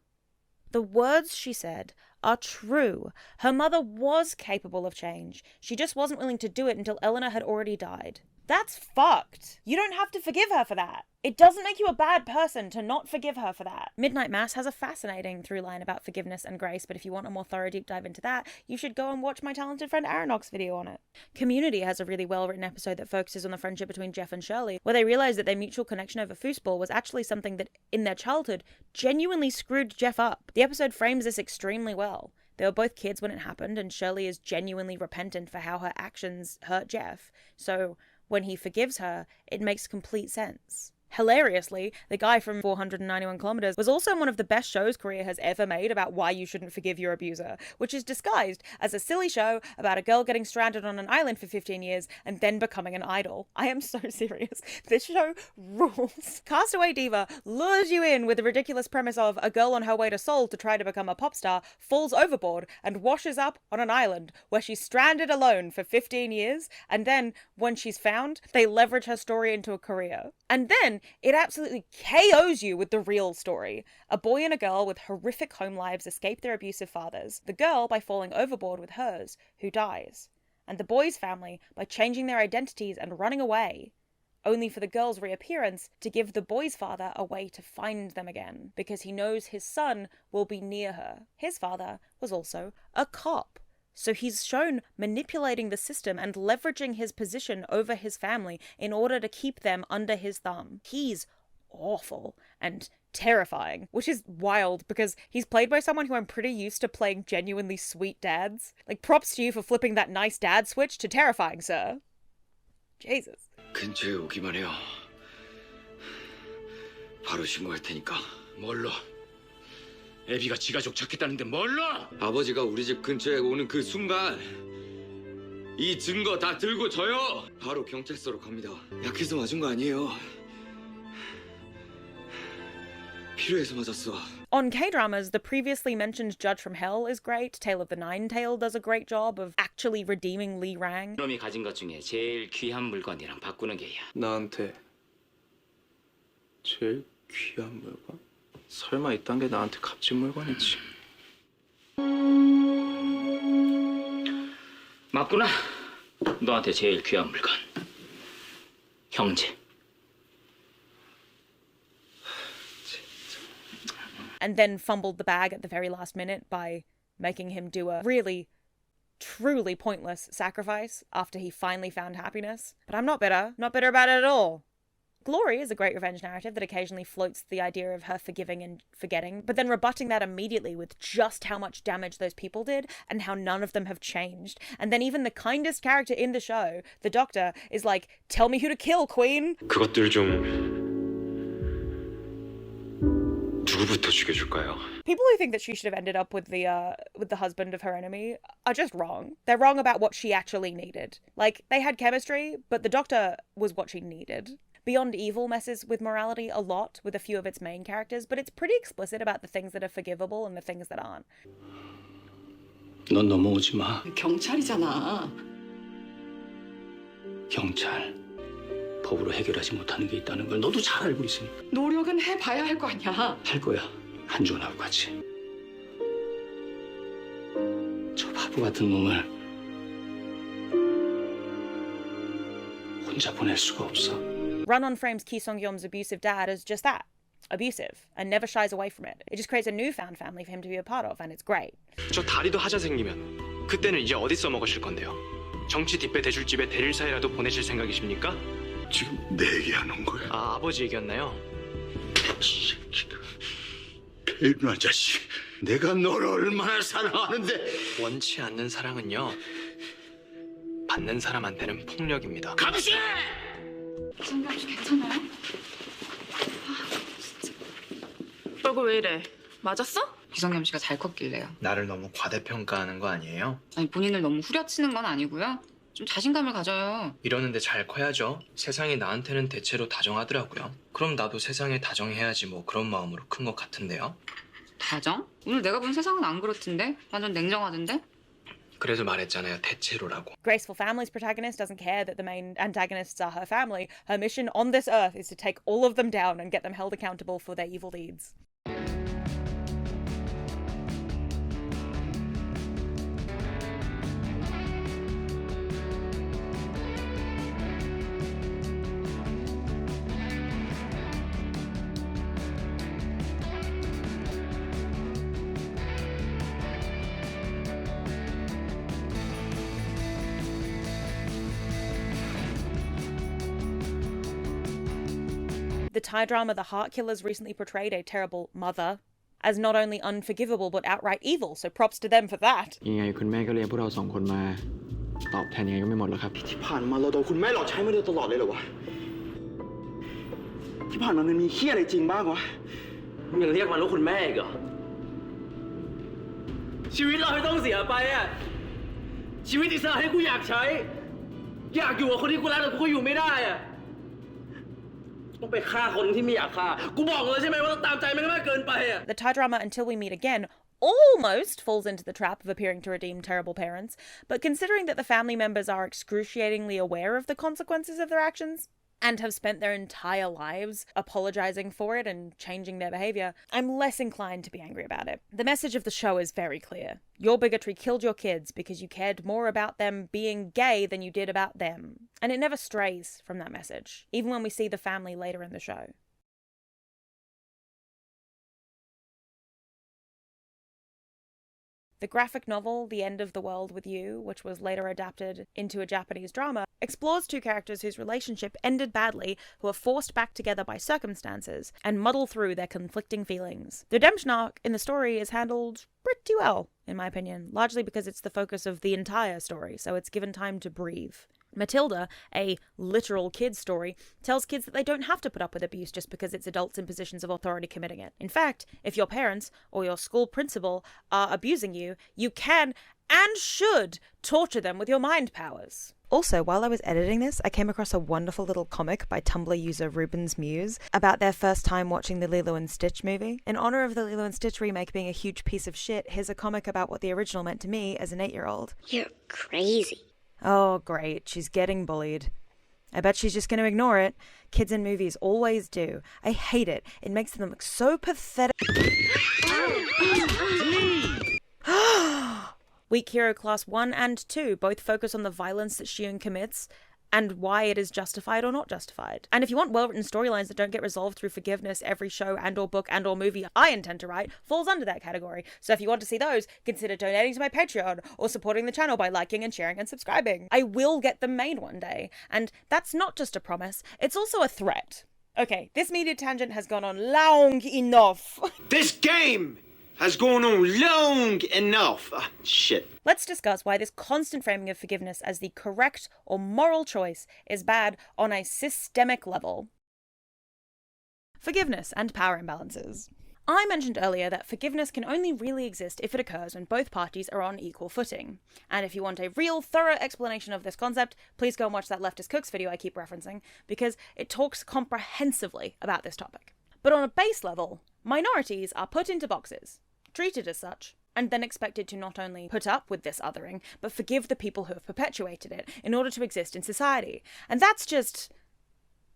The words she said are true. Her mother was capable of change. She just wasn't willing to do it until Eleanor had already died. That's fucked. You don't have to forgive her for that. It doesn't make you a bad person to not forgive her for that. Midnight Mass has a fascinating through line about forgiveness and grace, but if you want a more thorough deep dive into that, you should go and watch my talented friend Aronok's video on it. Community has a really well-written episode that focuses on the friendship between Jeff and Shirley, where they realize that their mutual connection over foosball was actually something that, in their childhood, genuinely screwed Jeff up. The episode frames this extremely well. They were both kids when it happened, and Shirley is genuinely repentant for how her actions hurt Jeff. So when he forgives her, it makes complete sense. Hilariously, the guy from 491 Kilometers was also in one of the best shows Korea has ever made about why you shouldn't forgive your abuser, which is disguised as a silly show about a girl getting stranded on an island for 15 years and then becoming an idol. I am so serious. This show rules. Castaway Diva lures you in with the ridiculous premise of a girl on her way to Seoul to try to become a pop star falls overboard and washes up on an island where she's stranded alone for 15 years, and then, when she's found, they leverage her story into a career. And then it absolutely KOs you with the real story. A boy and a girl with horrific home lives escape their abusive fathers. The girl by falling overboard with hers, who dies. And the boy's family by changing their identities and running away. Only for the girl's reappearance to give the boy's father a way to find them again, because he knows his son will be near her. His father was also a cop. So he's shown manipulating the system and leveraging his position over his family in order to keep them under his thumb. He's awful and terrifying, which is wild because he's played by someone who I'm pretty used to playing genuinely sweet dads. Like, props to you for flipping that nice dad switch to terrifying, sir. Jesus. 근처에 오기만 해요. 바로 신고할 테니까. 뭘로? 애비가 지 가족 찾겠다는데 뭘로? 아버지가 우리 집 근처에 오는 그 순간 이 증거 다 들고 저요. 바로 경찰서로 갑니다. 약해서 맞은 거 아니에요. 필요해서 맞았어. On K-dramas, the previously mentioned Judge from Hell is great. Tale of the Nine-Tailed does a great job of actually redeeming Lee Rang. 놈이 가진 것 중에 제일 귀한 물건이랑 바꾸는 게야. 나한테 제일 귀한 물건? 설마 이딴 게 나한테 값진 물건이지. 맞구나. 너한테 제일 귀한 물건. 형제. And then fumbled the bag at the very last minute by making him do a really, truly pointless sacrifice after he finally found happiness. But I'm not bitter. Not bitter about it at all. Glory is a great revenge narrative that occasionally floats the idea of her forgiving and forgetting, but then rebutting that immediately with just how much damage those people did and how none of them have changed. And then even the kindest character in the show, the Doctor, is like, tell me who to kill, Queen. 그것들 좀 누구부터 죽여줄까요? People who think that she should have ended up with the husband of her enemy are just wrong. They're wrong about what she actually needed. Like, they had chemistry, but the Doctor was what she needed. Beyond Evil messes with morality a lot with a few of its main characters, but it's pretty explicit about the things that are forgivable and the things that aren't. 넌 넘어오지 마. 경찰이잖아. 경찰. 법으로 해결하지 못하는 게 있다는 걸 너도 잘 알고 있으니까. 노력은 해봐야 할 거 아니야. 할 거야. 한준하고 같이. 저 바보 같은 놈을 혼자 보낼 수가 없어. Run on frames Ki Sung-yeom's abusive dad as just that. Abusive, and never shies away from it. It just creates a newfound family for him to be a part of, and it's great. 저 다리도 하자 생기면 그때는 이제 어디 써먹으실 건데요? 정치 뒷배 대줄 집에 대릴 사이라도 보내실 생각이십니까? 지금 내 얘기하는 거야? 아, 아버지 얘기였나요? 배윤아 자식, 내가 너를 얼마나 사랑하는데. 원치 않는 사랑은요, 받는 사람한테는 폭력입니다. 감시! 성경 씨 괜찮아요? 얼굴 왜 이래? 맞았어? 기성겸 씨가 잘 컸길래요. 나를 너무 과대평가하는 거 아니에요? 아니 본인을 너무 후려치는 건 아니고요. 좀 자신감을 가져요. 이러는데 잘 커야죠. 세상이 나한테는 대체로 다정하더라고요. 그럼 나도 세상에 다정해야지 뭐 그런 마음으로 큰 것 같은데요. 다정? 오늘 내가 본 세상은 안 그렇던데? 완전 냉정하던데? 그래서 말했잖아요. 대체로라고. Graceful Family's protagonist doesn't care that the main antagonists are her family. Her mission on this earth is to take all of them down and get them held accountable for their evil deeds. The Thai drama The Heart Killers recently portrayed a terrible mother as not only unforgivable but outright evil, so props to them for that. ยังไงคุณแม่ก็เลี้ยงพวกเราสองคนมาตอบแทนยังไงก็ไม่หมดหรอกครับที่ผ่านมาเราโดนคุณแม่หลอกใช้มาโดยตลอดเลยเหรอวะที่ผ่านมามันมีเหี้ยอะไรจริงบ้างวะมึงยังเรียกมันว่าคุณแม่อีกเหรอชีวิตเราไม่ต้องเสียไปอ่ะชีวิตอิสระให้กูอยากใช้อยากอยู่กับคนที่กูรักแต่กูก็อยู่ไม่ได้อ่ะต้องไปฆ่าคนที่ไม่อยากฆ่ากูบอกเลยใช่ไหมว่าต้องตามใจมันมากเกินไปอ่ะ The Thai drama Until We Meet Again almost falls into the trap of appearing to redeem terrible parents, but considering that the family members are excruciatingly aware of the consequences of their actions and have spent their entire lives apologizing for it and changing their behavior, I'm less inclined to be angry about it. The message of the show is very clear. Your bigotry killed your kids because you cared more about them being gay than you did about them. And it never strays from that message, even when we see the family later in the show. The graphic novel The End of the World with You, which was later adapted into a Japanese drama, explores two characters whose relationship ended badly, who are forced back together by circumstances, and muddle through their conflicting feelings. The redemption arc in the story is handled pretty well, in my opinion, largely because it's the focus of the entire story, so it's given time to breathe. Matilda, a literal kids story, tells kids that they don't have to put up with abuse just because it's adults in positions of authority committing it. In fact, if your parents or your school principal are abusing you, you can and should torture them with your mind powers. Also, while I was editing this, I came across a wonderful little comic by Tumblr user Ruben's Muse about their first time watching the Lilo and Stitch movie. In honor of the Lilo and Stitch remake being a huge piece of shit, here's a comic about what the original meant to me as an 8-year-old. You're crazy. Oh, great. She's getting bullied. I bet she's just going to ignore it. Kids in movies always do. I hate it. It makes them look so pathetic. Weak Hero Class 1 and 2 both focus on the violence that Shion commits and why it is justified or not justified. And if you want well-written storylines that don't get resolved through forgiveness, every show and or book and or movie I intend to write falls under that category. So if you want to see those, consider donating to my Patreon or supporting the channel by liking and sharing and subscribing. I will get them made one day. And that's not just a promise, it's also a threat. Okay, this media tangent has gone on long enough. This game has gone on long enough. Shit. Let's discuss why this constant framing of forgiveness as the correct or moral choice is bad on a systemic level. Forgiveness and power imbalances. I mentioned earlier that forgiveness can only really exist if it occurs when both parties are on equal footing. And if you want a real, thorough explanation of this concept, please go and watch that Leftist Cooks video I keep referencing, because it talks comprehensively about this topic. But on a base level, minorities are put into boxes, treated as such, and then expected to not only put up with this othering, but forgive the people who have perpetuated it in order to exist in society. And that's just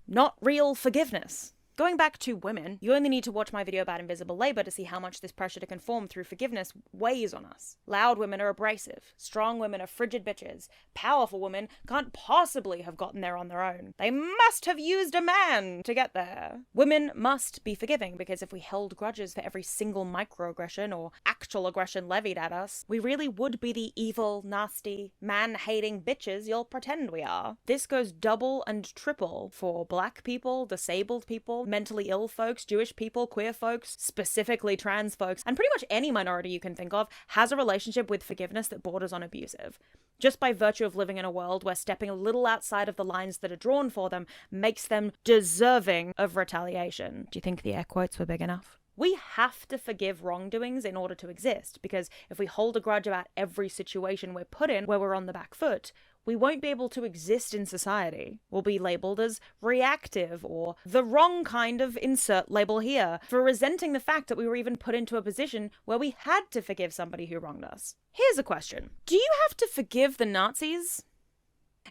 not real forgiveness. Going back to women, you only need to watch my video about invisible labour to see how much this pressure to conform through forgiveness weighs on us. Loud women are abrasive, strong women are frigid bitches, powerful women can't possibly have gotten there on their own. They must have used a man to get there. Women must be forgiving, because if we held grudges for every single microaggression or actual aggression levied at us, we really would be the evil, nasty, man-hating bitches you'll pretend we are. This goes double and triple for black people, disabled people, mentally ill folks, Jewish people, queer folks, specifically trans folks, and pretty much any minority you can think of has a relationship with forgiveness that borders on abusive, just by virtue of living in a world where stepping a little outside of the lines that are drawn for them makes them deserving of retaliation. Do you think the air quotes were big enough? We have to forgive wrongdoings in order to exist, because if we hold a grudge about every situation we're put in where we're on the back foot, we won't be able to exist in society. We'll be labelled as reactive, or the wrong kind of insert label here, for resenting the fact that we were even put into a position where we had to forgive somebody who wronged us. Here's a question. Do you have to forgive the Nazis?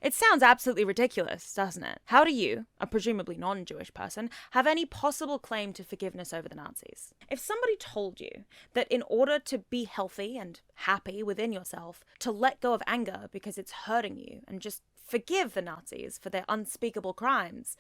It sounds absolutely ridiculous, doesn't it? How do you, a presumably non-Jewish person, have any possible claim to forgiveness over the Nazis? If somebody told you that in order to be healthy and happy within yourself, to let go of anger because it's hurting you and just forgive the Nazis for their unspeakable crimes,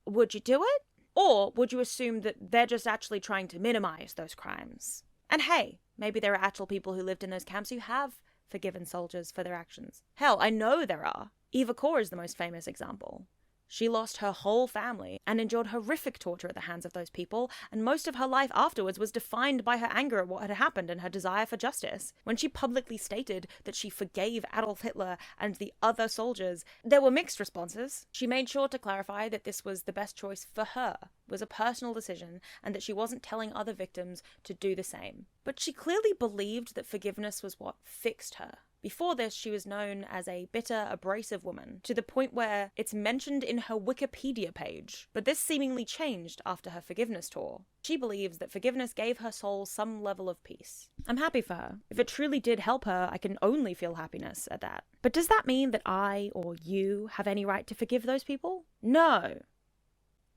would you do it? Or would you assume that they're just actually trying to minimize those crimes? And hey, maybe there are actual people who lived in those camps who have forgiven soldiers for their actions. Hell, I know there are. Eva Kor is the most famous example. She lost her whole family and endured horrific torture at the hands of those people, and most of her life afterwards was defined by her anger at what had happened and her desire for justice. When she publicly stated that she forgave Adolf Hitler and the other soldiers, there were mixed responses. She made sure to clarify that this was the best choice for her, was a personal decision, and that she wasn't telling other victims to do the same. But she clearly believed that forgiveness was what fixed her. Before this, she was known as a bitter, abrasive woman, to the point where it's mentioned in her Wikipedia page. But this seemingly changed after her forgiveness tour. She believes that forgiveness gave her soul some level of peace. I'm happy for her. If it truly did help her, I can only feel happiness at that. But does that mean that I, or you, have any right to forgive those people? No.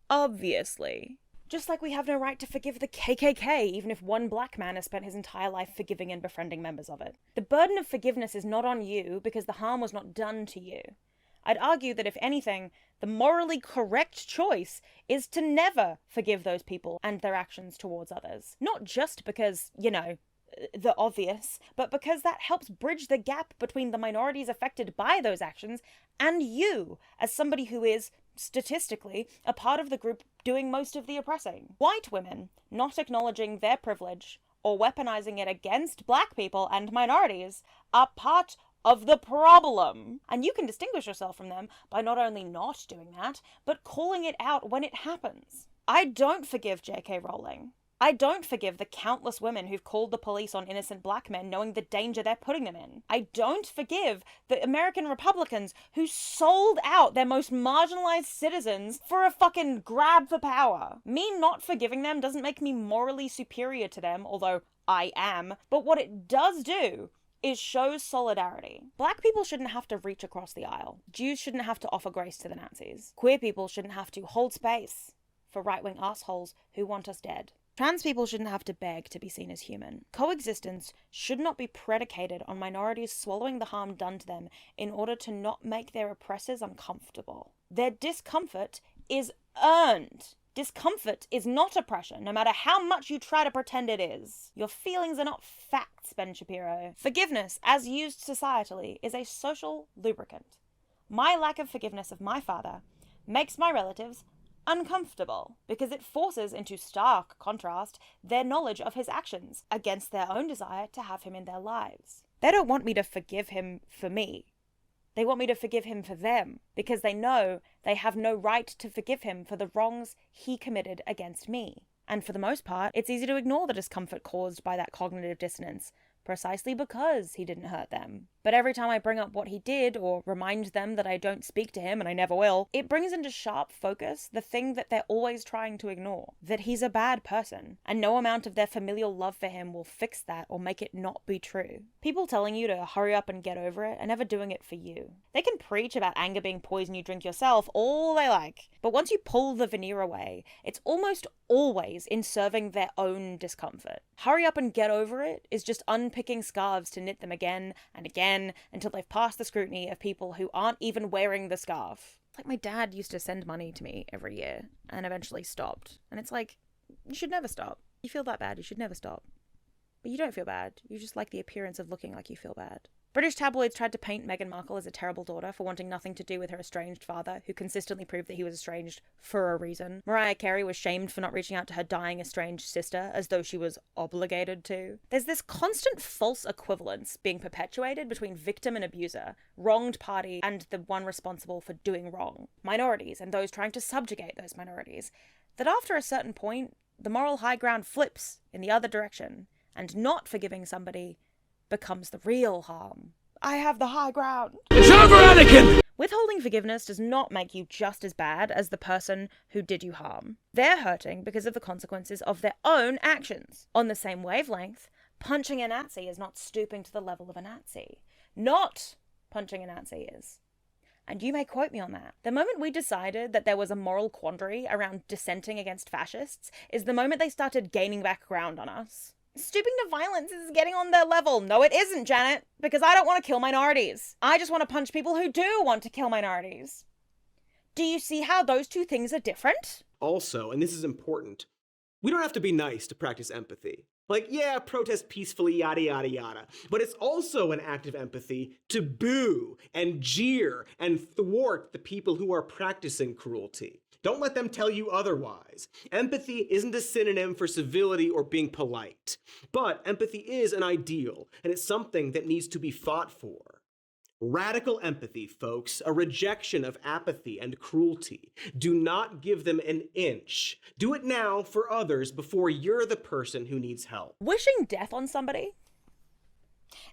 Obviously. Just like we have no right to forgive the KKK, even if one black man has spent his entire life forgiving and befriending members of it. The burden of forgiveness is not on you because the harm was not done to you. I'd argue that if anything, the morally correct choice is to never forgive those people and their actions towards others. Not just because, the obvious, but because that helps bridge the gap between the minorities affected by those actions and you, as somebody who is, statistically, a part of the group doing most of the oppressing. White women not acknowledging their privilege or weaponizing it against black people and minorities are part of the problem. And you can distinguish yourself from them by not only not doing that, but calling it out when it happens. I don't forgive J.K. Rowling. I don't forgive the countless women who've called the police on innocent black men knowing the danger they're putting them in. I don't forgive the American Republicans who sold out their most marginalized citizens for a fucking grab for power. Me not forgiving them doesn't make me morally superior to them, although I am, but what it does do is show solidarity. Black people shouldn't have to reach across the aisle. Jews shouldn't have to offer grace to the Nazis. Queer people shouldn't have to hold space for right-wing assholes who want us dead. Trans people shouldn't have to beg to be seen as human. Coexistence should not be predicated on minorities swallowing the harm done to them in order to not make their oppressors uncomfortable. Their discomfort is earned. Discomfort is not oppression, no matter how much you try to pretend it is. Your feelings are not facts, Ben Shapiro. Forgiveness, as used societally, is a social lubricant. My lack of forgiveness of my father makes my relatives uncomfortable, because it forces into stark contrast their knowledge of his actions against their own desire to have him in their lives. They don't want me to forgive him for me. They want me to forgive him for them, because they know they have no right to forgive him for the wrongs he committed against me. And for the most part, it's easy to ignore the discomfort caused by that cognitive dissonance, precisely because he didn't hurt them. But every time I bring up what he did, or remind them that I don't speak to him and I never will, it brings into sharp focus the thing that they're always trying to ignore, that he's a bad person, and no amount of their familial love for him will fix that or make it not be true. People telling you to hurry up and get over it are never doing it for you. They can preach about anger being poison you drink yourself all they like, but once you pull the veneer away, it's almost always in serving their own discomfort. Hurry up and get over it is just unpicking scarves to knit them again and again until they've passed the scrutiny of people who aren't even wearing the scarf. Like, my dad used to send money to me every year and eventually stopped. And it's like, you should never stop. You feel that bad, you should never stop. But you don't feel bad. You just like the appearance of looking like you feel bad. British tabloids tried to paint Meghan Markle as a terrible daughter for wanting nothing to do with her estranged father, who consistently proved that he was estranged for a reason. Mariah Carey was shamed for not reaching out to her dying estranged sister, as though she was obligated to. There's this constant false equivalence being perpetuated between victim and abuser, wronged party and the one responsible for doing wrong, minorities and those trying to subjugate those minorities, that after a certain point, the moral high ground flips in the other direction, and not forgiving somebody becomes the real harm. I have the high ground. It's over, Anakin! Withholding forgiveness does not make you just as bad as the person who did you harm. They're hurting because of the consequences of their own actions. On the same wavelength, punching a Nazi is not stooping to the level of a Nazi. Not punching a Nazi is. And you may quote me on that. The moment we decided that there was a moral quandary around dissenting against fascists is the moment they started gaining back ground on us. Stooping to violence is getting on their level. No, it isn't, Janet, because I don't want to kill minorities. I just want to punch people who do want to kill minorities. Do you see how those two things are different? Also, and this is important, we don't have to be nice to practice empathy. Like, yeah, protest peacefully, yada, yada, yada. But it's also an act of empathy to boo and jeer and thwart the people who are practicing cruelty. Don't let them tell you otherwise. Empathy isn't a synonym for civility or being polite. But empathy is an ideal, and it's something that needs to be fought for. Radical empathy, folks, a rejection of apathy and cruelty. Do not give them an inch. Do it now for others before you're the person who needs help. Wishing death on somebody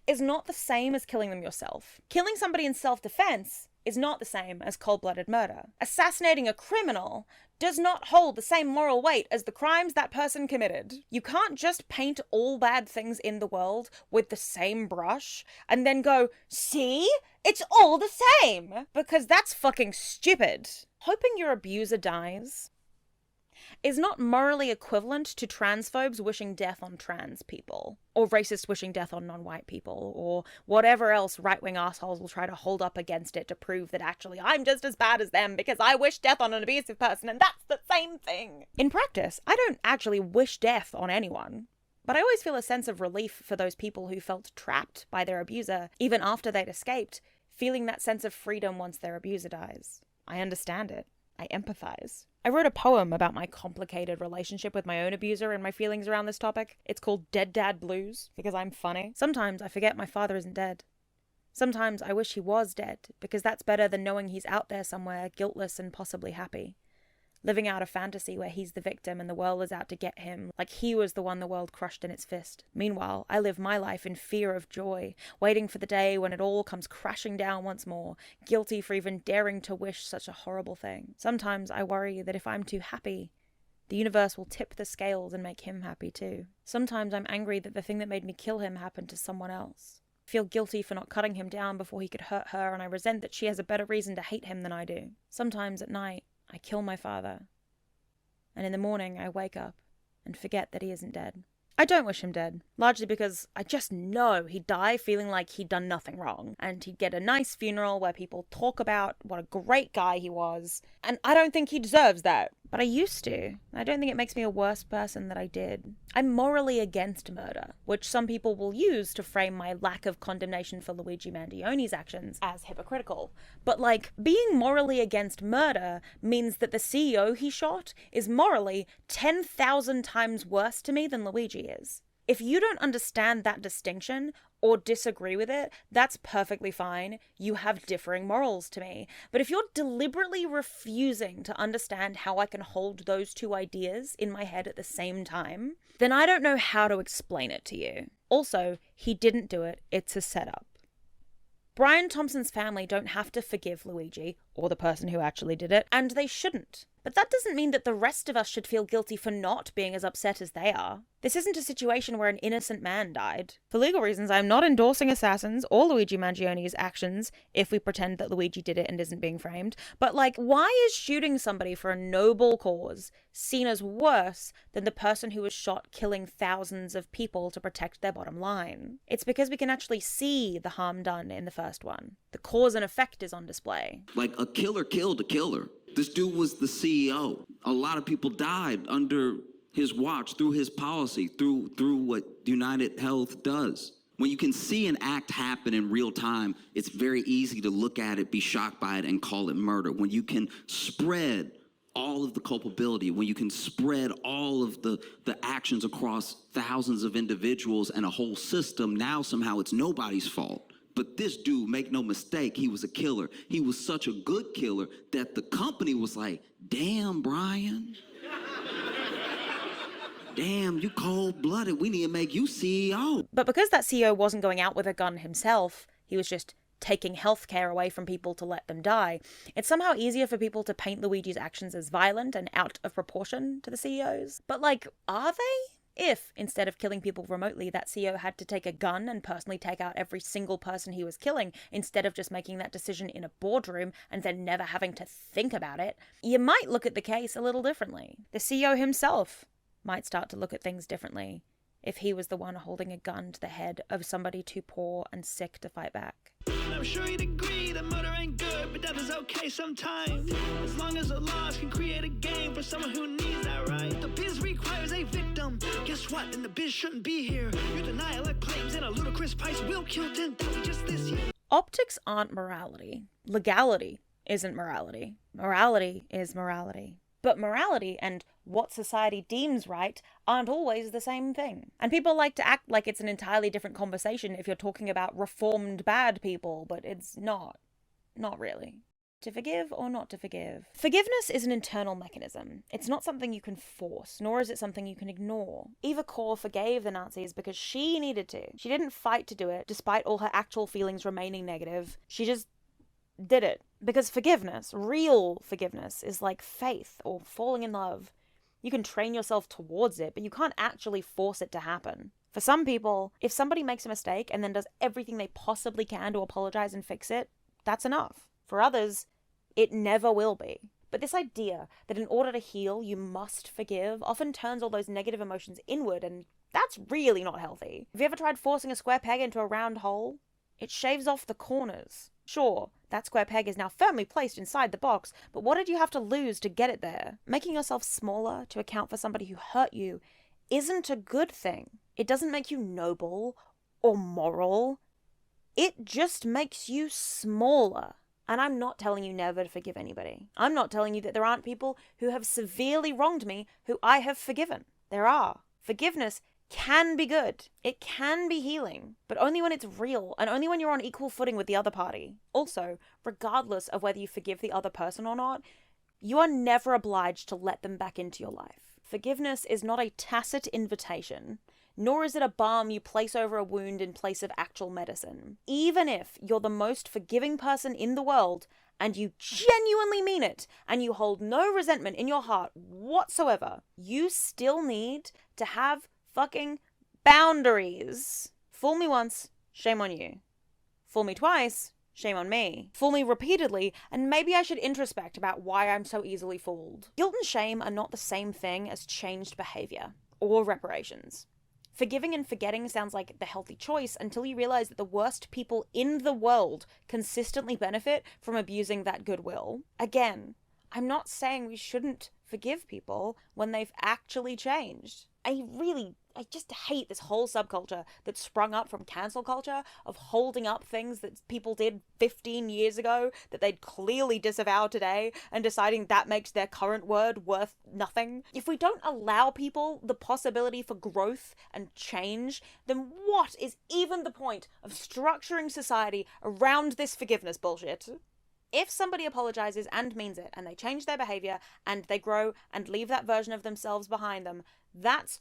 is not the same as killing them yourself. Killing somebody in self-defense is not the same as cold-blooded murder. Assassinating a criminal does not hold the same moral weight as the crimes that person committed. You can't just paint all bad things in the world with the same brush and then go, see? It's all the same! Because that's fucking stupid. Hoping your abuser dies is not morally equivalent to transphobes wishing death on trans people, or racists wishing death on non-white people, or whatever else right-wing assholes will try to hold up against it to prove that actually I'm just as bad as them because I wish death on an abusive person, and that's the same thing. In practice, I don't actually wish death on anyone, but I always feel a sense of relief for those people who felt trapped by their abuser, even after they'd escaped, feeling that sense of freedom once their abuser dies. I understand it. I empathize. I wrote a poem about my complicated relationship with my own abuser and my feelings around this topic. It's called Dead Dad Blues, because I'm funny. Sometimes I forget my father isn't dead. Sometimes I wish he was dead, because that's better than knowing he's out there somewhere, guiltless and possibly happy. Living out a fantasy where he's the victim and the world is out to get him, like he was the one the world crushed in its fist. Meanwhile, I live my life in fear of joy, waiting for the day when it all comes crashing down once more, guilty for even daring to wish such a horrible thing. Sometimes I worry that if I'm too happy, the universe will tip the scales and make him happy too. Sometimes I'm angry that the thing that made me kill him happened to someone else. I feel guilty for not cutting him down before he could hurt her, and I resent that she has a better reason to hate him than I do. Sometimes at night, I kill my father, and in the morning I wake up and forget that he isn't dead. I don't wish him dead, largely because I just know he'd die feeling like he'd done nothing wrong, and he'd get a nice funeral where people talk about what a great guy he was, and I don't think he deserves that. But I used to. I don't think it makes me a worse person that I did. I'm morally against murder, which some people will use to frame my lack of condemnation for Luigi Mandioni's actions as hypocritical. But like, being morally against murder means that the CEO he shot is morally 10,000 times worse to me than Luigi is. If you don't understand that distinction or disagree with it, that's perfectly fine. You have differing morals to me. But if you're deliberately refusing to understand how I can hold those two ideas in my head at the same time, then I don't know how to explain it to you. Also, he didn't do it. It's a setup. Brian Thompson's family don't have to forgive Luigi, or the person who actually did it, and they shouldn't. But that doesn't mean that the rest of us should feel guilty for not being as upset as they are. This isn't a situation where an innocent man died. For legal reasons, I'm not endorsing assassins or Luigi Mangioni's actions if we pretend that Luigi did it and isn't being framed. But like, why is shooting somebody for a noble cause seen as worse than the person who was shot killing thousands of people to protect their bottom line? It's because we can actually see the harm done in the first one. The cause and effect is on display. Like, a killer killed a killer. This dude was the CEO. A lot of people died under his watch, through his policy, through what United Health does. When you can see an act happen in real time, it's very easy to look at it, be shocked by it, and call it murder. When you can spread all of the culpability, when you can spread all of the actions across thousands of individuals and a whole system, now somehow it's nobody's fault. But this dude, make no mistake, he was a killer. He was such a good killer that the company was like, damn, Brian. Damn, you cold-blooded. We need to make you CEO. But because that CEO wasn't going out with a gun himself, he was just taking healthcare away from people to let them die, it's somehow easier for people to paint Luigi's actions as violent and out of proportion to the CEO's. But like, are they? If, instead of killing people remotely, that CEO had to take a gun and personally take out every single person he was killing, instead of just making that decision in a boardroom and then never having to think about it, you might look at the case a little differently. The CEO himself might start to look at things differently if he was the one holding a gun to the head of somebody too poor and sick to fight back. I'm sure you'd agree that murder ain't good, but death is okay sometimes. As long as the laws can create a game for someone who needs that right. The biz requires a victim. Guess what? Then the biz shouldn't be here. Your denial of claims and a ludicrous price will kill 10,000 just this year. Optics aren't morality. Legality isn't morality. Morality is morality. But morality and what society deems right aren't always the same thing. And people like to act like it's an entirely different conversation if you're talking about reformed bad people, but it's not. Not really. To forgive or not to forgive? Forgiveness is an internal mechanism. It's not something you can force, nor is it something you can ignore. Eva Kor forgave the Nazis because she needed to. She didn't fight to do it, despite all her actual feelings remaining negative. She just did it. Because forgiveness, real forgiveness, is like faith or falling in love. You can train yourself towards it, but you can't actually force it to happen. For some people, if somebody makes a mistake and then does everything they possibly can to apologize and fix it, that's enough. For others, it never will be. But this idea that in order to heal, you must forgive often turns all those negative emotions inward, and that's really not healthy. Have you ever tried forcing a square peg into a round hole? It shaves off the corners. Sure, that square peg is now firmly placed inside the box, but what did you have to lose to get it there? Making yourself smaller to account for somebody who hurt you isn't a good thing. It doesn't make you noble or moral. It just makes you smaller. And I'm not telling you never to forgive anybody. I'm not telling you that there aren't people who have severely wronged me who I have forgiven. There are. Forgiveness can be good. It can be healing, but only when it's real and only when you're on equal footing with the other party. Also, regardless of whether you forgive the other person or not, you are never obliged to let them back into your life. Forgiveness is not a tacit invitation, nor is it a balm you place over a wound in place of actual medicine. Even if you're the most forgiving person in the world, and you genuinely mean it, and you hold no resentment in your heart whatsoever, you still need to have fucking boundaries. Fool me once, shame on you. Fool me twice, shame on me. Fool me repeatedly, and maybe I should introspect about why I'm so easily fooled. Guilt and shame are not the same thing as changed behavior or reparations. Forgiving and forgetting sounds like the healthy choice until you realize that the worst people in the world consistently benefit from abusing that goodwill. Again, I'm not saying we shouldn't forgive people when they've actually changed. I just hate this whole subculture that sprung up from cancel culture of holding up things that people did 15 years ago that they'd clearly disavow today and deciding that makes their current word worth nothing. If we don't allow people the possibility for growth and change, then what is even the point of structuring society around this forgiveness bullshit? If somebody apologizes and means it, and they change their behavior, and they grow and leave that version of themselves behind them, that's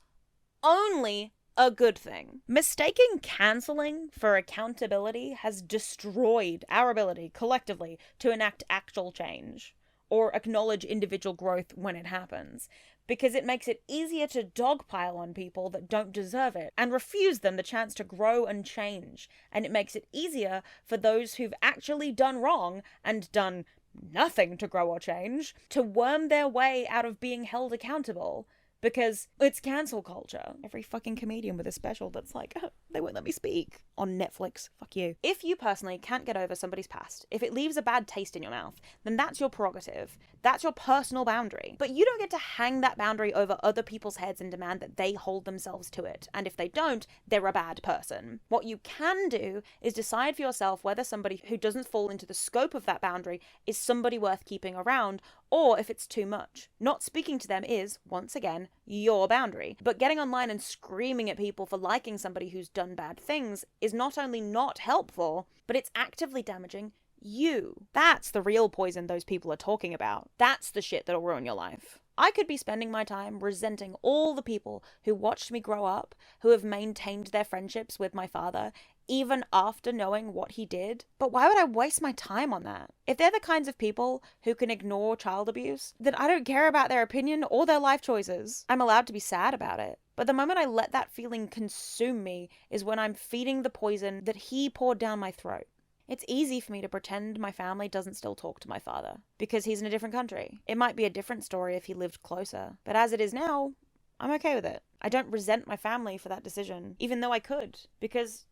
only a good thing. Mistaking canceling for accountability has destroyed our ability, collectively, to enact actual change, or acknowledge individual growth when it happens, because it makes it easier to dogpile on people that don't deserve it and refuse them the chance to grow and change. And it makes it easier for those who've actually done wrong and done nothing to grow or change to worm their way out of being held accountable. Because it's cancel culture. Every fucking comedian with a special that's like, oh, they won't let me speak on Netflix. Fuck you. If you personally can't get over somebody's past, if it leaves a bad taste in your mouth, then that's your prerogative. That's your personal boundary. But you don't get to hang that boundary over other people's heads and demand that they hold themselves to it. And if they don't, they're a bad person. What you can do is decide for yourself whether somebody who doesn't fall into the scope of that boundary is somebody worth keeping around, or if it's too much. Not speaking to them is, once again, your boundary. But getting online and screaming at people for liking somebody who's done bad things is not only not helpful, but it's actively damaging you. That's the real poison those people are talking about. That's the shit that'll ruin your life. I could be spending my time resenting all the people who watched me grow up, who have maintained their friendships with my father, even after knowing what he did. But why would I waste my time on that? If they're the kinds of people who can ignore child abuse, then I don't care about their opinion or their life choices. I'm allowed to be sad about it. But the moment I let that feeling consume me is when I'm feeding the poison that he poured down my throat. It's easy for me to pretend my family doesn't still talk to my father, because he's in a different country. It might be a different story if he lived closer, but as it is now, I'm okay with it. I don't resent my family for that decision, even though I could, because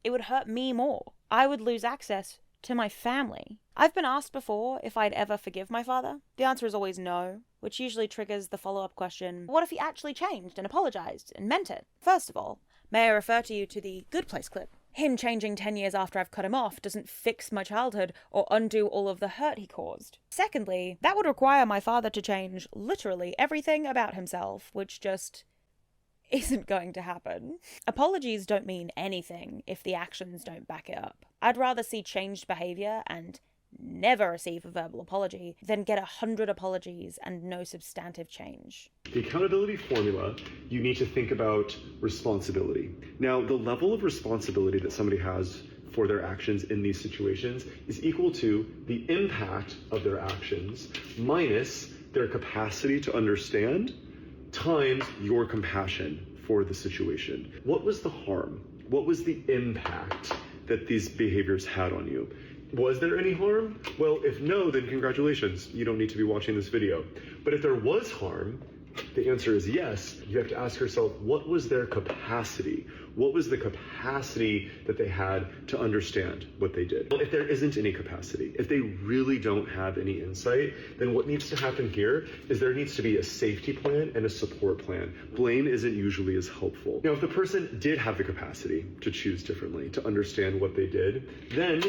it would hurt me more. I would lose access to my family. I've been asked before if I'd ever forgive my father. The answer is always no, which usually triggers the follow-up question, what if he actually changed and apologized and meant it? First of all, may I refer to you to the Good Place clip? Him changing 10 years after I've cut him off doesn't fix my childhood or undo all of the hurt he caused. Secondly, that would require my father to change literally everything about himself, which just isn't going to happen. Apologies don't mean anything if the actions don't back it up. I'd rather see changed behavior and never receive a verbal apology than get 100 apologies and no substantive change. The accountability formula, you need to think about responsibility. Now, the level of responsibility that somebody has for their actions in these situations is equal to the impact of their actions minus their capacity to understand times your compassion for the situation. What was the harm? What was the impact that these behaviors had on you? Was there any harm? Well, if no, then congratulations. You don't need to be watching this video. But if there was harm, the answer is yes. You have to ask yourself, what was their capacity? What was the capacity that they had to understand what they did? Well, if there isn't any capacity, if they really don't have any insight, then what needs to happen here is there needs to be a safety plan and a support plan. Blame isn't usually as helpful. Now, if the person did have the capacity to choose differently, to understand what they did, then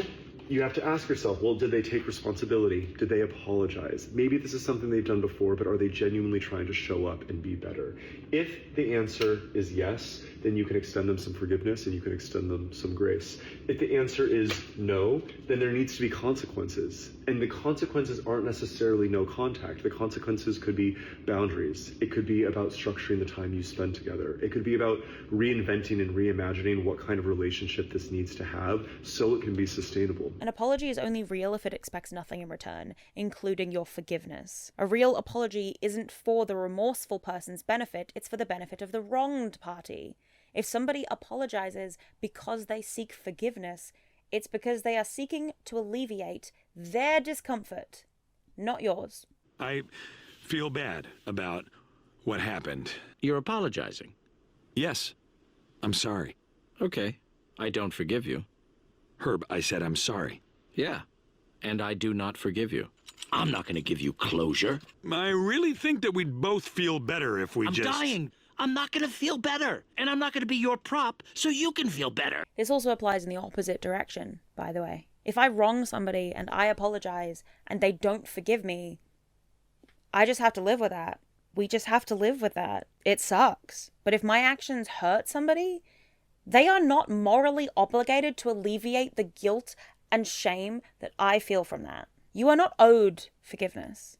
you have to ask yourself, well, did they take responsibility? Did they apologize? Maybe this is something they've done before, but are they genuinely trying to show up and be better? If the answer is yes, then you can extend them some forgiveness and you can extend them some grace. If the answer is no, then there needs to be consequences. And the consequences aren't necessarily no contact. The consequences could be boundaries. It could be about structuring the time you spend together. It could be about reinventing and reimagining what kind of relationship this needs to have so it can be sustainable. An apology is only real if it expects nothing in return, including your forgiveness. A real apology isn't for the remorseful person's benefit, it's for the benefit of the wronged party. If somebody apologizes because they seek forgiveness, it's because they are seeking to alleviate their discomfort, not yours. I feel bad about what happened. You're apologizing? Yes, I'm sorry. Okay, I don't forgive you. Herb, I said I'm sorry. Yeah, and I do not forgive you. I'm not going to give you closure. I really think that we'd both feel better if we I'm just... dying. I'm not going to feel better, and I'm not going to be your prop so you can feel better. This also applies in the opposite direction, by the way. If I wrong somebody and I apologize and they don't forgive me, I just have to live with that. We just have to live with that. It sucks. But if my actions hurt somebody, they are not morally obligated to alleviate the guilt and shame that I feel from that. You are not owed forgiveness,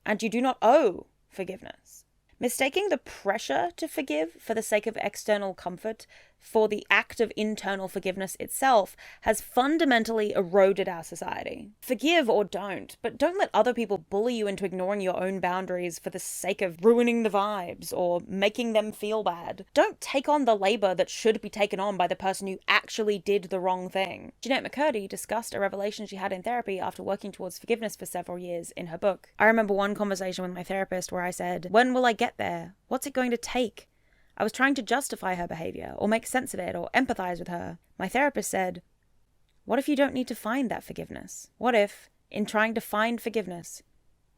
and you do not owe forgiveness. Mistaking the pressure to forgive for the sake of external comfort for the act of internal forgiveness itself has fundamentally eroded our society. Forgive or don't, but don't let other people bully you into ignoring your own boundaries for the sake of ruining the vibes or making them feel bad. Don't take on the labor that should be taken on by the person who actually did the wrong thing. Jeanette McCurdy discussed a revelation she had in therapy after working towards forgiveness for several years in her book. I remember one conversation with my therapist where I said, "When will I get there? What's it going to take?" I was trying to justify her behavior, or make sense of it, or empathize with her. My therapist said, "What if you don't need to find that forgiveness? What if, in trying to find forgiveness,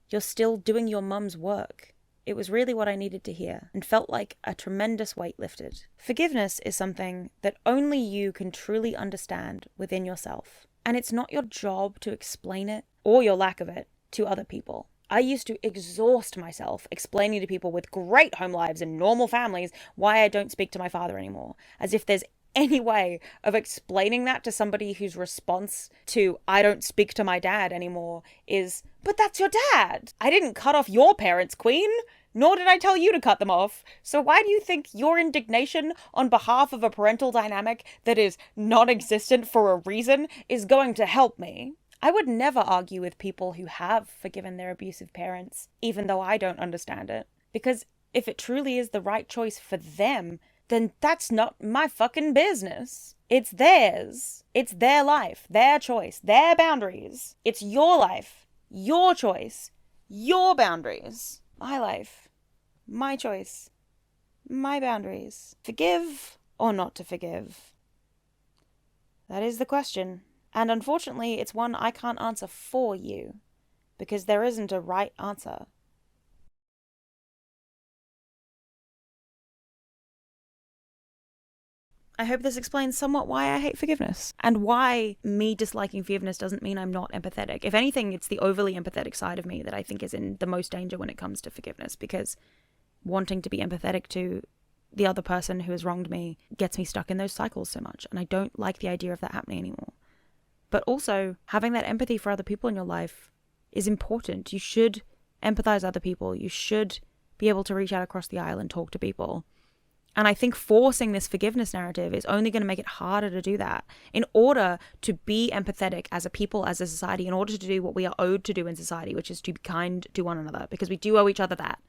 you're still doing your mum's work?" It was really what I needed to hear, and felt like a tremendous weight lifted. Forgiveness is something that only you can truly understand within yourself, and it's not your job to explain it, or your lack of it, to other people. I used to exhaust myself explaining to people with great home lives and normal families why I don't speak to my father anymore, as if there's any way of explaining that to somebody whose response to "I don't speak to my dad anymore" is, "But that's your dad. I didn't cut off your parents, Queen, nor did I tell you to cut them off. So why do you think your indignation on behalf of a parental dynamic that is non-existent for a reason is going to help me?" I would never argue with people who have forgiven their abusive parents, even though I don't understand it. Because if it truly is the right choice for them, then that's not my fucking business. It's theirs. It's their life, their choice, their boundaries. It's your life, your choice, your boundaries. My life, my choice, my boundaries. Forgive or not to forgive? That is the question. And unfortunately, it's one I can't answer for you, because there isn't a right answer. I hope this explains somewhat why I hate forgiveness, and why me disliking forgiveness doesn't mean I'm not empathetic. If anything, it's the overly empathetic side of me that I think is in the most danger when it comes to forgiveness, because wanting to be empathetic to the other person who has wronged me gets me stuck in those cycles so much, and I don't like the idea of that happening anymore. But also, having that empathy for other people in your life is important. You should empathize with other people. You should be able to reach out across the aisle and talk to people. And I think forcing this forgiveness narrative is only going to make it harder to do that. In order to be empathetic as a people, as a society, in order to do what we are owed to do in society, which is to be kind to one another, because we do owe each other that.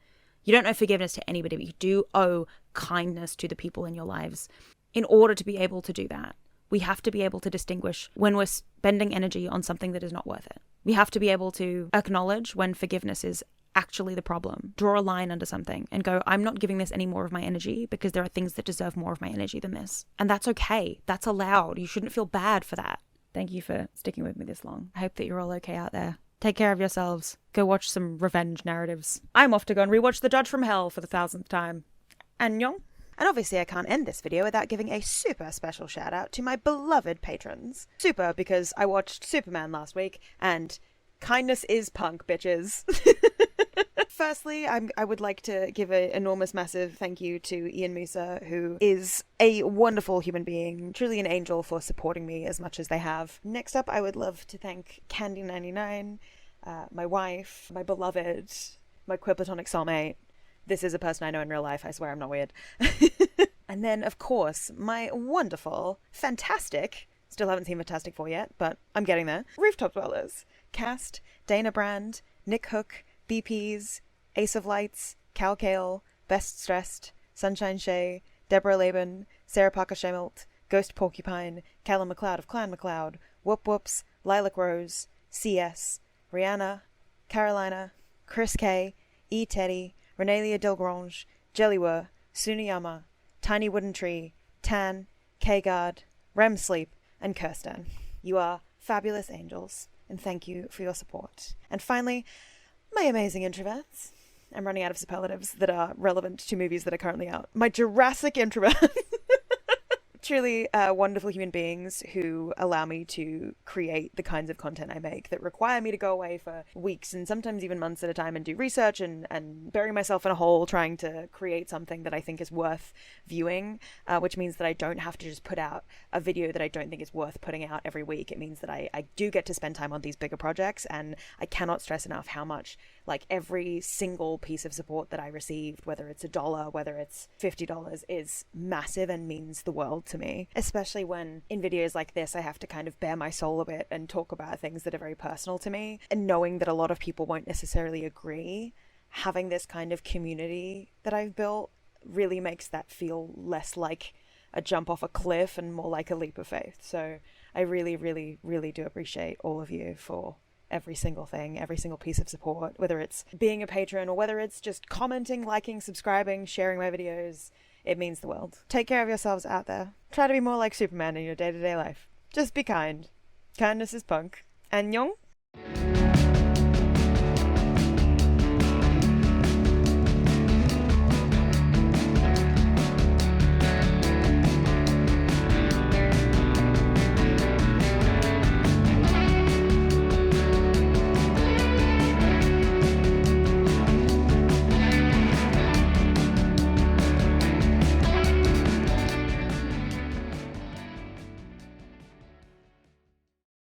You don't owe forgiveness to anybody, but you do owe kindness to the people in your lives. In order to be able to do that, we have to be able to distinguish when we're spending energy on something that is not worth it. We have to be able to acknowledge when forgiveness is actually the problem, draw a line under something and go, I'm not giving this any more of my energy because there are things that deserve more of my energy than this. And that's okay. That's allowed. You shouldn't feel bad for that. Thank you for sticking with me this long. I hope that you're all okay out there. Take care of yourselves. Go watch some revenge narratives. I'm off to go and rewatch The Judge from Hell for the 1000th time. Annyeong. And obviously I can't end this video without giving a super special shout out to my beloved patrons. Super because I watched Superman last week, and kindness is punk, bitches. Firstly, I would like to give an enormous, massive thank you to Ian Musa, who is a wonderful human being, truly an angel for supporting me as much as they have. Next up, I would love to thank Candy99, my wife, my beloved, my queer platonic soulmate. This is a person I know in real life, I swear I'm not weird. And then, of course, my wonderful, fantastic, still haven't seen Fantastic Four yet, but I'm getting there, Rooftop Dwellers. Cast, Dana Brand, Nick Hook, BPs, Ace of Lights, Cal Kale, Best Stressed, Sunshine Shea, Deborah Laban, Sarah Parker Shemelt, Ghost Porcupine, Callum McLeod of Clan McLeod, Whoop Whoops, Lilac Rose, CS, Rihanna, Carolina, Chris K, E. Teddy, Renelia Delgrange, Jellywer, Suniyama, Tiny Wooden Tree, Tan, K-Guard, Rem Sleep, and Kirsten. You are fabulous angels, and thank you for your support. And finally, my amazing introverts. I'm running out of superlatives that are relevant to movies that are currently out. My Jurassic introverts. Truly wonderful human beings who allow me to create the kinds of content I make that require me to go away for weeks and sometimes even months at a time and do research and bury myself in a hole trying to create something that I think is worth viewing, which means that I don't have to just put out a video that I don't think is worth putting out every week. It means that I do get to spend time on these bigger projects, and I cannot stress enough how much every single piece of support that I received, whether it's $1, whether it's $50, is massive and means the world to me, especially when in videos like this I have to kind of bare my soul a bit and talk about things that are very personal to me, and knowing that a lot of people won't necessarily agree, having this kind of community that I've built really makes that feel less like a jump off a cliff and more like a leap of faith. So I really, really, really do appreciate all of you for every single thing, every single piece of support, whether it's being a patron or whether it's just commenting, liking, subscribing, sharing my videos. It means the world. Take care of yourselves out there. Try to be more like Superman in your day-to-day life. Just be kind. Kindness is punk. Annyeong.